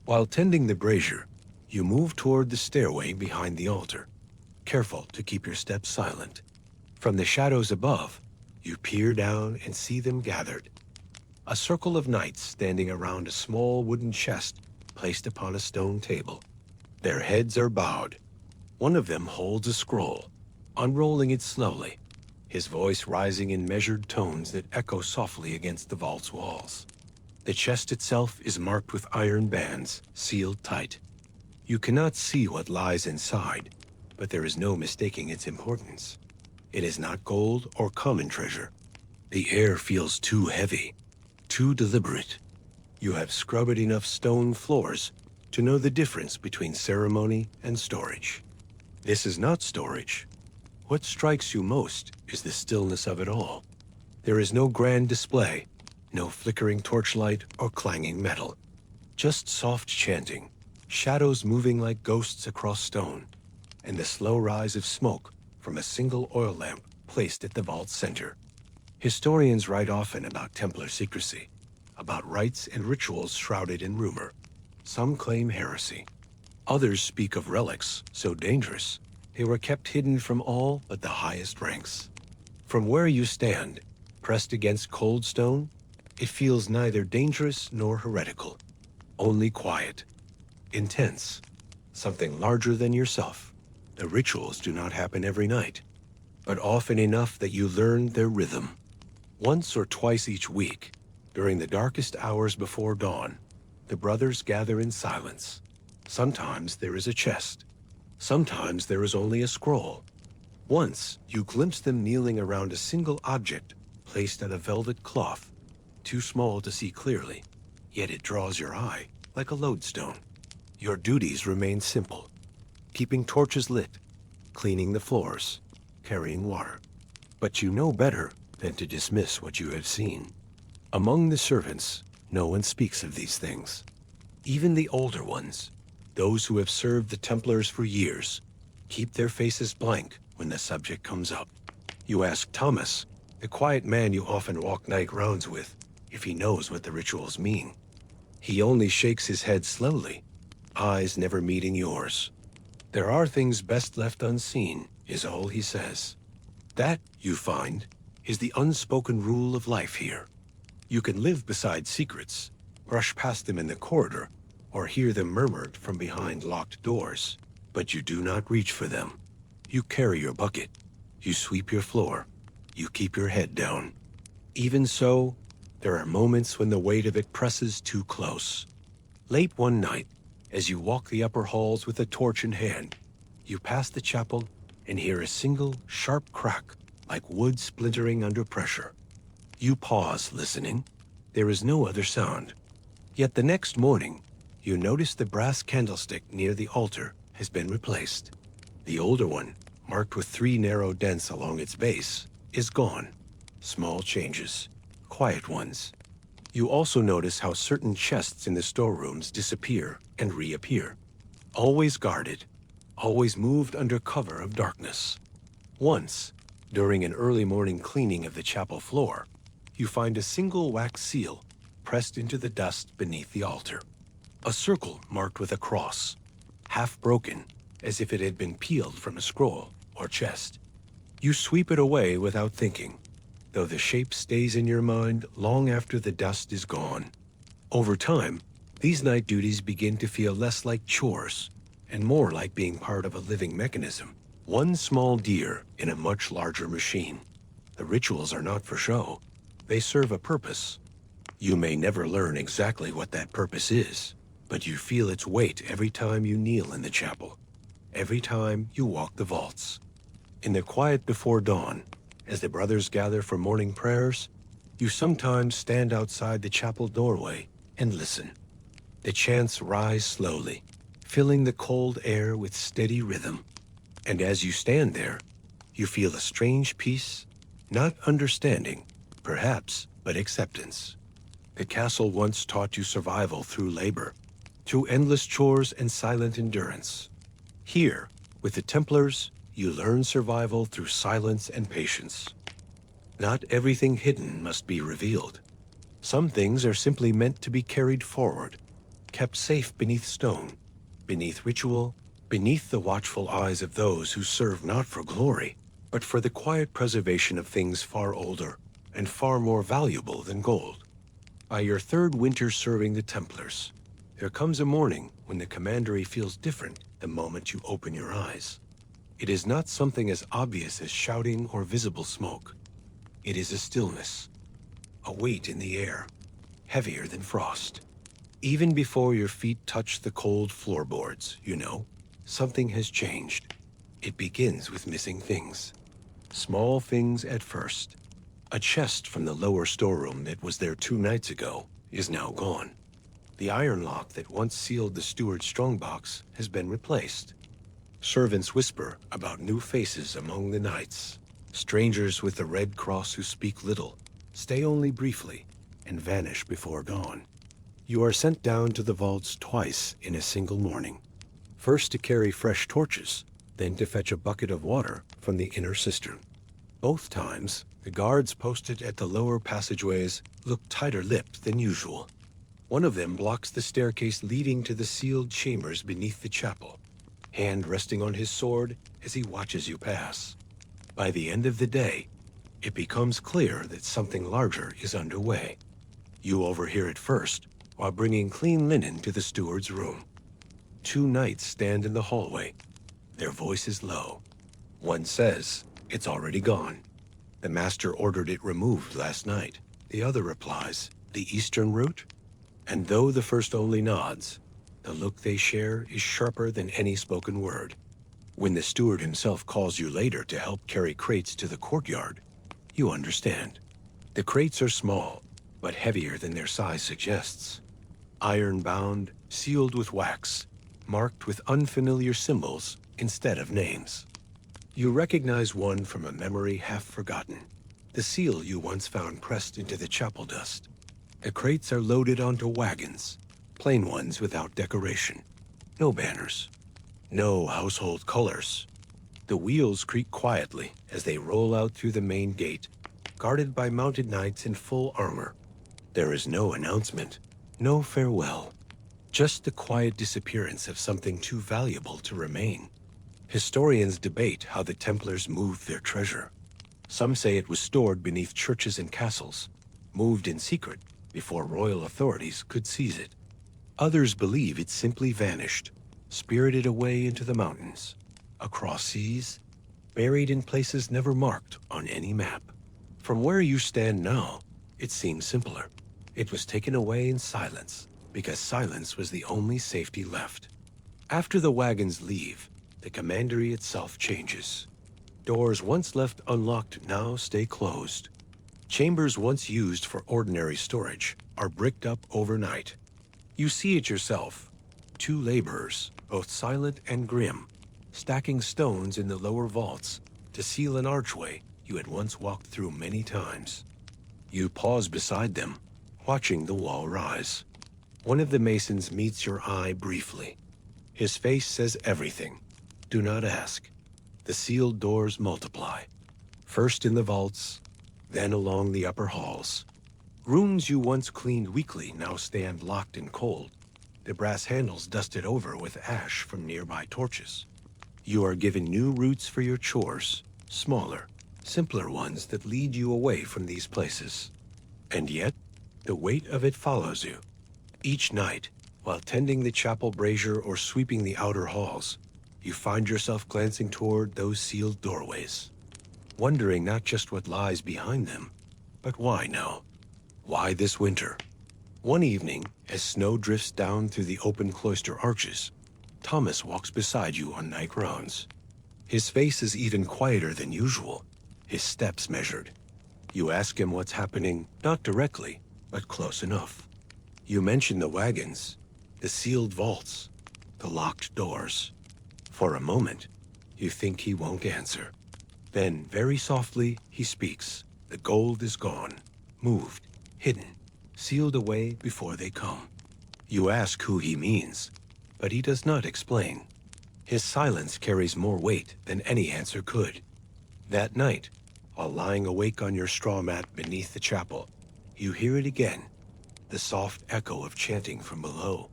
S1: While tending the brazier, you move toward the stairway behind the altar, careful to keep your steps silent. From the shadows above, you peer down and see them gathered. A circle of knights standing around a small wooden chest placed upon a stone table. Their heads are bowed. One of them holds a scroll, unrolling it slowly, his voice rising in measured tones that echo softly against the vault's walls. The chest itself is marked with iron bands, sealed tight. You cannot see what lies inside, but there is no mistaking its importance. It is not gold or common treasure. The air feels too heavy, too deliberate. You have scrubbed enough stone floors to know the difference between ceremony and storage. This is not storage. What strikes you most is the stillness of it all. There is no grand display, no flickering torchlight or clanging metal. Just soft chanting, shadows moving like ghosts across stone, and the slow rise of smoke from a single oil lamp placed at the vault's center. Historians write often about Templar secrecy, about rites and rituals shrouded in rumor. Some claim heresy. Others speak of relics so dangerous they were kept hidden from all but the highest ranks. From where you stand, pressed against cold stone, it feels neither dangerous nor heretical, only quiet, intense, something larger than yourself. The rituals do not happen every night, but often enough that you learn their rhythm. Once or twice each week, during the darkest hours before dawn, the brothers gather in silence. Sometimes there is a chest. Sometimes there is only a scroll. Once, you glimpse them kneeling around a single object placed on a velvet cloth, too small to see clearly, yet it draws your eye like a lodestone. Your duties remain simple: keeping torches lit, cleaning the floors, carrying water. But you know better than to dismiss what you have seen. Among the servants, no one speaks of these things. Even the older ones, those who have served the Templars for years, keep their faces blank when the subject comes up. You ask Thomas, the quiet man you often walk night rounds with, if he knows what the rituals mean. He only shakes his head slowly, eyes never meeting yours. There are things best left unseen, is all he says. That, you find, is the unspoken rule of life here. You can live beside secrets, brush past them in the corridor, or hear them murmured from behind locked doors. But you do not reach for them. You carry your bucket. You sweep your floor. You keep your head down. Even so, there are moments when the weight of it presses too close. Late one night, as you walk the upper halls with a torch in hand, you pass the chapel and hear a single sharp crack like wood splintering under pressure. You pause, listening. There is no other sound. Yet the next morning, you notice the brass candlestick near the altar has been replaced. The older one, marked with 3 narrow dents along its base, is gone. Small changes, quiet ones. You also notice how certain chests in the storerooms disappear and reappear. Always guarded, always moved under cover of darkness. Once, during an early morning cleaning of the chapel floor, you find a single wax seal pressed into the dust beneath the altar. A circle marked with a cross, half broken, as if it had been peeled from a scroll or chest. You sweep it away without thinking, though the shape stays in your mind long after the dust is gone. Over time, these night duties begin to feel less like chores and more like being part of a living mechanism, one small deer in a much larger machine. The rituals are not for show. They serve a purpose. You may never learn exactly what that purpose is, but you feel its weight every time you kneel in the chapel, every time you walk the vaults. In the quiet before dawn, as the brothers gather for morning prayers, you sometimes stand outside the chapel doorway and listen. The chants rise slowly, filling the cold air with steady rhythm. And as you stand there, you feel a strange peace, not understanding, perhaps, but acceptance. The castle once taught you survival through labor, through endless chores and silent endurance. Here, with the Templars, you learn survival through silence and patience. Not everything hidden must be revealed. Some things are simply meant to be carried forward, kept safe beneath stone, beneath ritual, beneath the watchful eyes of those who serve not for glory, but for the quiet preservation of things far older and far more valuable than gold. By your 3rd winter serving the Templars, there comes a morning when the commandery feels different the moment you open your eyes. It is not something as obvious as shouting or visible smoke. It is a stillness, a weight in the air, heavier than frost. Even before your feet touch the cold floorboards, you know, something has changed. It begins with missing things. Small things at first. A chest from the lower storeroom that was there 2 nights ago is now gone. The iron lock that once sealed the steward's strongbox has been replaced. Servants whisper about new faces among the knights. Strangers with the red cross who speak little, stay only briefly, and vanish before dawn. You are sent down to the vaults twice in a single morning. First to carry fresh torches, then to fetch a bucket of water from the inner cistern. Both times, the guards posted at the lower passageways look tighter-lipped than usual. One of them blocks the staircase leading to the sealed chambers beneath the chapel, hand resting on his sword as he watches you pass. By the end of the day, it becomes clear that something larger is underway. You overhear it first while bringing clean linen to the steward's room. 2 knights stand in the hallway, their voices low. One says, "It's already gone. The master ordered it removed last night." The other replies, "The eastern route?" And though the first only nods, the look they share is sharper than any spoken word. When the steward himself calls you later to help carry crates to the courtyard, you understand. The crates are small, but heavier than their size suggests. Iron-bound, sealed with wax, marked with unfamiliar symbols instead of names. You recognize one from a memory half forgotten, the seal you once found pressed into the chapel dust. The crates are loaded onto wagons, plain ones without decoration. No banners, no household colors. The wheels creak quietly as they roll out through the main gate, guarded by mounted knights in full armor. There is no announcement, no farewell, just the quiet disappearance of something too valuable to remain. Historians debate how the Templars moved their treasure. Some say it was stored beneath churches and castles, moved in secret before royal authorities could seize it. Others believe it simply vanished, spirited away into the mountains, across seas, buried in places never marked on any map. From where you stand now, it seems simpler. It was taken away in silence, because silence was the only safety left. After the wagons leave, the commandery itself changes. Doors once left unlocked now stay closed. Chambers once used for ordinary storage are bricked up overnight. You see it yourself. 2 laborers, both silent and grim, stacking stones in the lower vaults to seal an archway you had once walked through many times. You pause beside them, watching the wall rise. One of the masons meets your eye briefly. His face says everything. Do not ask. The sealed doors multiply, first in the vaults, then along the upper halls. Rooms you once cleaned weekly now stand locked and cold, the brass handles dusted over with ash from nearby torches. You are given new routes for your chores, smaller, simpler ones that lead you away from these places. And yet, the weight of it follows you. Each night, while tending the chapel brazier or sweeping the outer halls, you find yourself glancing toward those sealed doorways, wondering not just what lies behind them, but why now? Why this winter? One evening, as snow drifts down through the open cloister arches, Thomas walks beside you on night rounds. His face is even quieter than usual, his steps measured. You ask him what's happening, not directly, but close enough. You mention the wagons, the sealed vaults, the locked doors. For a moment, you think he won't answer. Then, very softly, he speaks. The gold is gone, moved, hidden, sealed away before they come. You ask who he means, but he does not explain. His silence carries more weight than any answer could. That night, while lying awake on your straw mat beneath the chapel, you hear it again, the soft echo of chanting from below.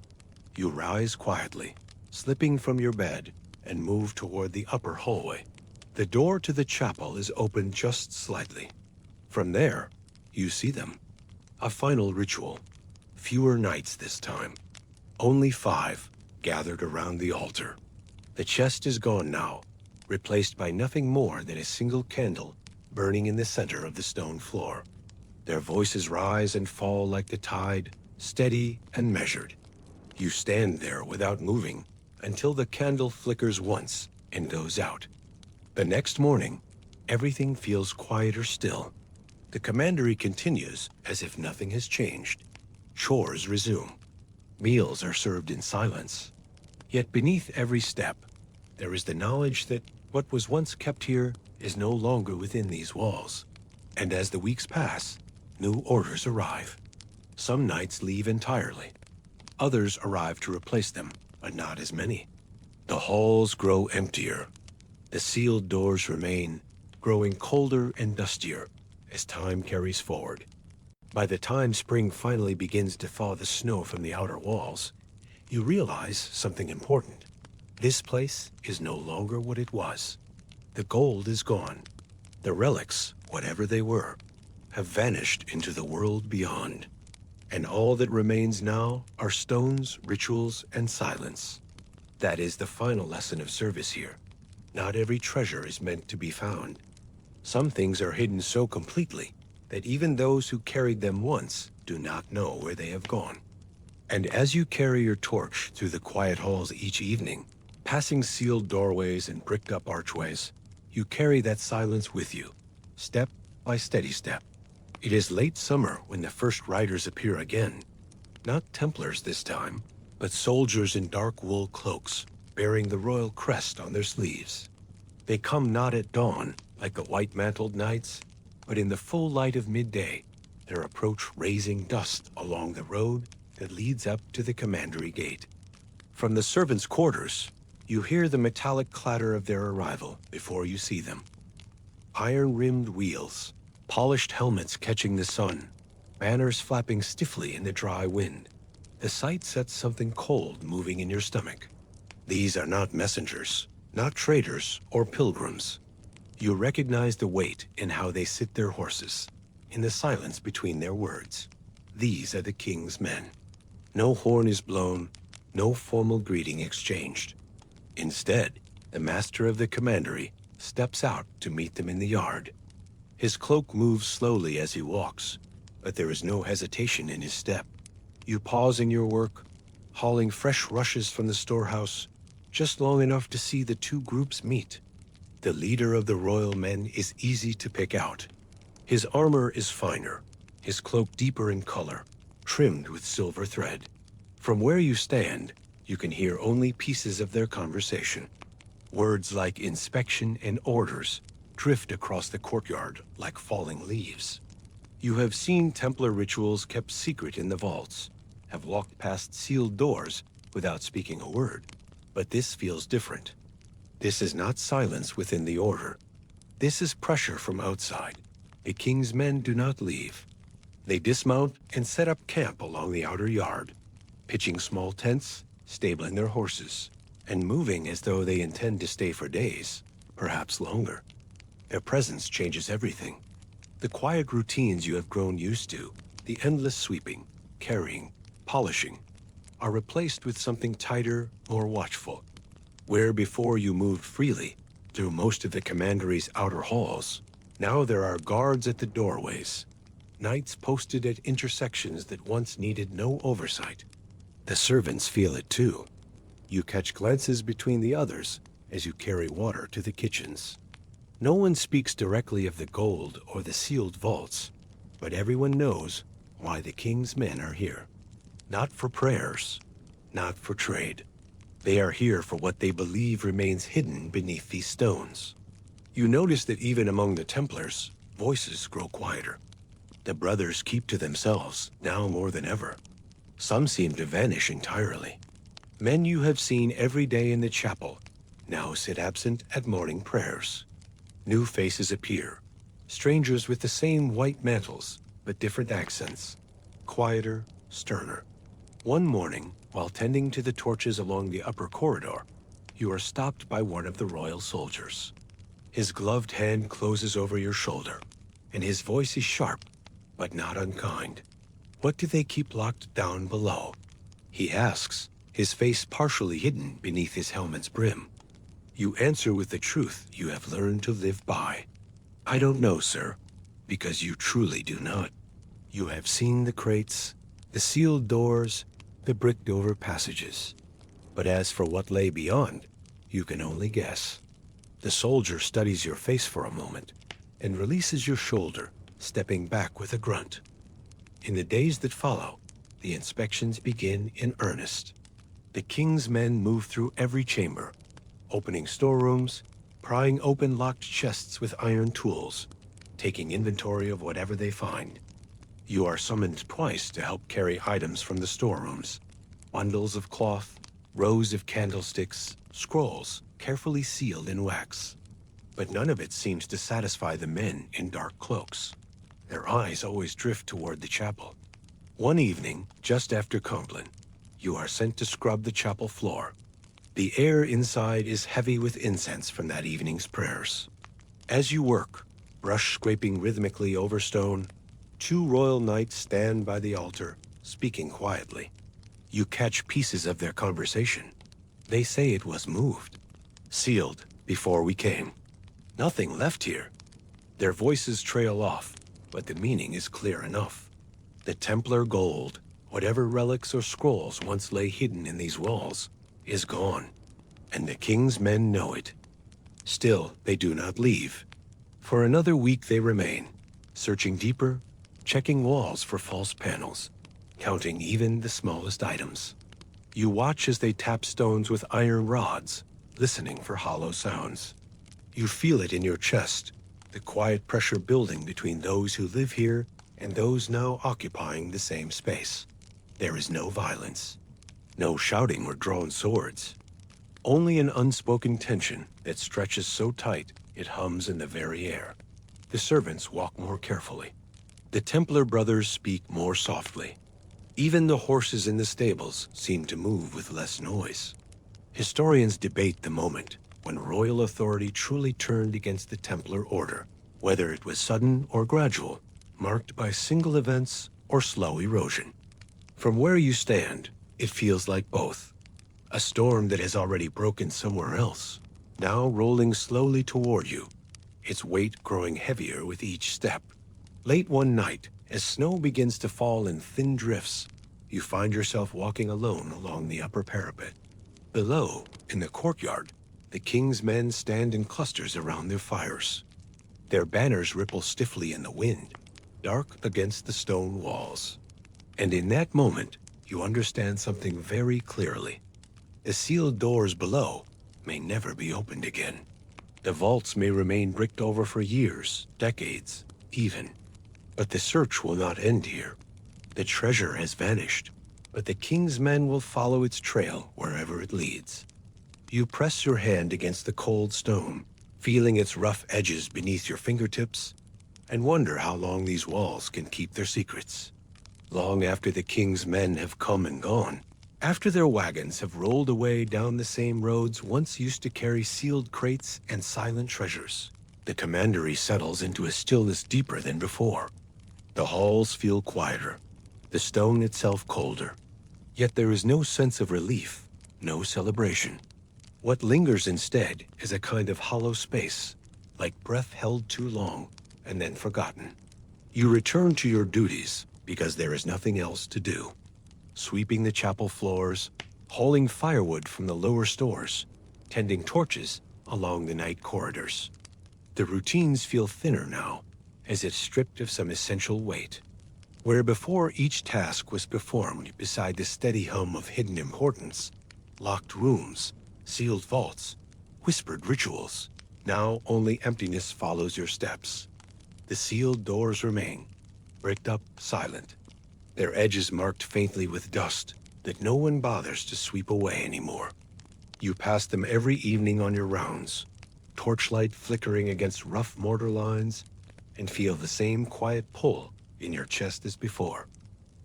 S1: You rise quietly, slipping from your bed, and move toward the upper hallway. The door to the chapel is open just slightly. From there, you see them. A final ritual. Fewer knights this time. Only 5 gathered around the altar. The chest is gone now, replaced by nothing more than a single candle burning in the center of the stone floor. Their voices rise and fall like the tide, steady and measured. You stand there without moving until the candle flickers once and goes out. The next morning, everything feels quieter still. The commandery continues as if nothing has changed. Chores resume. Meals are served in silence. Yet beneath every step, there is the knowledge that what was once kept here is no longer within these walls. And as the weeks pass, new orders arrive. Some knights leave entirely. Others arrive to replace them, but not as many. The halls grow emptier. The sealed doors remain, growing colder and dustier as time carries forward. By the time spring finally begins to thaw the snow from the outer walls, you realize something important. This place is no longer what it was. The gold is gone. The relics, whatever they were, have vanished into the world beyond. And all that remains now are stones, rituals, and silence. That is the final lesson of service here. Not every treasure is meant to be found. Some things are hidden so completely that even those who carried them once do not know where they have gone. And as you carry your torch through the quiet halls each evening, passing sealed doorways and bricked-up archways, you carry that silence with you, step by steady step. It is late summer when the first riders appear again. Not Templars this time, but soldiers in dark wool cloaks, bearing the royal crest on their sleeves. They come not at dawn, like the white-mantled knights, but in the full light of midday, their approach raising dust along the road that leads up to the commandery gate. From the servants' quarters, you hear the metallic clatter of their arrival before you see them. Iron-rimmed wheels, polished helmets catching the sun, banners flapping stiffly in the dry wind. The sight sets something cold moving in your stomach. These are not messengers, not traders or pilgrims. You recognize the weight in how they sit their horses, in the silence between their words. These are the king's men. No horn is blown, No formal greeting exchanged. Instead, the master of the commandery steps out to meet them in the yard. His cloak moves slowly as he walks, but there is no hesitation in his step. You pause in your work, hauling fresh rushes from the storehouse, just long enough to see the two groups meet. The leader of the royal men is easy to pick out. His armor is finer, his cloak deeper in color, trimmed with silver thread. From where you stand, you can hear only pieces of their conversation. Words like inspection and orders drift across the courtyard like falling leaves. You have seen Templar rituals kept secret in the vaults, have walked past sealed doors without speaking a word. But this feels different. This is not silence within the order. This is pressure from outside. The king's men do not leave. They dismount and set up camp along the outer yard, pitching small tents, stabling their horses, and moving as though they intend to stay for days, perhaps longer. Their presence changes everything. The quiet routines you have grown used to, the endless sweeping, carrying, polishing, are replaced with something tighter, more watchful. Where before you moved freely through most of the commandery's outer halls, now there are guards at the doorways, knights posted at intersections that once needed no oversight. The servants feel it too. You catch glances between the others as you carry water to the kitchens. No one speaks directly of the gold or the sealed vaults, but everyone knows why the king's men are here. Not for prayers, not for trade. They are here for what they believe remains hidden beneath these stones. You notice that even among the Templars, voices grow quieter. The brothers keep to themselves, now more than ever. Some seem to vanish entirely. Men you have seen every day in the chapel now sit absent at morning prayers. New faces appear, strangers with the same white mantles, but different accents, quieter, sterner. One morning, while tending to the torches along the upper corridor, you are stopped by one of the royal soldiers. His gloved hand closes over your shoulder, and his voice is sharp, but not unkind. What do they keep locked down below? He asks, his face partially hidden beneath his helmet's brim. You answer with the truth you have learned to live by. I don't know, sir, because you truly do not. You have seen the crates, the sealed doors, the bricked-over passages. But as for what lay beyond, you can only guess. The soldier studies your face for a moment and releases your shoulder, stepping back with a grunt. In the days that follow, the inspections begin in earnest. The king's men move through every chamber, opening storerooms, prying open locked chests with iron tools, taking inventory of whatever they find. You are summoned twice to help carry items from the storerooms. Bundles of cloth, rows of candlesticks, scrolls, carefully sealed in wax. But none of it seems to satisfy the men in dark cloaks. Their eyes always drift toward the chapel. One evening, just after Compline, you are sent to scrub the chapel floor. The air inside is heavy with incense from that evening's prayers. As you work, brush scraping rhythmically over stone, two royal knights stand by the altar, speaking quietly. You catch pieces of their conversation. They say it was moved, sealed before we came. Nothing left here. Their voices trail off, but the meaning is clear enough. The Templar gold, whatever relics or scrolls once lay hidden in these walls, is gone, and the king's men know it. Still, they do not leave. For another week they remain, searching deeper, checking walls for false panels, counting even the smallest items. You watch as they tap stones with iron rods, listening for hollow sounds. You feel it in your chest, the quiet pressure building between those who live here and those now occupying the same space. There is no violence, no shouting or drawn swords, only an unspoken tension that stretches so tight it hums in the very air. The servants walk more carefully. The Templar brothers speak more softly. Even the horses in the stables seem to move with less noise. Historians debate the moment when royal authority truly turned against the Templar order, whether it was sudden or gradual, marked by single events or slow erosion. From where you stand, it feels like both. A storm that has already broken somewhere else, now rolling slowly toward you, its weight growing heavier with each step. Late one night, as snow begins to fall in thin drifts, you find yourself walking alone along the upper parapet. Below, in the courtyard, the king's men stand in clusters around their fires. Their banners ripple stiffly in the wind, dark against the stone walls. And in that moment, you understand something very clearly. The sealed doors below may never be opened again. The vaults may remain bricked over for years, decades, even. But the search will not end here. The treasure has vanished, but the king's men will follow its trail wherever it leads. You press your hand against the cold stone, feeling its rough edges beneath your fingertips, and wonder how long these walls can keep their secrets. Long after the king's men have come and gone, after their wagons have rolled away down the same roads once used to carry sealed crates and silent treasures, the commandery settles into a stillness deeper than before. The halls feel quieter, the stone itself colder. Yet there is no sense of relief, no celebration. What lingers instead is a kind of hollow space, like breath held too long and then forgotten. You return to your duties because there is nothing else to do. Sweeping the chapel floors, hauling firewood from the lower stores, tending torches along the night corridors. The routines feel thinner now, as if stripped of some essential weight. Where before each task was performed beside the steady hum of hidden importance, locked rooms, sealed vaults, whispered rituals, now only emptiness follows your steps. The sealed doors remain, bricked up, silent, their edges marked faintly with dust that no one bothers to sweep away anymore. You pass them every evening on your rounds, torchlight flickering against rough mortar lines, and feel the same quiet pull in your chest as before.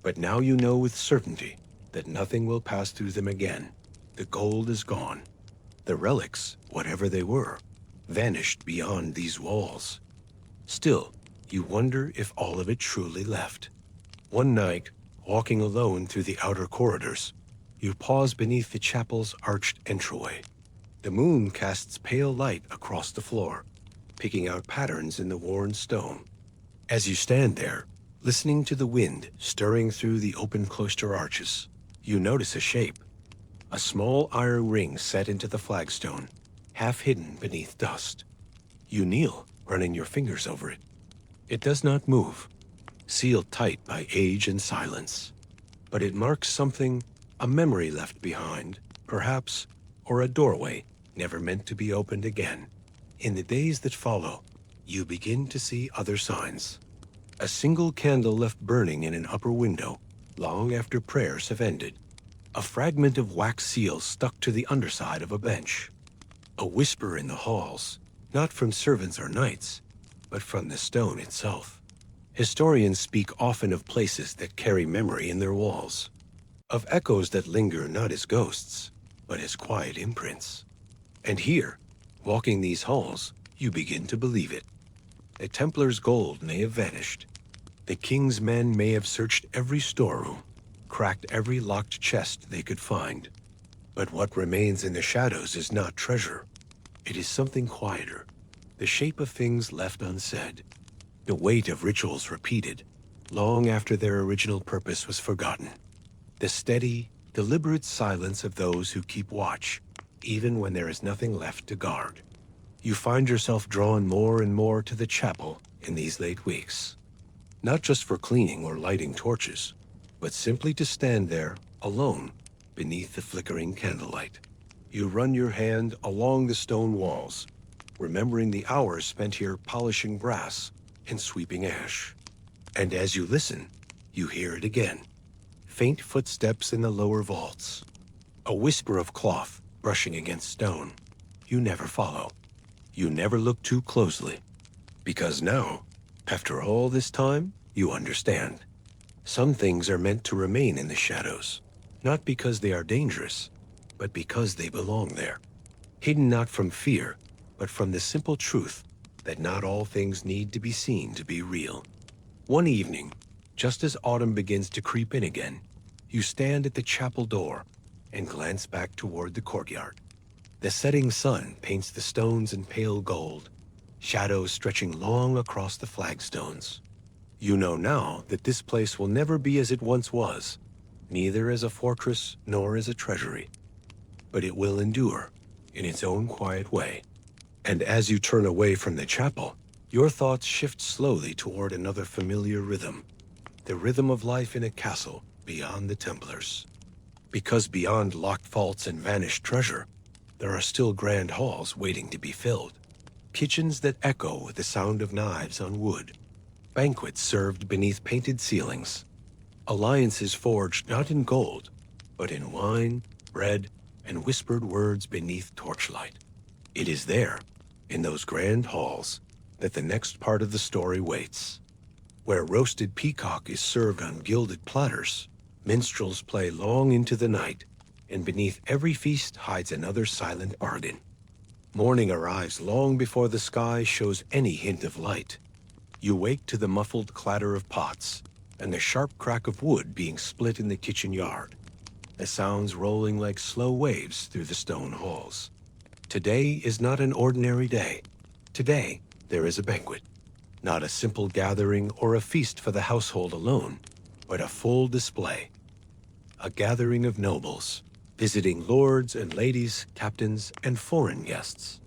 S1: But now you know with certainty that nothing will pass through them again. The gold is gone. The relics, whatever they were, vanished beyond these walls. Still, you wonder if all of it truly left. One night, walking alone through the outer corridors, you pause beneath the chapel's arched entryway. The moon casts pale light across the floor, picking out patterns in the worn stone. As you stand there, listening to the wind stirring through the open cloister arches, you notice a shape. A small iron ring set into the flagstone, half hidden beneath dust. You kneel, running your fingers over it. It does not move, sealed tight by age and silence. But it marks something, a memory left behind, perhaps, or a doorway never meant to be opened again. In the days that follow, you begin to see other signs. A single candle left burning in an upper window, long after prayers have ended. A fragment of wax seal stuck to the underside of a bench. A whisper in the halls, not from servants or knights, but from the stone itself. Historians speak often of places that carry memory in their walls, of echoes that linger not as ghosts, but as quiet imprints. And here, walking these halls, you begin to believe it. The Templar's gold may have vanished. The king's men may have searched every storeroom, cracked every locked chest they could find. But what remains in the shadows is not treasure. It is something quieter, the shape of things left unsaid, the weight of rituals repeated, long after their original purpose was forgotten. The steady, deliberate silence of those who keep watch, even when there is nothing left to guard. You find yourself drawn more and more to the chapel in these late weeks, not just for cleaning or lighting torches, but simply to stand there, alone, beneath the flickering candlelight. You run your hand along the stone walls, remembering the hours spent here polishing brass and sweeping ash. And as you listen, you hear it again. Faint footsteps in the lower vaults. A whisper of cloth brushing against stone. You never follow. You never look too closely. Because now, after all this time, you understand. Some things are meant to remain in the shadows, not because they are dangerous, but because they belong there. Hidden not from fear, but from the simple truth that not all things need to be seen to be real. One evening, just as autumn begins to creep in again, you stand at the chapel door, and glance back toward the courtyard. The setting sun paints the stones in pale gold, shadows stretching long across the flagstones. You know now that this place will never be as it once was, neither as a fortress nor as a treasury, but it will endure in its own quiet way. And as you turn away from the chapel, your thoughts shift slowly toward another familiar rhythm, the rhythm of life in a castle beyond the Templars. Because beyond locked vaults and vanished treasure, there are still grand halls waiting to be filled, kitchens that echo with the sound of knives on wood, banquets served beneath painted ceilings, alliances forged not in gold, but in wine, bread, and whispered words beneath torchlight. It is there, in those grand halls, that the next part of the story waits. Where roasted peacock is served on gilded platters, minstrels play long into the night, and beneath every feast hides another silent bargain. Morning arrives long before the sky shows any hint of light. You wake to the muffled clatter of pots and the sharp crack of wood being split in the kitchen yard, the sounds rolling like slow waves through the stone halls. Today is not an ordinary day. Today, there is a banquet. Not a simple gathering or a feast for the household alone, but a full display. A gathering of nobles, visiting lords and ladies, captains, and foreign guests.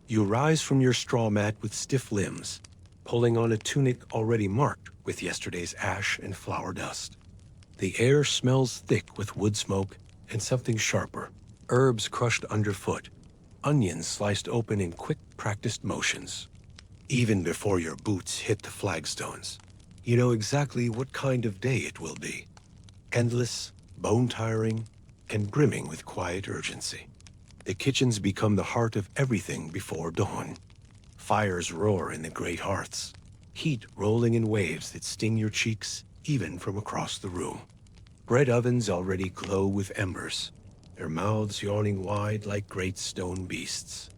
S1: You rise from your straw mat with stiff limbs, pulling on a tunic already marked with yesterday's ash and flour dust. The air smells thick with wood smoke and something sharper, herbs crushed underfoot, onions sliced open in quick, practiced motions. Even before your boots hit the flagstones, you know exactly what kind of day it will be. Endless, bone-tiring, and brimming with quiet urgency. The kitchens become the heart of everything before dawn. Fires roar in the great hearths, heat rolling in waves that sting your cheeks even from across the room. Bread ovens already glow with embers, their mouths yawning wide like great stone beasts.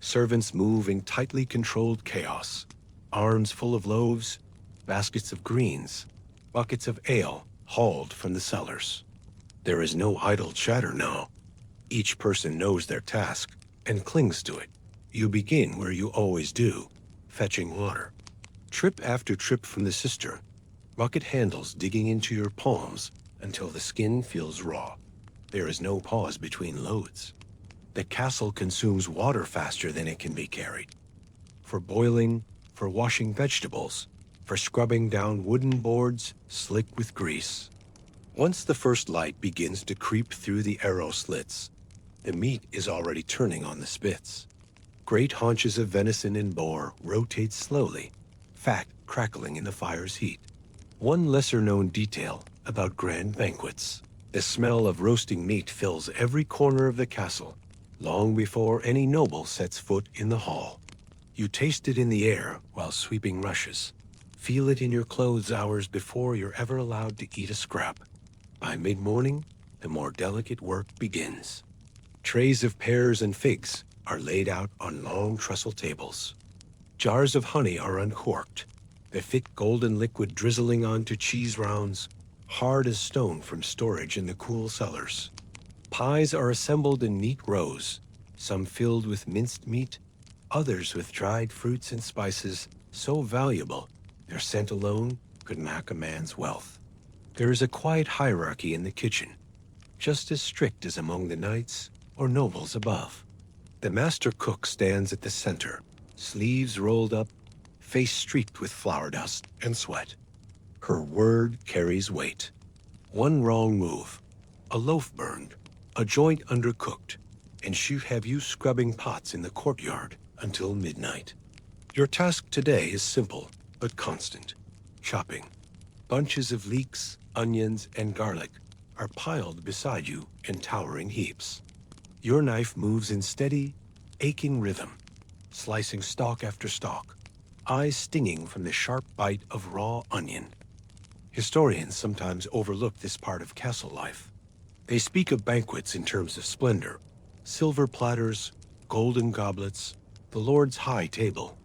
S1: Servants move in tightly controlled chaos, arms full of loaves, baskets of greens, buckets of ale hauled from the cellars. There is no idle chatter now. Each person knows their task and clings to it. You begin where you always do, fetching water. Trip after trip from the cistern, bucket handles digging into your palms until the skin feels raw. There is no pause between loads. The castle consumes water faster than it can be carried. For boiling, for washing vegetables, for scrubbing down wooden boards slick with grease. Once the first light begins to creep through the arrow slits, the meat is already turning on the spits. Great haunches of venison and boar rotate slowly, fat crackling in the fire's heat. One lesser-known detail about grand banquets. The smell of roasting meat fills every corner of the castle, long before any noble sets foot in the hall. You taste it in the air while sweeping rushes. Feel it in your clothes hours before you're ever allowed to eat a scrap. By mid-morning, the more delicate work begins. Trays of pears and figs are laid out on long trestle tables. Jars of honey are uncorked, the thick golden liquid drizzling onto cheese rounds, hard as stone from storage in the cool cellars. Pies are assembled in neat rows, some filled with minced meat, others with dried fruits and spices so valuable their scent alone could make a man's wealth. There is a quiet hierarchy in the kitchen, just as strict as among the knights or nobles above. The master cook stands at the center, sleeves rolled up, face streaked with flour dust and sweat. Her word carries weight. One wrong move, a loaf burned, a joint undercooked, and she'll have you scrubbing pots in the courtyard until midnight. Your task today is simple but constant. Chopping. Bunches of leeks, onions, and garlic are piled beside you in towering heaps. Your knife moves in steady, aching rhythm, slicing stalk after stalk, eyes stinging from the sharp bite of raw onion. Historians sometimes overlook this part of castle life. They speak of banquets in terms of splendor, silver platters, golden goblets, the Lord's high table.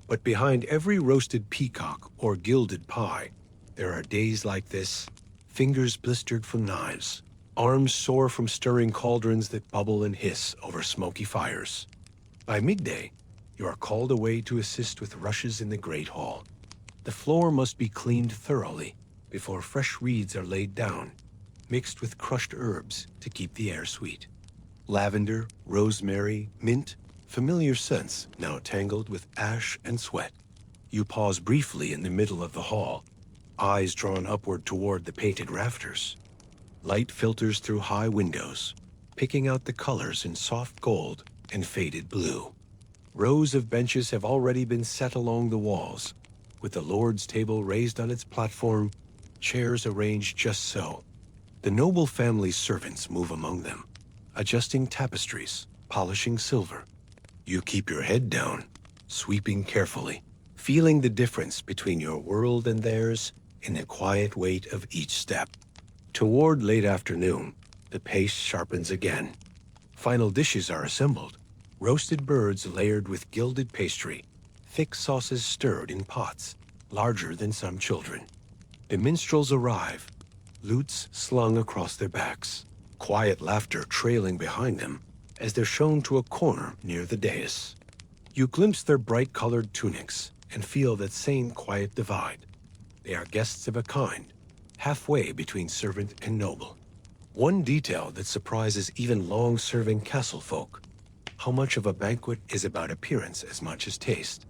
S1: But behind every roasted peacock or gilded pie, there are days like this, fingers blistered from knives, arms sore from stirring cauldrons that bubble and hiss over smoky fires. By midday, you are called away to assist with rushes in the great hall. The floor must be cleaned thoroughly before fresh reeds are laid down, mixed with crushed herbs to keep the air sweet. Lavender, rosemary, mint, familiar scents now tangled with ash and sweat. You pause briefly in the middle of the hall, eyes drawn upward toward the painted rafters. Light filters through high windows, picking out the colors in soft gold and faded blue. Rows of benches have already been set along the walls, with the Lord's table raised on its platform, chairs arranged just so. The noble family's servants move among them, adjusting tapestries, polishing silver. You keep your head down, sweeping carefully, feeling the difference between your world and theirs in the quiet weight of each step. Toward late afternoon, the pace sharpens again. Final dishes are assembled, roasted birds layered with gilded pastry, thick sauces stirred in pots, larger than some children. The minstrels arrive, lutes slung across their backs, quiet laughter trailing behind them as they're shown to a corner near the dais. You glimpse their bright-colored tunics and feel that same quiet divide. They are guests of a kind, halfway between servant and noble. One detail that surprises even long-serving castle folk: how much of a banquet is about appearance as much as taste.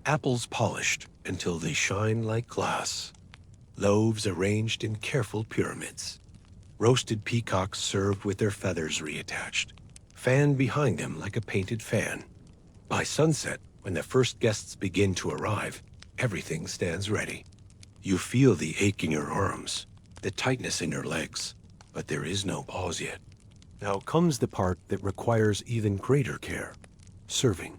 S1: Apples polished until they shine like glass. Loaves arranged in careful pyramids. Roasted peacocks served with their feathers reattached, fanned behind them like a painted fan. By sunset, when the first guests begin to arrive, everything stands ready. You feel the ache in your arms, the tightness in your legs, but there is no pause yet. Now comes the part that requires even greater care: serving.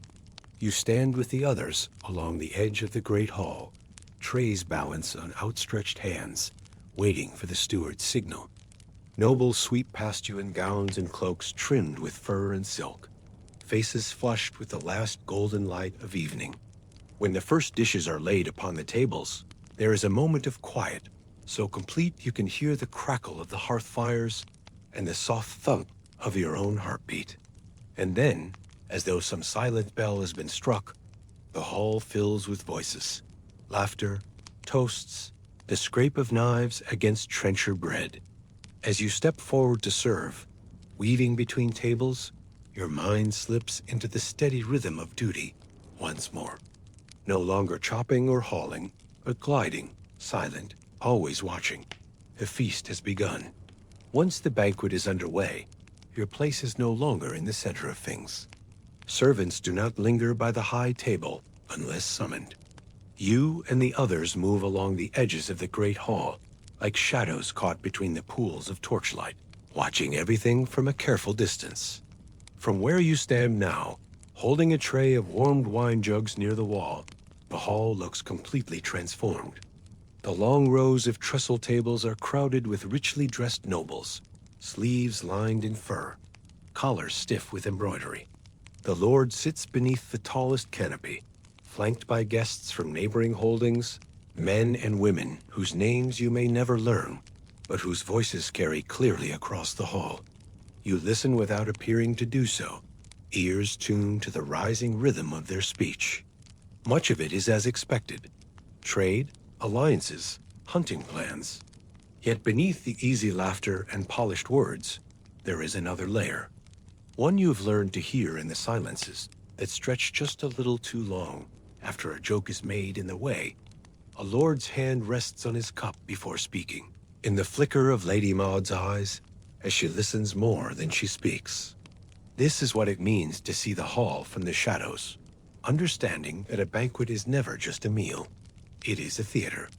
S1: You stand with the others along the edge of the great hall, trays balance on outstretched hands, waiting for the steward's signal. Nobles sweep past you in gowns and cloaks trimmed with fur and silk, faces flushed with the last golden light of evening. When the first dishes are laid upon the tables, there is a moment of quiet, so complete you can hear the crackle of the hearth fires and the soft thump of your own heartbeat. And then, as though some silent bell has been struck, the hall fills with voices, laughter, toasts, the scrape of knives against trencher bread. As you step forward to serve, weaving between tables, your mind slips into the steady rhythm of duty once more. No longer chopping or hauling, but gliding, silent, always watching. The feast has begun. Once the banquet is underway, your place is no longer in the center of things. Servants do not linger by the high table unless summoned. You and the others move along the edges of the great hall, like shadows caught between the pools of torchlight, watching everything from a careful distance. From where you stand now, holding a tray of warmed wine jugs near the wall, the hall looks completely transformed. The long rows of trestle tables are crowded with richly dressed nobles, sleeves lined in fur, collars stiff with embroidery. The Lord sits beneath the tallest canopy, flanked by guests from neighboring holdings, men and women whose names you may never learn, but whose voices carry clearly across the hall. You listen without appearing to do so, ears tuned to the rising rhythm of their speech. Much of it is as expected: trade, alliances, hunting plans. Yet beneath the easy laughter and polished words, there is another layer. One you've learned to hear in the silences that stretch just a little too long after a joke is made in the way. A lord's hand rests on his cup before speaking, in the flicker of Lady Maud's eyes as she listens more than she speaks. This is what it means to see the hall from the shadows, understanding that a banquet is never just a meal. It is a theater.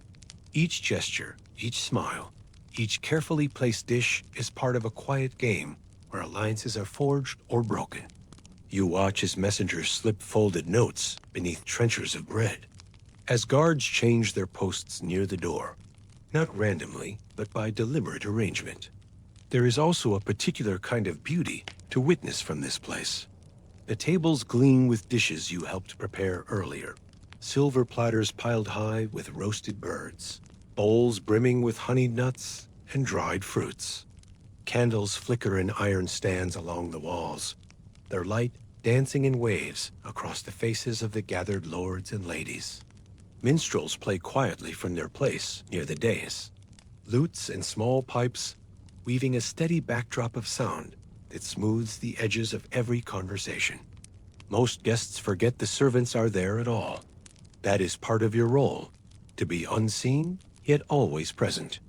S1: Each gesture, each smile, each carefully placed dish is part of a quiet game where alliances are forged or broken. You watch as messengers slip folded notes beneath trenchers of bread, as guards change their posts near the door, not randomly, but by deliberate arrangement. There is also a particular kind of beauty to witness from this place. The tables gleam with dishes you helped prepare earlier, silver platters piled high with roasted birds, bowls brimming with honeyed nuts and dried fruits. Candles flicker in iron stands along the walls, their light dancing in waves across the faces of the gathered lords and ladies. Minstrels play quietly from their place near the dais, lutes and small pipes weaving a steady backdrop of sound that smooths the edges of every conversation. Most guests forget the servants are there at all. That is part of your role, to be unseen yet always present,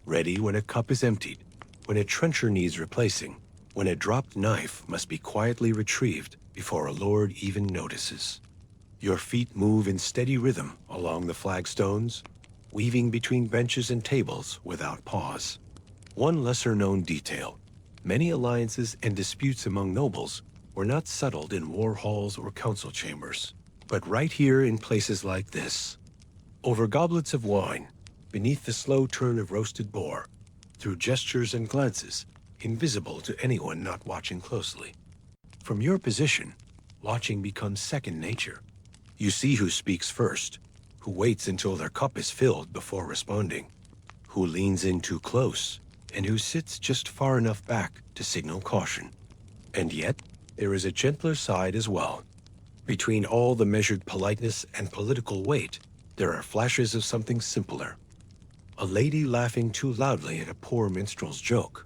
S1: ready when a cup is emptied, when a trencher needs replacing, when a dropped knife must be quietly retrieved before a lord even notices. Your feet move in steady rhythm along the flagstones, weaving between benches and tables without pause. One lesser-known detail: many alliances and disputes among nobles were not settled in war halls or council chambers, but right here in places like this. Over goblets of wine, beneath the slow turn of roasted boar, through gestures and glances, invisible to anyone not watching closely. From your position, watching becomes second nature. You see who speaks first, who waits until their cup is filled before responding, who leans in too close, and who sits just far enough back to signal caution. And yet, there is a gentler side as well. Between all the measured politeness and political weight, there are flashes of something simpler. A lady laughing too loudly at a poor minstrel's joke.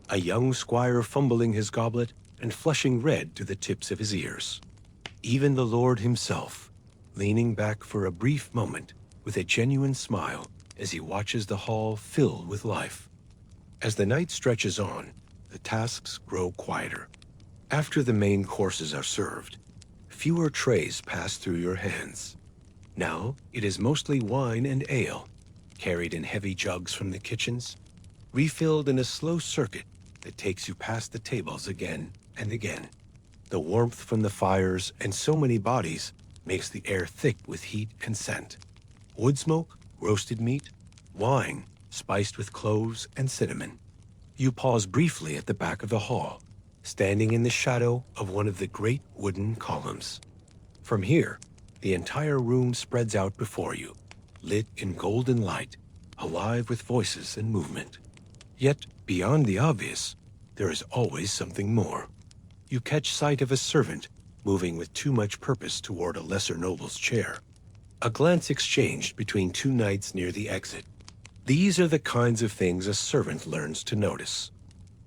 S1: A young squire fumbling his goblet and flushing red to the tips of his ears. Even the lord himself, leaning back for a brief moment with a genuine smile as he watches the hall fill with life. As the night stretches on, the tasks grow quieter. After the main courses are served, fewer trays pass through your hands. Now it is mostly wine and ale, carried in heavy jugs from the kitchens, refilled in a slow circuit that takes you past the tables again and again. The warmth from the fires and so many bodies makes the air thick with heat and scent. Wood smoke, roasted meat, wine spiced with cloves and cinnamon. You pause briefly at the back of the hall, standing in the shadow of one of the great wooden columns. From here, the entire room spreads out before you, lit in golden light, alive with voices and movement. Yet, beyond the obvious, there is always something more. You catch sight of a servant moving with too much purpose toward a lesser noble's chair. A glance exchanged between two knights near the exit. These are the kinds of things a servant learns to notice.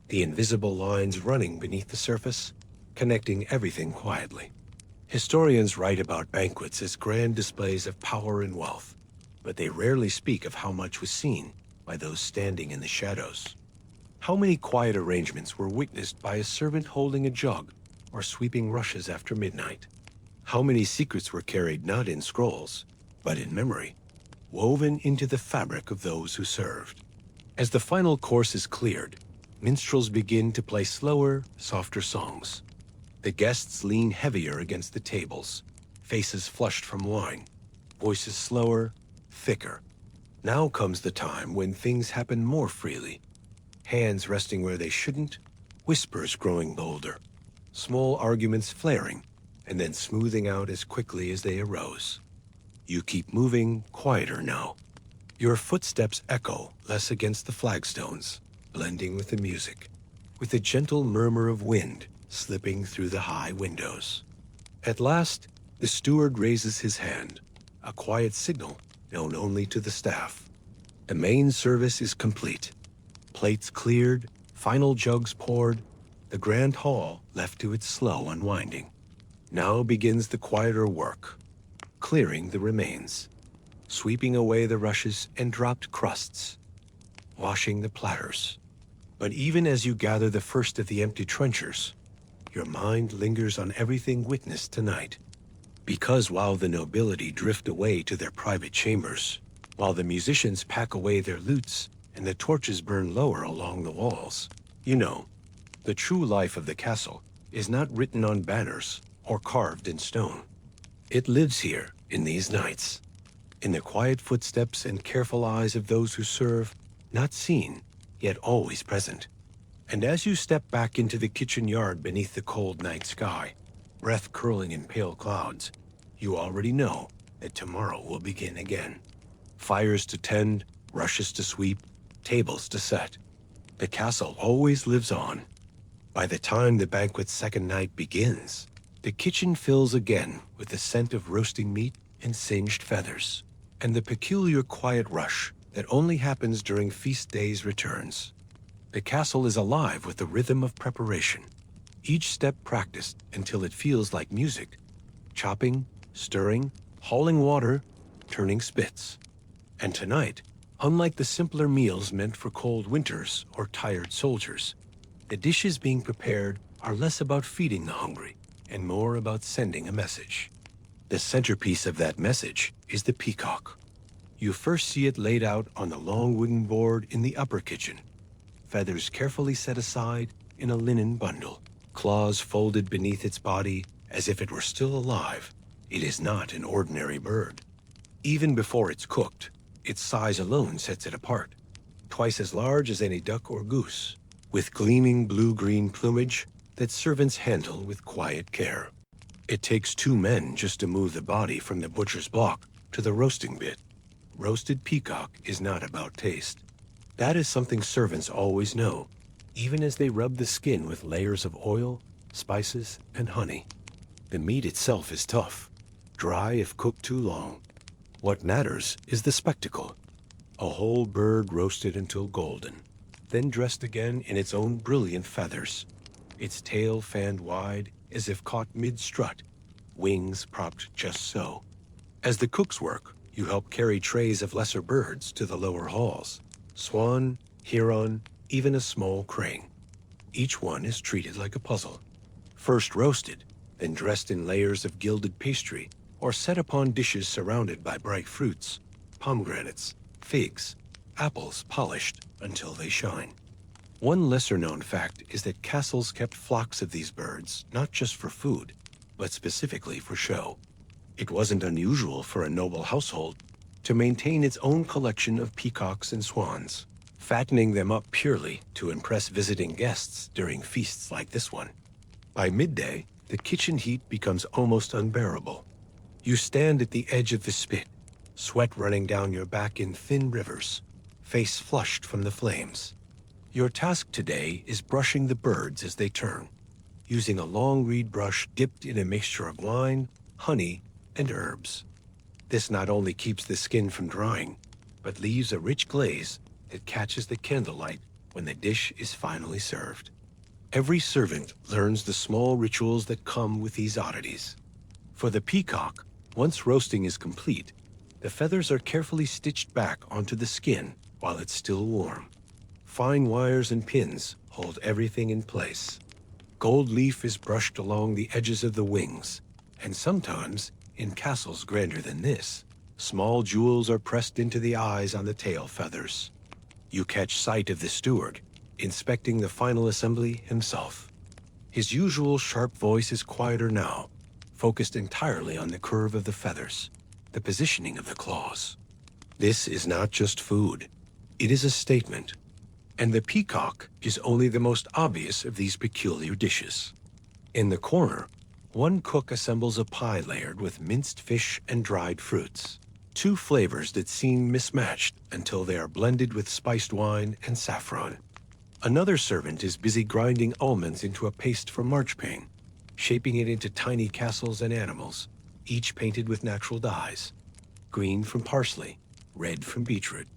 S1: The invisible lines running beneath the surface, connecting everything quietly. Historians write about banquets as grand displays of power and wealth, but they rarely speak of how much was seen by those standing in the shadows. How many quiet arrangements were witnessed by a servant holding a jug or sweeping rushes after midnight? How many secrets were carried not in scrolls, but in memory, woven into the fabric of those who served? As the final course is cleared, minstrels begin to play slower, softer songs. The guests lean heavier against the tables, faces flushed from wine, voices slower, thicker. Now comes the time when things happen more freely. Hands resting where they shouldn't, whispers growing bolder, small arguments flaring, and then smoothing out as quickly as they arose. You keep moving, quieter now. Your footsteps echo less against the flagstones, blending with the music, with a gentle murmur of wind slipping through the high windows. At last, the steward raises his hand, a quiet signal known only to the staff. The main service is complete. Plates cleared, final jugs poured, the grand hall left to its slow unwinding. Now begins the quieter work, clearing the remains, sweeping away the rushes and dropped crusts, washing the platters. But even as you gather the first of the empty trenchers, your mind lingers on everything witnessed tonight. Because while the nobility drift away to their private chambers, while the musicians pack away their lutes and the torches burn lower along the walls, you know, the true life of the castle is not written on banners or carved in stone. It lives here in these nights, in the quiet footsteps and careful eyes of those who serve, not seen, yet always present. And as you step back into the kitchen yard beneath the cold night sky, breath curling in pale clouds, you already know that tomorrow will begin again. Fires to tend, rushes to sweep, tables to set. The castle always lives on. By the time the banquet's second night begins, the kitchen fills again with the scent of roasting meat and singed feathers, and the peculiar quiet rush that only happens during feast days returns. The castle is alive with the rhythm of preparation, each step practiced until it feels like music, chopping, stirring, hauling water, turning spits. And tonight, unlike the simpler meals meant for cold winters or tired soldiers, the dishes being prepared are less about feeding the hungry and more about sending a message. The centerpiece of that message is the peacock. You first see it laid out on the long wooden board in the upper kitchen, feathers carefully set aside in a linen bundle, claws folded beneath its body as if it were still alive. It is not an ordinary bird. Even before it's cooked, its size alone sets it apart, twice as large as any duck or goose, with gleaming blue-green plumage that servants handle with quiet care. It takes 2 men just to move the body from the butcher's block to the roasting bit. Roasted peacock is not about taste. That is something servants always know, even as they rub the skin with layers of oil, spices, and honey. The meat itself is tough, dry if cooked too long. What matters is the spectacle. A whole bird roasted until golden, then dressed again in its own brilliant feathers, its tail fanned wide as if caught mid-strut, wings propped just so. As the cooks work, you help carry trays of lesser birds to the lower halls. Swan, heron, even a small crane. Each one is treated like a puzzle. First roasted, then dressed in layers of gilded pastry, or set upon dishes surrounded by bright fruits, pomegranates, figs, apples polished until they shine. One lesser-known fact is that castles kept flocks of these birds not just for food, but specifically for show. It wasn't unusual for a noble household to maintain its own collection of peacocks and swans, fattening them up purely to impress visiting guests during feasts like this one. By midday, the kitchen heat becomes almost unbearable. You stand at the edge of the spit, sweat running down your back in thin rivers, face flushed from the flames. Your task today is brushing the birds as they turn, using a long reed brush dipped in a mixture of wine, honey, and herbs. This not only keeps the skin from drying, but leaves a rich glaze that catches the candlelight when the dish is finally served. Every servant learns the small rituals that come with these oddities. For the peacock, once roasting is complete, the feathers are carefully stitched back onto the skin while it's still warm. Fine wires and pins hold everything in place. Gold leaf is brushed along the edges of the wings, and sometimes, in castles grander than this, small jewels are pressed into the eyes on the tail feathers. You catch sight of the steward, inspecting the final assembly himself. His usual sharp voice is quieter now, focused entirely on the curve of the feathers, the positioning of the claws. This is not just food. It is a statement. And the peacock is only the most obvious of these peculiar dishes. In the corner, one cook assembles a pie layered with minced fish and dried fruits, 2 flavors that seem mismatched until they are blended with spiced wine and saffron. Another servant is busy grinding almonds into a paste for marchpane, shaping it into tiny castles and animals, each painted with natural dyes, green from parsley, red from beetroot.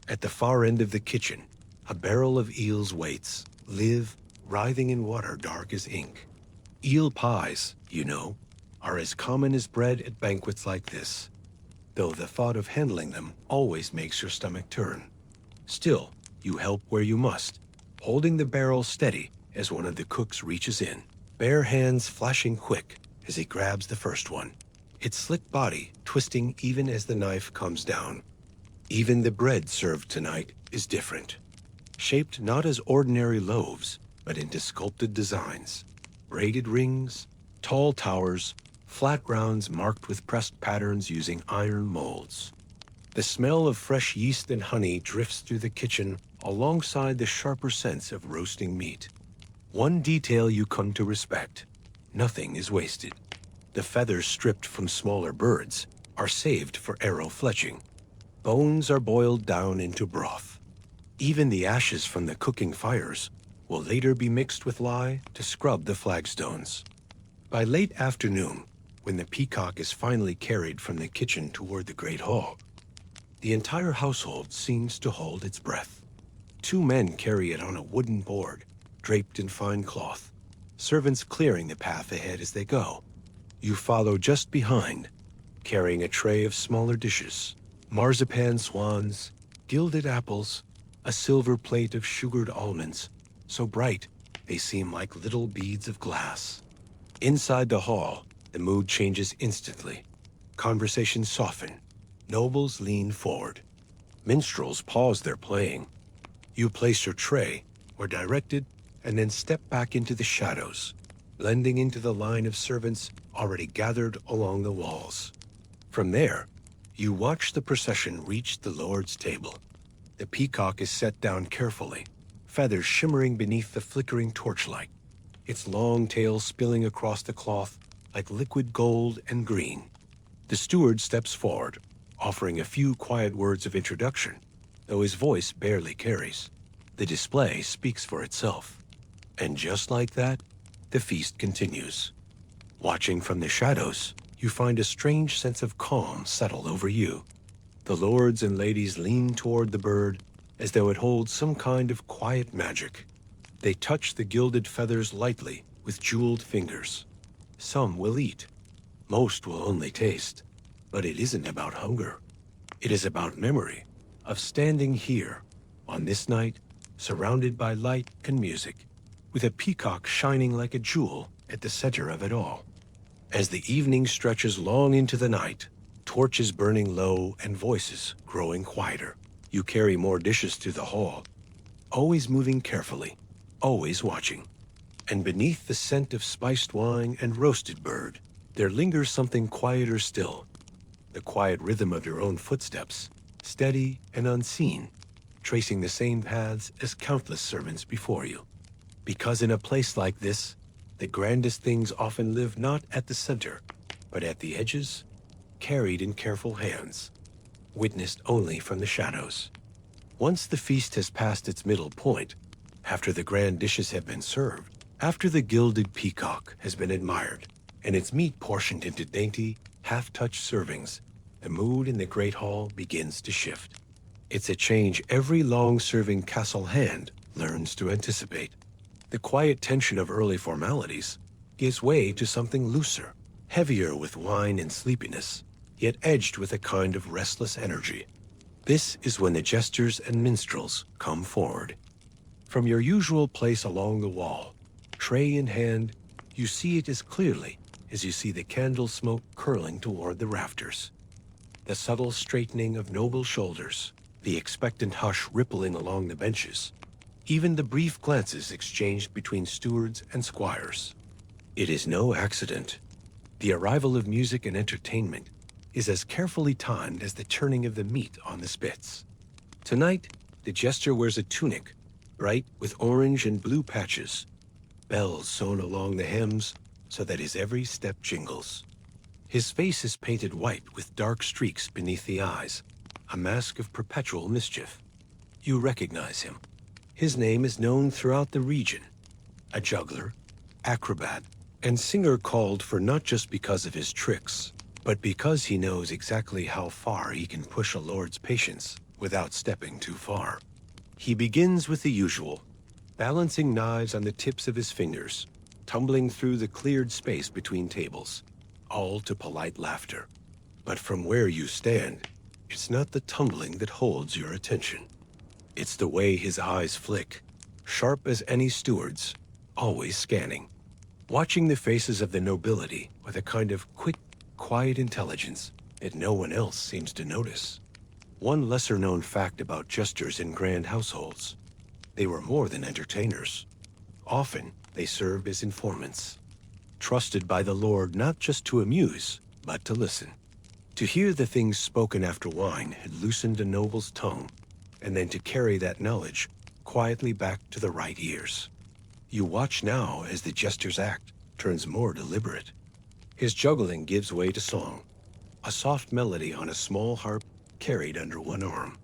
S1: At the far end of the kitchen, a barrel of eels waits, live, writhing in water dark as ink. Eel pies, you know, are as common as bread at banquets like this, though the thought of handling them always makes your stomach turn. Still, you help where you must, holding the barrel steady as one of the cooks reaches in, bare hands flashing quick as he grabs the first one, its slick body twisting even as the knife comes down. Even the bread served tonight is different. Shaped not as ordinary loaves, but into sculpted designs. Braided rings, tall towers, flat rounds marked with pressed patterns using iron molds. The smell of fresh yeast and honey drifts through the kitchen alongside the sharper sense of roasting meat. One detail you come to respect. Nothing is wasted. The feathers stripped from smaller birds are saved for arrow fletching. Bones are boiled down into broth. Even the ashes from the cooking fires will later be mixed with lye to scrub the flagstones. By late afternoon, when the peacock is finally carried from the kitchen toward the great hall, the entire household seems to hold its breath. Two men carry it on a wooden board, draped in fine cloth, servants clearing the path ahead as they go. You follow just behind, carrying a tray of smaller dishes, marzipan swans, gilded apples, a silver plate of sugared almonds, so bright they seem like little beads of glass. Inside the hall, the mood changes instantly. Conversations soften. Nobles lean forward. Minstrels pause their playing. You place your tray where directed and then step back into the shadows, blending into the line of servants already gathered along the walls. From there, you watch the procession reach the Lord's table. The peacock is set down carefully, feathers shimmering beneath the flickering torchlight, its long tail spilling across the cloth like liquid gold and green. The steward steps forward, offering a few quiet words of introduction, though his voice barely carries. The display speaks for itself. And just like that, the feast continues. Watching from the shadows, you find a strange sense of calm settle over you. The lords and ladies lean toward the bird as though it holds some kind of quiet magic. They touch the gilded feathers lightly with jeweled fingers. Some will eat. Most will only taste. But it isn't about hunger. It is about memory of standing here on this night, surrounded by light and music, with a peacock shining like a jewel at the center of it all. As the evening stretches long into the night, torches burning low and voices growing quieter, you carry more dishes through the hall, always moving carefully, always watching. And beneath the scent of spiced wine and roasted bird, there lingers something quieter still, the quiet rhythm of your own footsteps, steady and unseen, tracing the same paths as countless servants before you. Because in a place like this, the grandest things often live not at the center, but at the edges, carried in careful hands, witnessed only from the shadows. Once the feast has passed its middle point, after the grand dishes have been served, after the gilded peacock has been admired, and its meat portioned into dainty, half-touched servings, the mood in the great hall begins to shift. It's a change every long-serving castle hand learns to anticipate. The quiet tension of early formalities gives way to something looser, heavier with wine and sleepiness, yet edged with a kind of restless energy. This is when the jesters and minstrels come forward. From your usual place along the wall, tray in hand, you see it as clearly as you see the candle smoke curling toward the rafters. The subtle straightening of noble shoulders, the expectant hush rippling along the benches, even the brief glances exchanged between stewards and squires. It is no accident. The arrival of music and entertainment is as carefully timed as the turning of the meat on the spits. Tonight, the jester wears a tunic, bright with orange and blue patches, bells sewn along the hems so that his every step jingles. His face is painted white with dark streaks beneath the eyes, a mask of perpetual mischief. You recognize him. His name is known throughout the region, a juggler, acrobat, and singer called for not just because of his tricks, but because he knows exactly how far he can push a lord's patience without stepping too far. He begins with the usual, balancing knives on the tips of his fingers, tumbling through the cleared space between tables, all to polite laughter. But from where you stand, it's not the tumbling that holds your attention. It's the way his eyes flick, sharp as any steward's, always scanning, watching the faces of the nobility with a kind of quick, quiet intelligence that no one else seems to notice. One lesser-known fact about jesters in grand households: they were more than entertainers. Often, they served as informants, trusted by the lord not just to amuse, but to listen. To hear the things spoken after wine had loosened a noble's tongue, and then to carry that knowledge quietly back to the right ears. You watch now as the jester's act turns more deliberate. His juggling gives way to song, a soft melody on a small harp carried under one arm.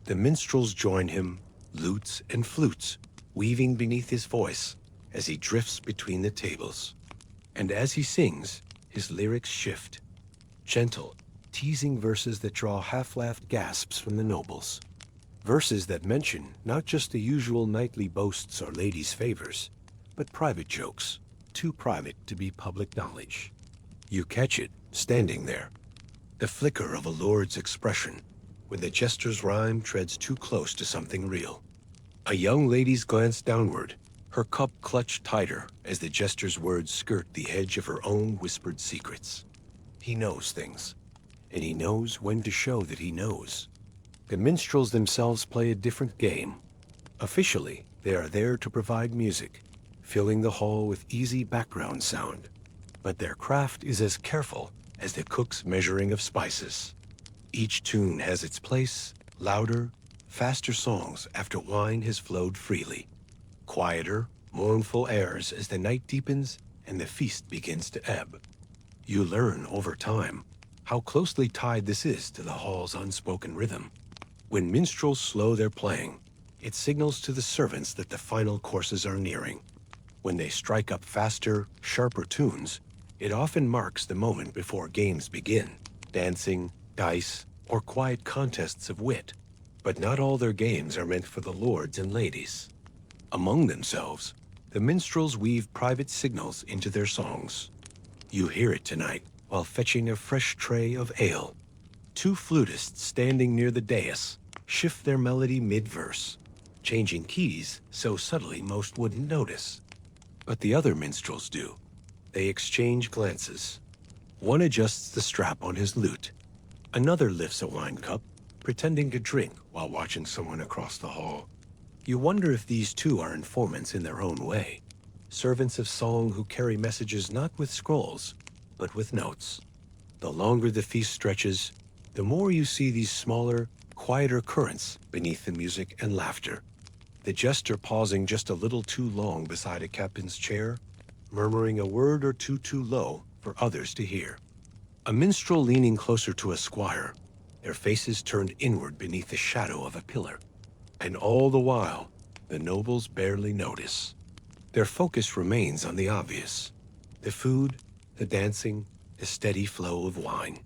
S1: The minstrels join him, lutes and flutes weaving beneath his voice as he drifts between the tables. And as he sings, his lyrics shift. Gentle, teasing verses that draw half-laughed gasps from the nobles. Verses that mention not just the usual nightly boasts or ladies' favors, but private jokes, too private to be public knowledge. You catch it, standing there. The flicker of a lord's expression, when the jester's rhyme treads too close to something real. A young lady's glance downward, her cup clutched tighter as the jester's words skirt the edge of her own whispered secrets. He knows things, and he knows when to show that he knows. The minstrels themselves play a different game. Officially, they are there to provide music, filling the hall with easy background sound. But their craft is as careful as the cook's measuring of spices. Each tune has its place, louder, faster songs after wine has flowed freely. Quieter, mournful airs as the night deepens and the feast begins to ebb. You learn over time how closely tied this is to the hall's unspoken rhythm. When minstrels slow their playing, it signals to the servants that the final courses are nearing. When they strike up faster, sharper tunes, it often marks the moment before games begin, dancing, dice, or quiet contests of wit. But not all their games are meant for the lords and ladies. Among themselves, the minstrels weave private signals into their songs. You hear it tonight while fetching a fresh tray of ale. Two flutists standing near the dais shift their melody mid-verse, changing keys so subtly most wouldn't notice. But the other minstrels do. They exchange glances. One adjusts the strap on his lute. Another lifts a wine cup, pretending to drink while watching someone across the hall. You wonder if these two are informants in their own way, servants of song who carry messages not with scrolls, but with notes. The longer the feast stretches, the more you see these smaller, quieter currents beneath the music and laughter. The jester pausing just a little too long beside a captain's chair, murmuring a word or two too low for others to hear. A minstrel leaning closer to a squire, their faces turned inward beneath the shadow of a pillar. And all the while, the nobles barely notice. Their focus remains on the obvious: the food, the dancing, the steady flow of wine.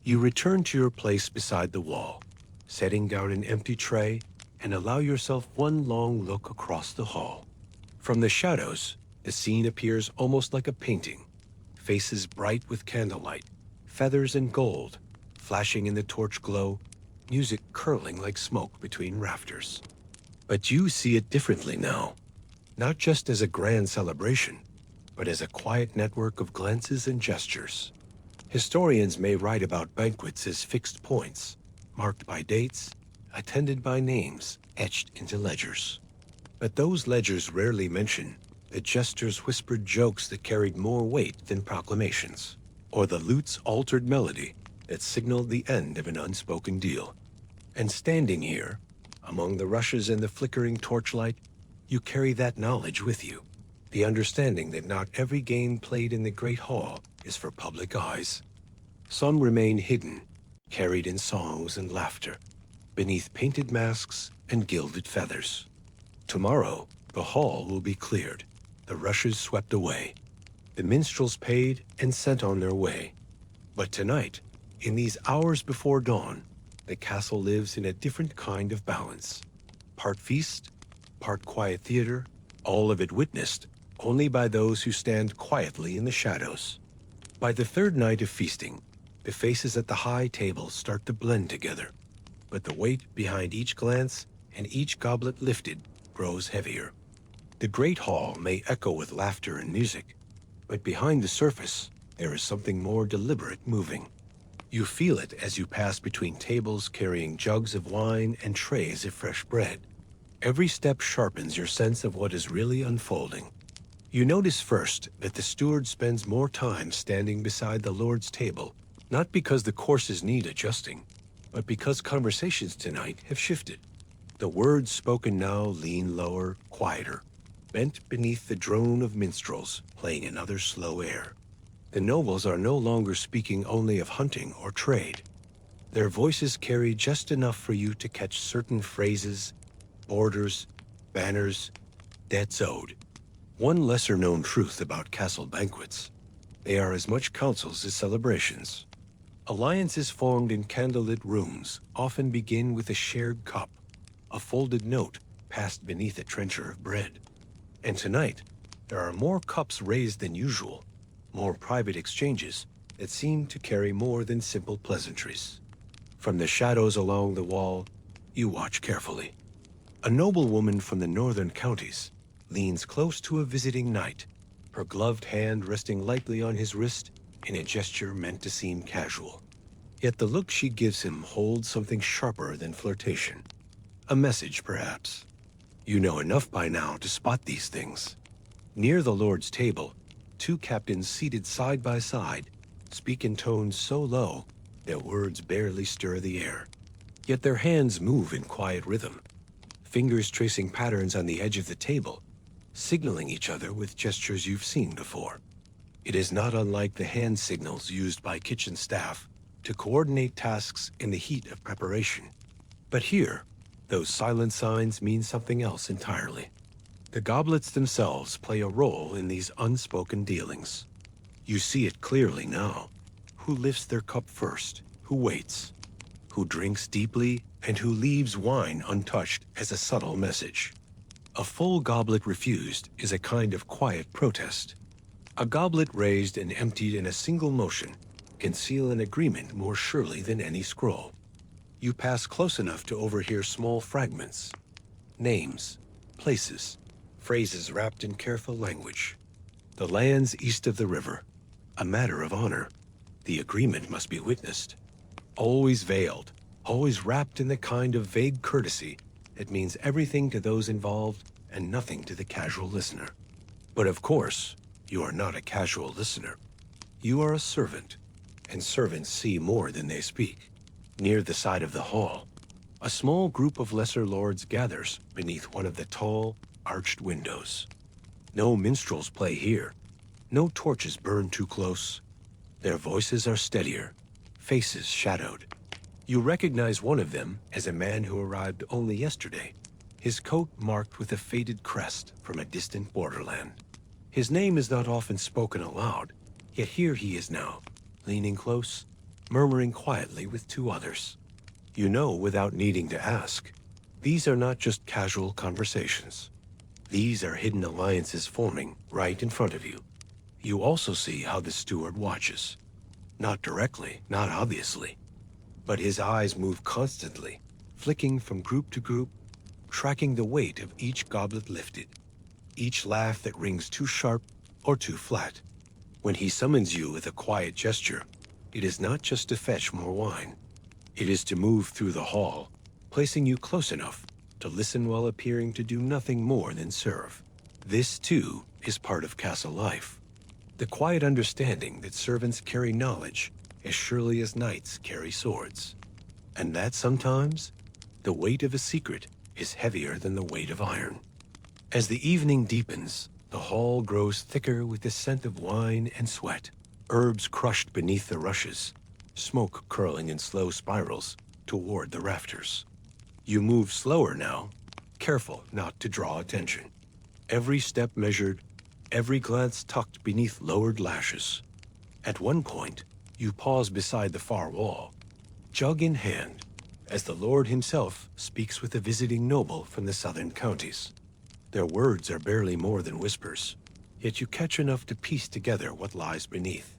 S1: You return to your place beside the wall, setting down an empty tray, and allow yourself one long look across the hall. From the shadows, the scene appears almost like a painting. Faces bright with candlelight, feathers and gold, flashing in the torch glow, music curling like smoke between rafters. But you see it differently now, not just as a grand celebration, but as a quiet network of glances and gestures. Historians may write about banquets as fixed points, marked by dates, attended by names etched into ledgers. But those ledgers rarely mention the jester's whispered jokes that carried more weight than proclamations, or the lute's altered melody that signaled the end of an unspoken deal. And standing here, among the rushes and the flickering torchlight, you carry that knowledge with you, the understanding that not every game played in the great hall is for public eyes. Some remain hidden, carried in songs and laughter, beneath painted masks and gilded feathers. Tomorrow, the hall will be cleared, the rushes swept away, the minstrels paid and sent on their way. But tonight, in these hours before dawn, the castle lives in a different kind of balance. Part feast, part quiet theater, all of it witnessed only by those who stand quietly in the shadows. By the third night of feasting, the faces at the high tables start to blend together, but the weight behind each glance and each goblet lifted grows heavier. The great hall may echo with laughter and music, but behind the surface, there is something more deliberate moving. You feel it as you pass between tables carrying jugs of wine and trays of fresh bread. Every step sharpens your sense of what is really unfolding. You notice first that the steward spends more time standing beside the Lord's table, not because the courses need adjusting, but because conversations tonight have shifted. The words spoken now lean lower, quieter, bent beneath the drone of minstrels playing another slow air. The nobles are no longer speaking only of hunting or trade. Their voices carry just enough for you to catch certain phrases, borders, banners, debts owed. One lesser-known truth about castle banquets: they are as much councils as celebrations. Alliances formed in candlelit rooms often begin with a shared cup, a folded note passed beneath a trencher of bread. And tonight, there are more cups raised than usual, more private exchanges that seem to carry more than simple pleasantries. From the shadows along the wall, you watch carefully. A noblewoman from the northern counties leans close to a visiting knight, her gloved hand resting lightly on his wrist in a gesture meant to seem casual. Yet the look she gives him holds something sharper than flirtation. A message, perhaps. You know enough by now to spot these things. Near the Lord's table, two captains seated side by side speak in tones so low their words barely stir the air. Yet their hands move in quiet rhythm, fingers tracing patterns on the edge of the table, signaling each other with gestures you've seen before. It is not unlike the hand signals used by kitchen staff to coordinate tasks in the heat of preparation. But here, those silent signs mean something else entirely. The goblets themselves play a role in these unspoken dealings. You see it clearly now. Who lifts their cup first, who waits, who drinks deeply, and who leaves wine untouched as a subtle message. A full goblet refused is a kind of quiet protest. A goblet raised and emptied in a single motion can seal an agreement more surely than any scroll. You pass close enough to overhear small fragments, names, places, phrases wrapped in careful language. The lands east of the river, a matter of honor. The agreement must be witnessed. Always veiled, always wrapped in the kind of vague courtesy that means everything to those involved and nothing to the casual listener. But of course, you are not a casual listener. You are a servant, and servants see more than they speak. Near the side of the hall, a small group of lesser lords gathers beneath one of the tall, arched windows. No minstrels play here. No torches burn too close. Their voices are steadier, faces shadowed. You recognize one of them as a man who arrived only yesterday, his coat marked with a faded crest from a distant borderland. His name is not often spoken aloud, yet here he is now, leaning close, murmuring quietly with two others. You know without needing to ask, these are not just casual conversations. These are hidden alliances forming right in front of you. You also see how the steward watches. Not directly, not obviously, but his eyes move constantly, flicking from group to group, tracking the weight of each goblet lifted, each laugh that rings too sharp or too flat. When he summons you with a quiet gesture, it is not just to fetch more wine. It is to move through the hall, placing you close enough to listen while appearing to do nothing more than serve. This, too, is part of castle life. The quiet understanding that servants carry knowledge as surely as knights carry swords. And that sometimes, the weight of a secret is heavier than the weight of iron. As the evening deepens, the hall grows thicker with the scent of wine and sweat, herbs crushed beneath the rushes, smoke curling in slow spirals toward the rafters. You move slower now, careful not to draw attention. Every step measured, every glance tucked beneath lowered lashes. At one point, you pause beside the far wall, jug in hand, as the Lord himself speaks with a visiting noble from the southern counties. Their words are barely more than whispers, yet you catch enough to piece together what lies beneath.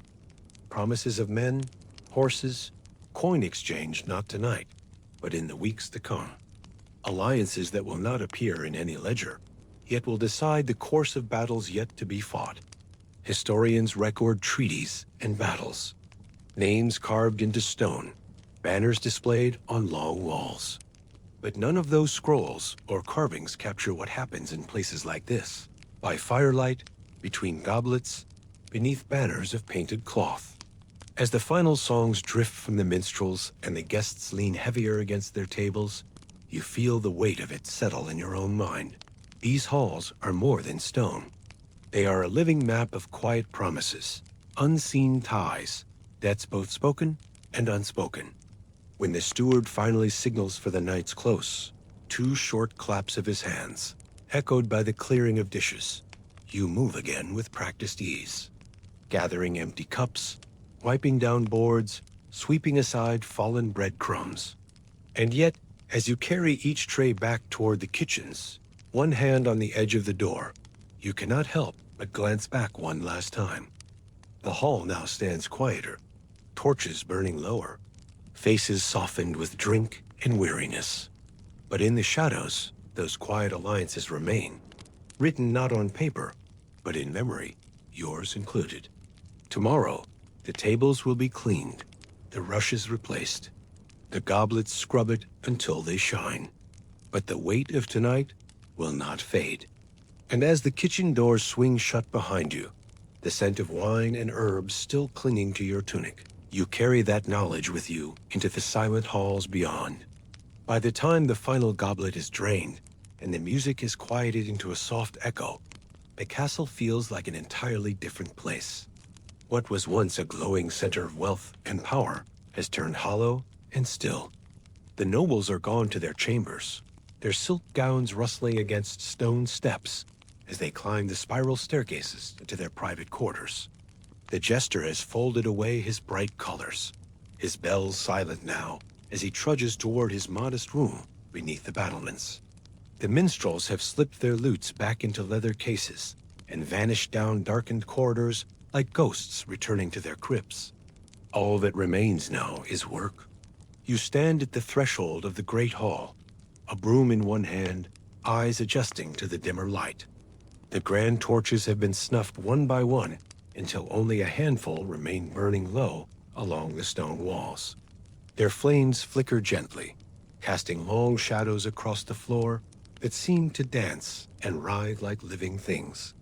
S1: Promises of men, horses, coin exchange not tonight, but in the weeks to come. Alliances that will not appear in any ledger, yet will decide the course of battles yet to be fought. Historians record treaties and battles, names carved into stone, banners displayed on long walls. But none of those scrolls or carvings capture what happens in places like this, by firelight, between goblets, beneath banners of painted cloth. As the final songs drift from the minstrels and the guests lean heavier against their tables, you feel the weight of it settle in your own mind. These halls are more than stone. They are a living map of quiet promises, unseen ties, debts both spoken and unspoken. When the steward finally signals for the night's close, 2 short claps of his hands, echoed by the clearing of dishes. You move again with practiced ease, gathering empty cups, wiping down boards, sweeping aside fallen breadcrumbs. And yet, as you carry each tray back toward the kitchens, one hand on the edge of the door, you cannot help but glance back one last time. The hall now stands quieter, torches burning lower, faces softened with drink and weariness. But in the shadows, those quiet alliances remain, written not on paper, but in memory, yours included. Tomorrow, the tables will be cleaned, the rushes replaced, the goblets scrubbed until they shine. But the weight of tonight will not fade. And as the kitchen doors swing shut behind you, the scent of wine and herbs still clinging to your tunic, you carry that knowledge with you into the silent halls beyond. By the time the final goblet is drained and the music is quieted into a soft echo, the castle feels like an entirely different place. What was once a glowing center of wealth and power has turned hollow and still. The nobles are gone to their chambers, their silk gowns rustling against stone steps as they climb the spiral staircases into their private quarters. The jester has folded away his bright colors, his bells silent now as he trudges toward his modest room beneath the battlements. The minstrels have slipped their lutes back into leather cases and vanished down darkened corridors like ghosts returning to their crypts. All that remains now is work. You stand at the threshold of the great hall, a broom in one hand, eyes adjusting to the dimmer light. The grand torches have been snuffed one by one until only a handful remain burning low along the stone walls. Their flames flicker gently, casting long shadows across the floor that seem to dance and writhe like living things.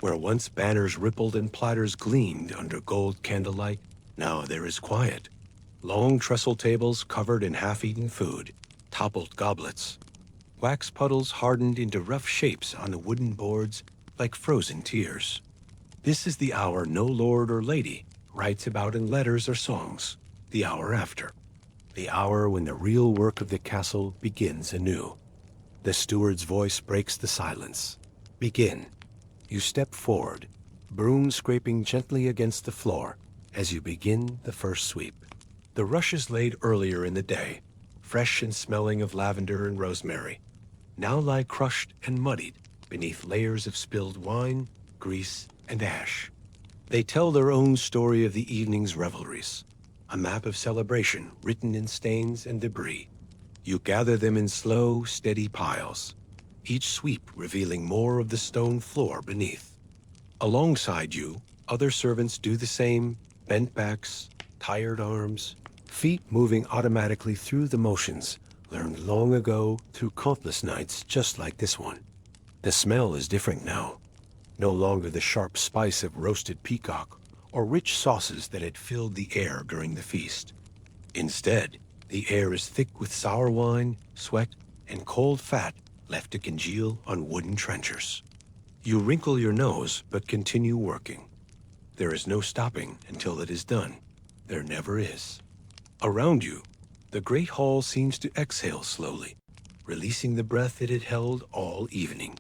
S1: Where once banners rippled and platters gleamed under gold candlelight, now there is quiet. Long trestle tables covered in half-eaten food, toppled goblets, wax puddles hardened into rough shapes on the wooden boards like frozen tears. This is the hour no lord or lady writes about in letters or songs, the hour after. The hour when the real work of the castle begins anew. The steward's voice breaks the silence. Begin. You step forward, broom scraping gently against the floor as you begin the first sweep. The rushes laid earlier in the day, fresh and smelling of lavender and rosemary, now lie crushed and muddied beneath layers of spilled wine, grease, and ash. They tell their own story of the evening's revelries, a map of celebration written in stains and debris. You gather them in slow, steady piles, each sweep revealing more of the stone floor beneath. Alongside you, other servants do the same, bent backs, tired arms, feet moving automatically through the motions learned long ago through countless nights just like this one. The smell is different now. No longer the sharp spice of roasted peacock or rich sauces that had filled the air during the feast. Instead, the air is thick with sour wine, sweat, and cold fat left to congeal on wooden trenchers. You wrinkle your nose but continue working. There is no stopping until it is done. There never is. Around you, the great hall seems to exhale slowly, releasing the breath it had held all evening.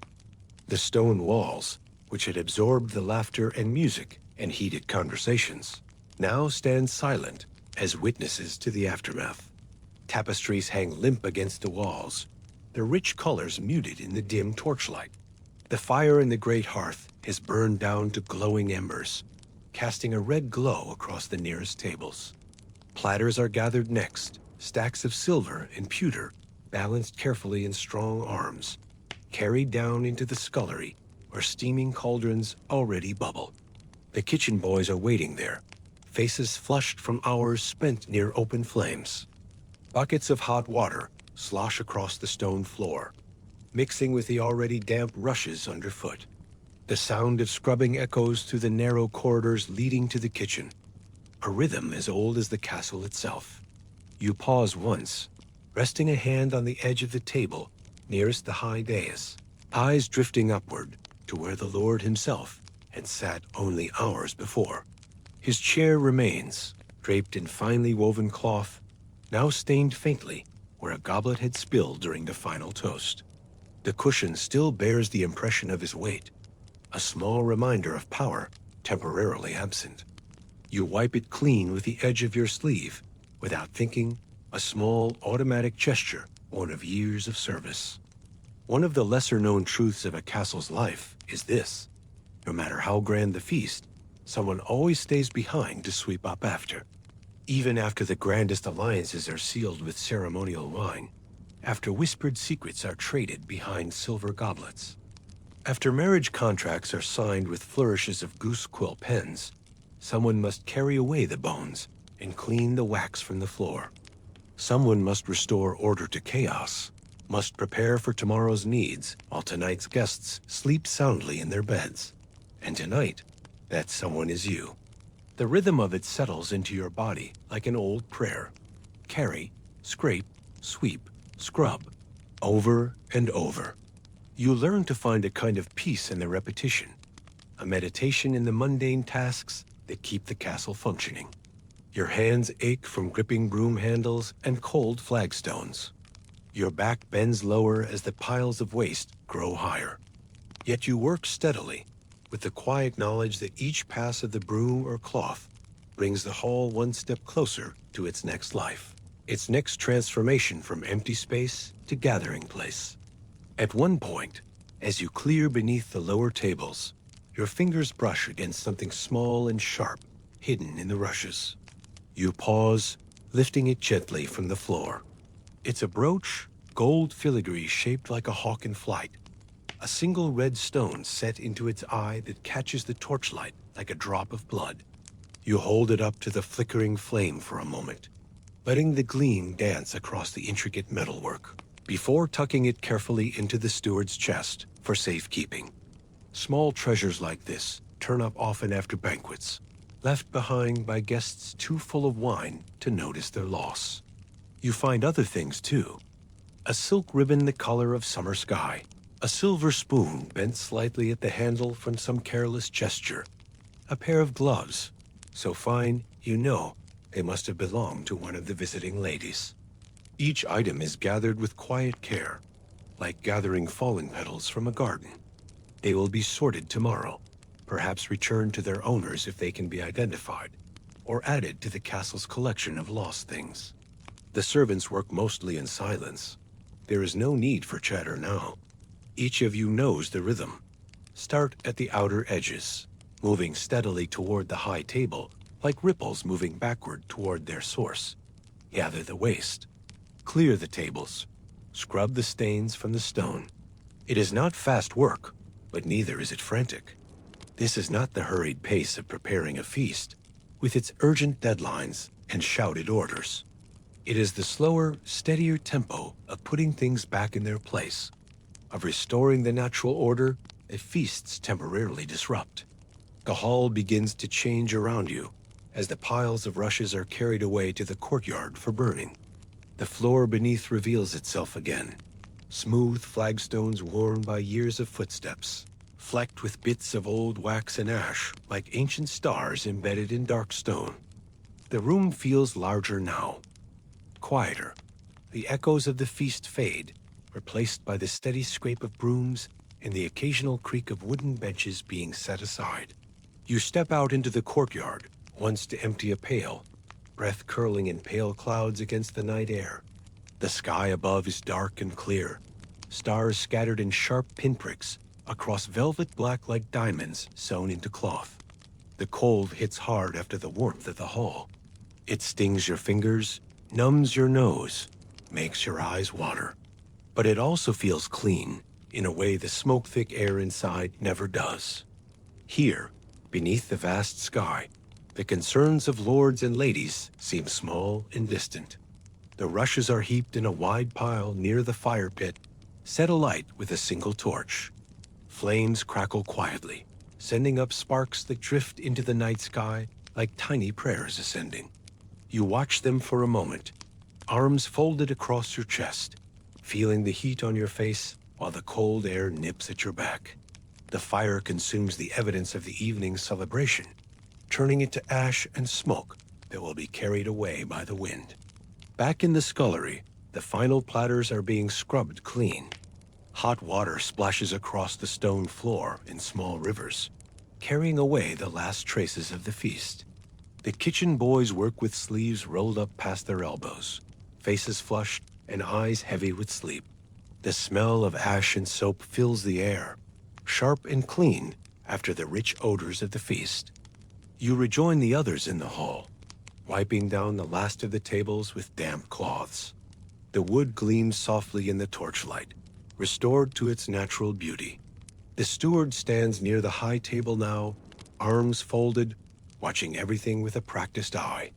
S1: The stone walls, which had absorbed the laughter and music and heated conversations, now stand silent as witnesses to the aftermath. Tapestries hang limp against the walls, their rich colors muted in the dim torchlight. The fire in the great hearth is burned down to glowing embers, casting a red glow across the nearest tables. Platters are gathered next, stacks of silver and pewter balanced carefully in strong arms, carried down into the scullery where steaming cauldrons already bubble. The kitchen boys are waiting there, faces flushed from hours spent near open flames. Buckets of hot water slosh across the stone floor, mixing with the already damp rushes underfoot. The sound of scrubbing echoes through the narrow corridors leading to the kitchen, a rhythm as old as the castle itself. You pause once, resting a hand on the edge of the table nearest the high dais, eyes drifting upward to where the Lord himself had sat only hours before. His chair remains, draped in finely woven cloth, now stained faintly where a goblet had spilled during the final toast. The cushion still bears the impression of his weight, a small reminder of power temporarily absent. You wipe it clean with the edge of your sleeve, without thinking, a small automatic gesture born of years of service. One of the lesser-known truths of a castle's life is this: no matter how grand the feast, someone always stays behind to sweep up after. Even after the grandest alliances are sealed with ceremonial wine, after whispered secrets are traded behind silver goblets, after marriage contracts are signed with flourishes of goose quill pens, someone must carry away the bones and clean the wax from the floor. Someone must restore order to chaos, must prepare for tomorrow's needs while tonight's guests sleep soundly in their beds. And tonight, that someone is you. The rhythm of it settles into your body like an old prayer. Carry, scrape, sweep, scrub, over and over. You learn to find a kind of peace in the repetition, a meditation in the mundane tasks that keep the castle functioning. Your hands ache from gripping broom handles and cold flagstones. Your back bends lower as the piles of waste grow higher. Yet you work steadily, with the quiet knowledge that each pass of the broom or cloth brings the hall one step closer to its next life, its next transformation from empty space to gathering place. At one point, as you clear beneath the lower tables, your fingers brush against something small and sharp, hidden in the rushes. You pause, lifting it gently from the floor. It's a brooch, gold filigree shaped like a hawk in flight. A single red stone set into its eye that catches the torchlight like a drop of blood. You hold it up to the flickering flame for a moment, letting the gleam dance across the intricate metalwork, before tucking it carefully into the steward's chest for safekeeping. Small treasures like this turn up often after banquets, left behind by guests too full of wine to notice their loss. You find other things too. A silk ribbon the color of summer sky, a silver spoon bent slightly at the handle from some careless gesture, a pair of gloves, so fine you know they must have belonged to one of the visiting ladies. Each item is gathered with quiet care, like gathering fallen petals from a garden. They will be sorted tomorrow, perhaps returned to their owners if they can be identified, or added to the castle's collection of lost things. The servants work mostly in silence. There is no need for chatter now. Each of you knows the rhythm. Start at the outer edges, moving steadily toward the high table, like ripples moving backward toward their source. Gather the waste. Clear the tables. Scrub the stains from the stone. It is not fast work, but neither is it frantic. This is not the hurried pace of preparing a feast, with its urgent deadlines and shouted orders. It is the slower, steadier tempo of putting things back in their place, of restoring the natural order that feasts temporarily disrupt. The hall begins to change around you as the piles of rushes are carried away to the courtyard for burning. The floor beneath reveals itself again, smooth flagstones worn by years of footsteps, flecked with bits of old wax and ash like ancient stars embedded in dark stone. The room feels larger now, quieter. The echoes of the feast fade, replaced by the steady scrape of brooms and the occasional creak of wooden benches being set aside. You step out into the courtyard, once to empty a pail, breath curling in pale clouds against the night air. The sky above is dark and clear, stars scattered in sharp pinpricks across velvet black like diamonds sewn into cloth. The cold hits hard after the warmth of the hall. It stings your fingers, numbs your nose, makes your eyes water. But it also feels clean, in a way the smoke-thick air inside never does. Here, beneath the vast sky, the concerns of lords and ladies seem small and distant. The rushes are heaped in a wide pile near the fire pit, set alight with a single torch. Flames crackle quietly, sending up sparks that drift into the night sky like tiny prayers ascending. You watch them for a moment, arms folded across your chest, feeling the heat on your face while the cold air nips at your back. The fire consumes the evidence of the evening's celebration, turning it to ash and smoke that will be carried away by the wind. Back in the scullery, The final platters are being scrubbed clean. Hot water splashes across the stone floor in small rivers, carrying away the last traces of the feast. The kitchen boys work with sleeves rolled up past their elbows, faces flushed and eyes heavy with sleep. The smell of ash and soap fills the air, sharp and clean after the rich odors of the feast. You rejoin the others in the hall, wiping down the last of the tables with damp cloths. The wood gleams softly in the torchlight, restored to its natural beauty. The steward stands near the high table now, arms folded, watching everything with a practiced eye.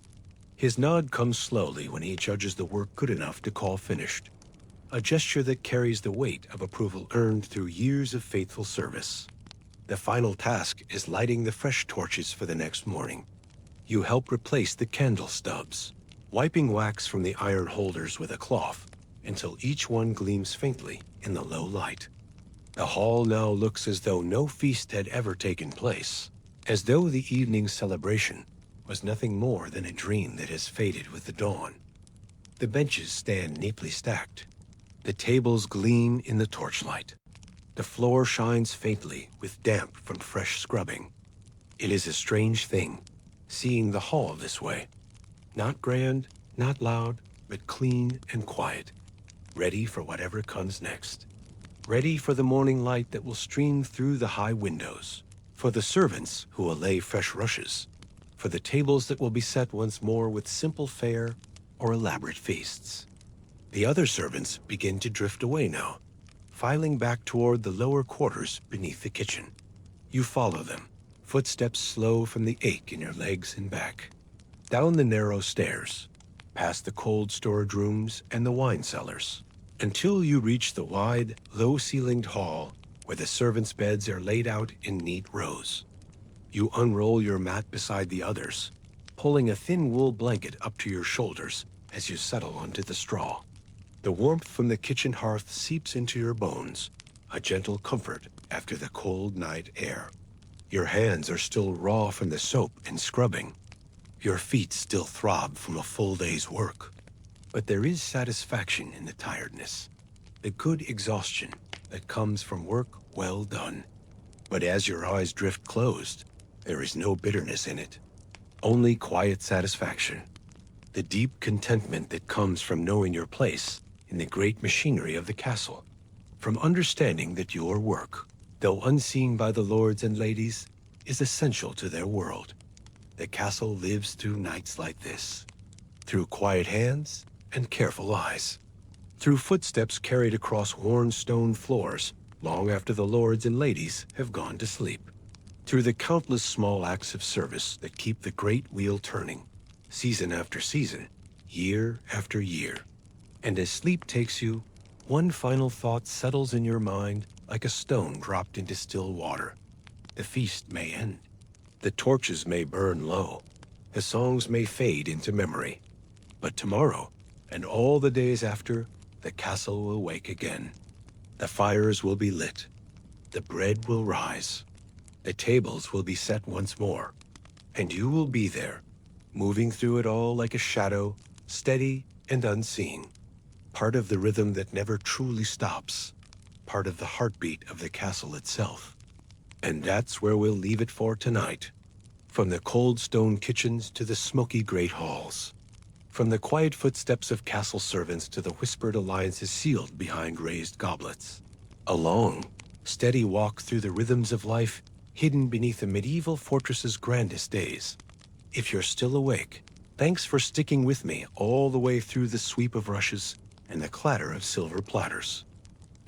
S1: His nod comes slowly when he judges the work good enough to call finished, a gesture that carries the weight of approval earned through years of faithful service. The final task is lighting the fresh torches for the next morning. You help replace the candle stubs, wiping wax from the iron holders with a cloth until each one gleams faintly in the low light. The hall now looks as though no feast had ever taken place, as though the evening's celebration was nothing more than a dream that has faded with the dawn. The benches stand neatly stacked. The tables gleam in the torchlight. The floor shines faintly with damp from fresh scrubbing. It is a strange thing, seeing the hall this way. Not grand, not loud, but clean and quiet, ready for whatever comes next. Ready for the morning light that will stream through the high windows, for the servants who will lay fresh rushes, for the tables that will be set once more with simple fare or elaborate feasts. The other servants begin to drift away now, filing back toward the lower quarters beneath the kitchen. You follow them, footsteps slow from the ache in your legs and back. Down the narrow stairs, past the cold storage rooms and the wine cellars, until you reach the wide, low-ceilinged hall where the servants' beds are laid out in neat rows. You unroll your mat beside the others, pulling a thin wool blanket up to your shoulders as you settle onto the straw. The warmth from the kitchen hearth seeps into your bones, a gentle comfort after the cold night air. Your hands are still raw from the soap and scrubbing. Your feet still throb from a full day's work. But there is satisfaction in the tiredness, the good exhaustion that comes from work well done. But as your eyes drift closed, there is no bitterness in it, only quiet satisfaction, the deep contentment that comes from knowing your place in the great machinery of the castle, from understanding that your work, though unseen by the lords and ladies, is essential to their world. The castle lives through nights like this, through quiet hands and careful eyes, through footsteps carried across worn stone floors long after the lords and ladies have gone to sleep, through the countless small acts of service that keep the great wheel turning, season after season, year after year. And as sleep takes you, one final thought settles in your mind like a stone dropped into still water. The feast may end. The torches may burn low. The songs may fade into memory. But tomorrow, and all the days after, the castle will wake again. The fires will be lit. The bread will rise. The tables will be set once more. And you will be there, moving through it all like a shadow, steady and unseen. Part of the rhythm that never truly stops. Part of the heartbeat of the castle itself. And that's where we'll leave it for tonight. From the cold stone kitchens to the smoky great halls. From the quiet footsteps of castle servants to the whispered alliances sealed behind raised goblets. A long, steady walk through the rhythms of life hidden beneath a medieval fortress's grandest days. If you're still awake, thanks for sticking with me all the way through the sweep of rushes and the clatter of silver platters.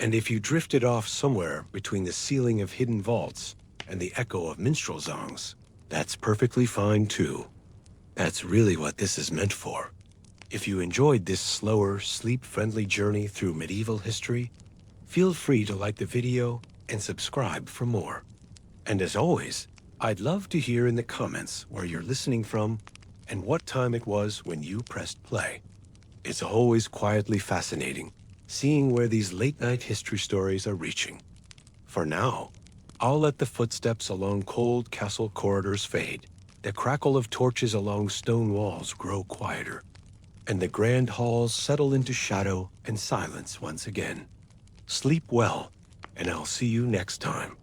S1: And if you drifted off somewhere between the ceiling of hidden vaults and the echo of minstrel songs, that's perfectly fine too. That's really what this is meant for. If you enjoyed this slower, sleep-friendly journey through medieval history, feel free to like the video and subscribe for more. And as always, I'd love to hear in the comments where you're listening from and what time it was when you pressed play. It's always quietly fascinating seeing where these late-night history stories are reaching. For now, I'll let the footsteps along cold castle corridors fade, the crackle of torches along stone walls grow quieter, and the grand halls settle into shadow and silence once again. Sleep well, and I'll see you next time.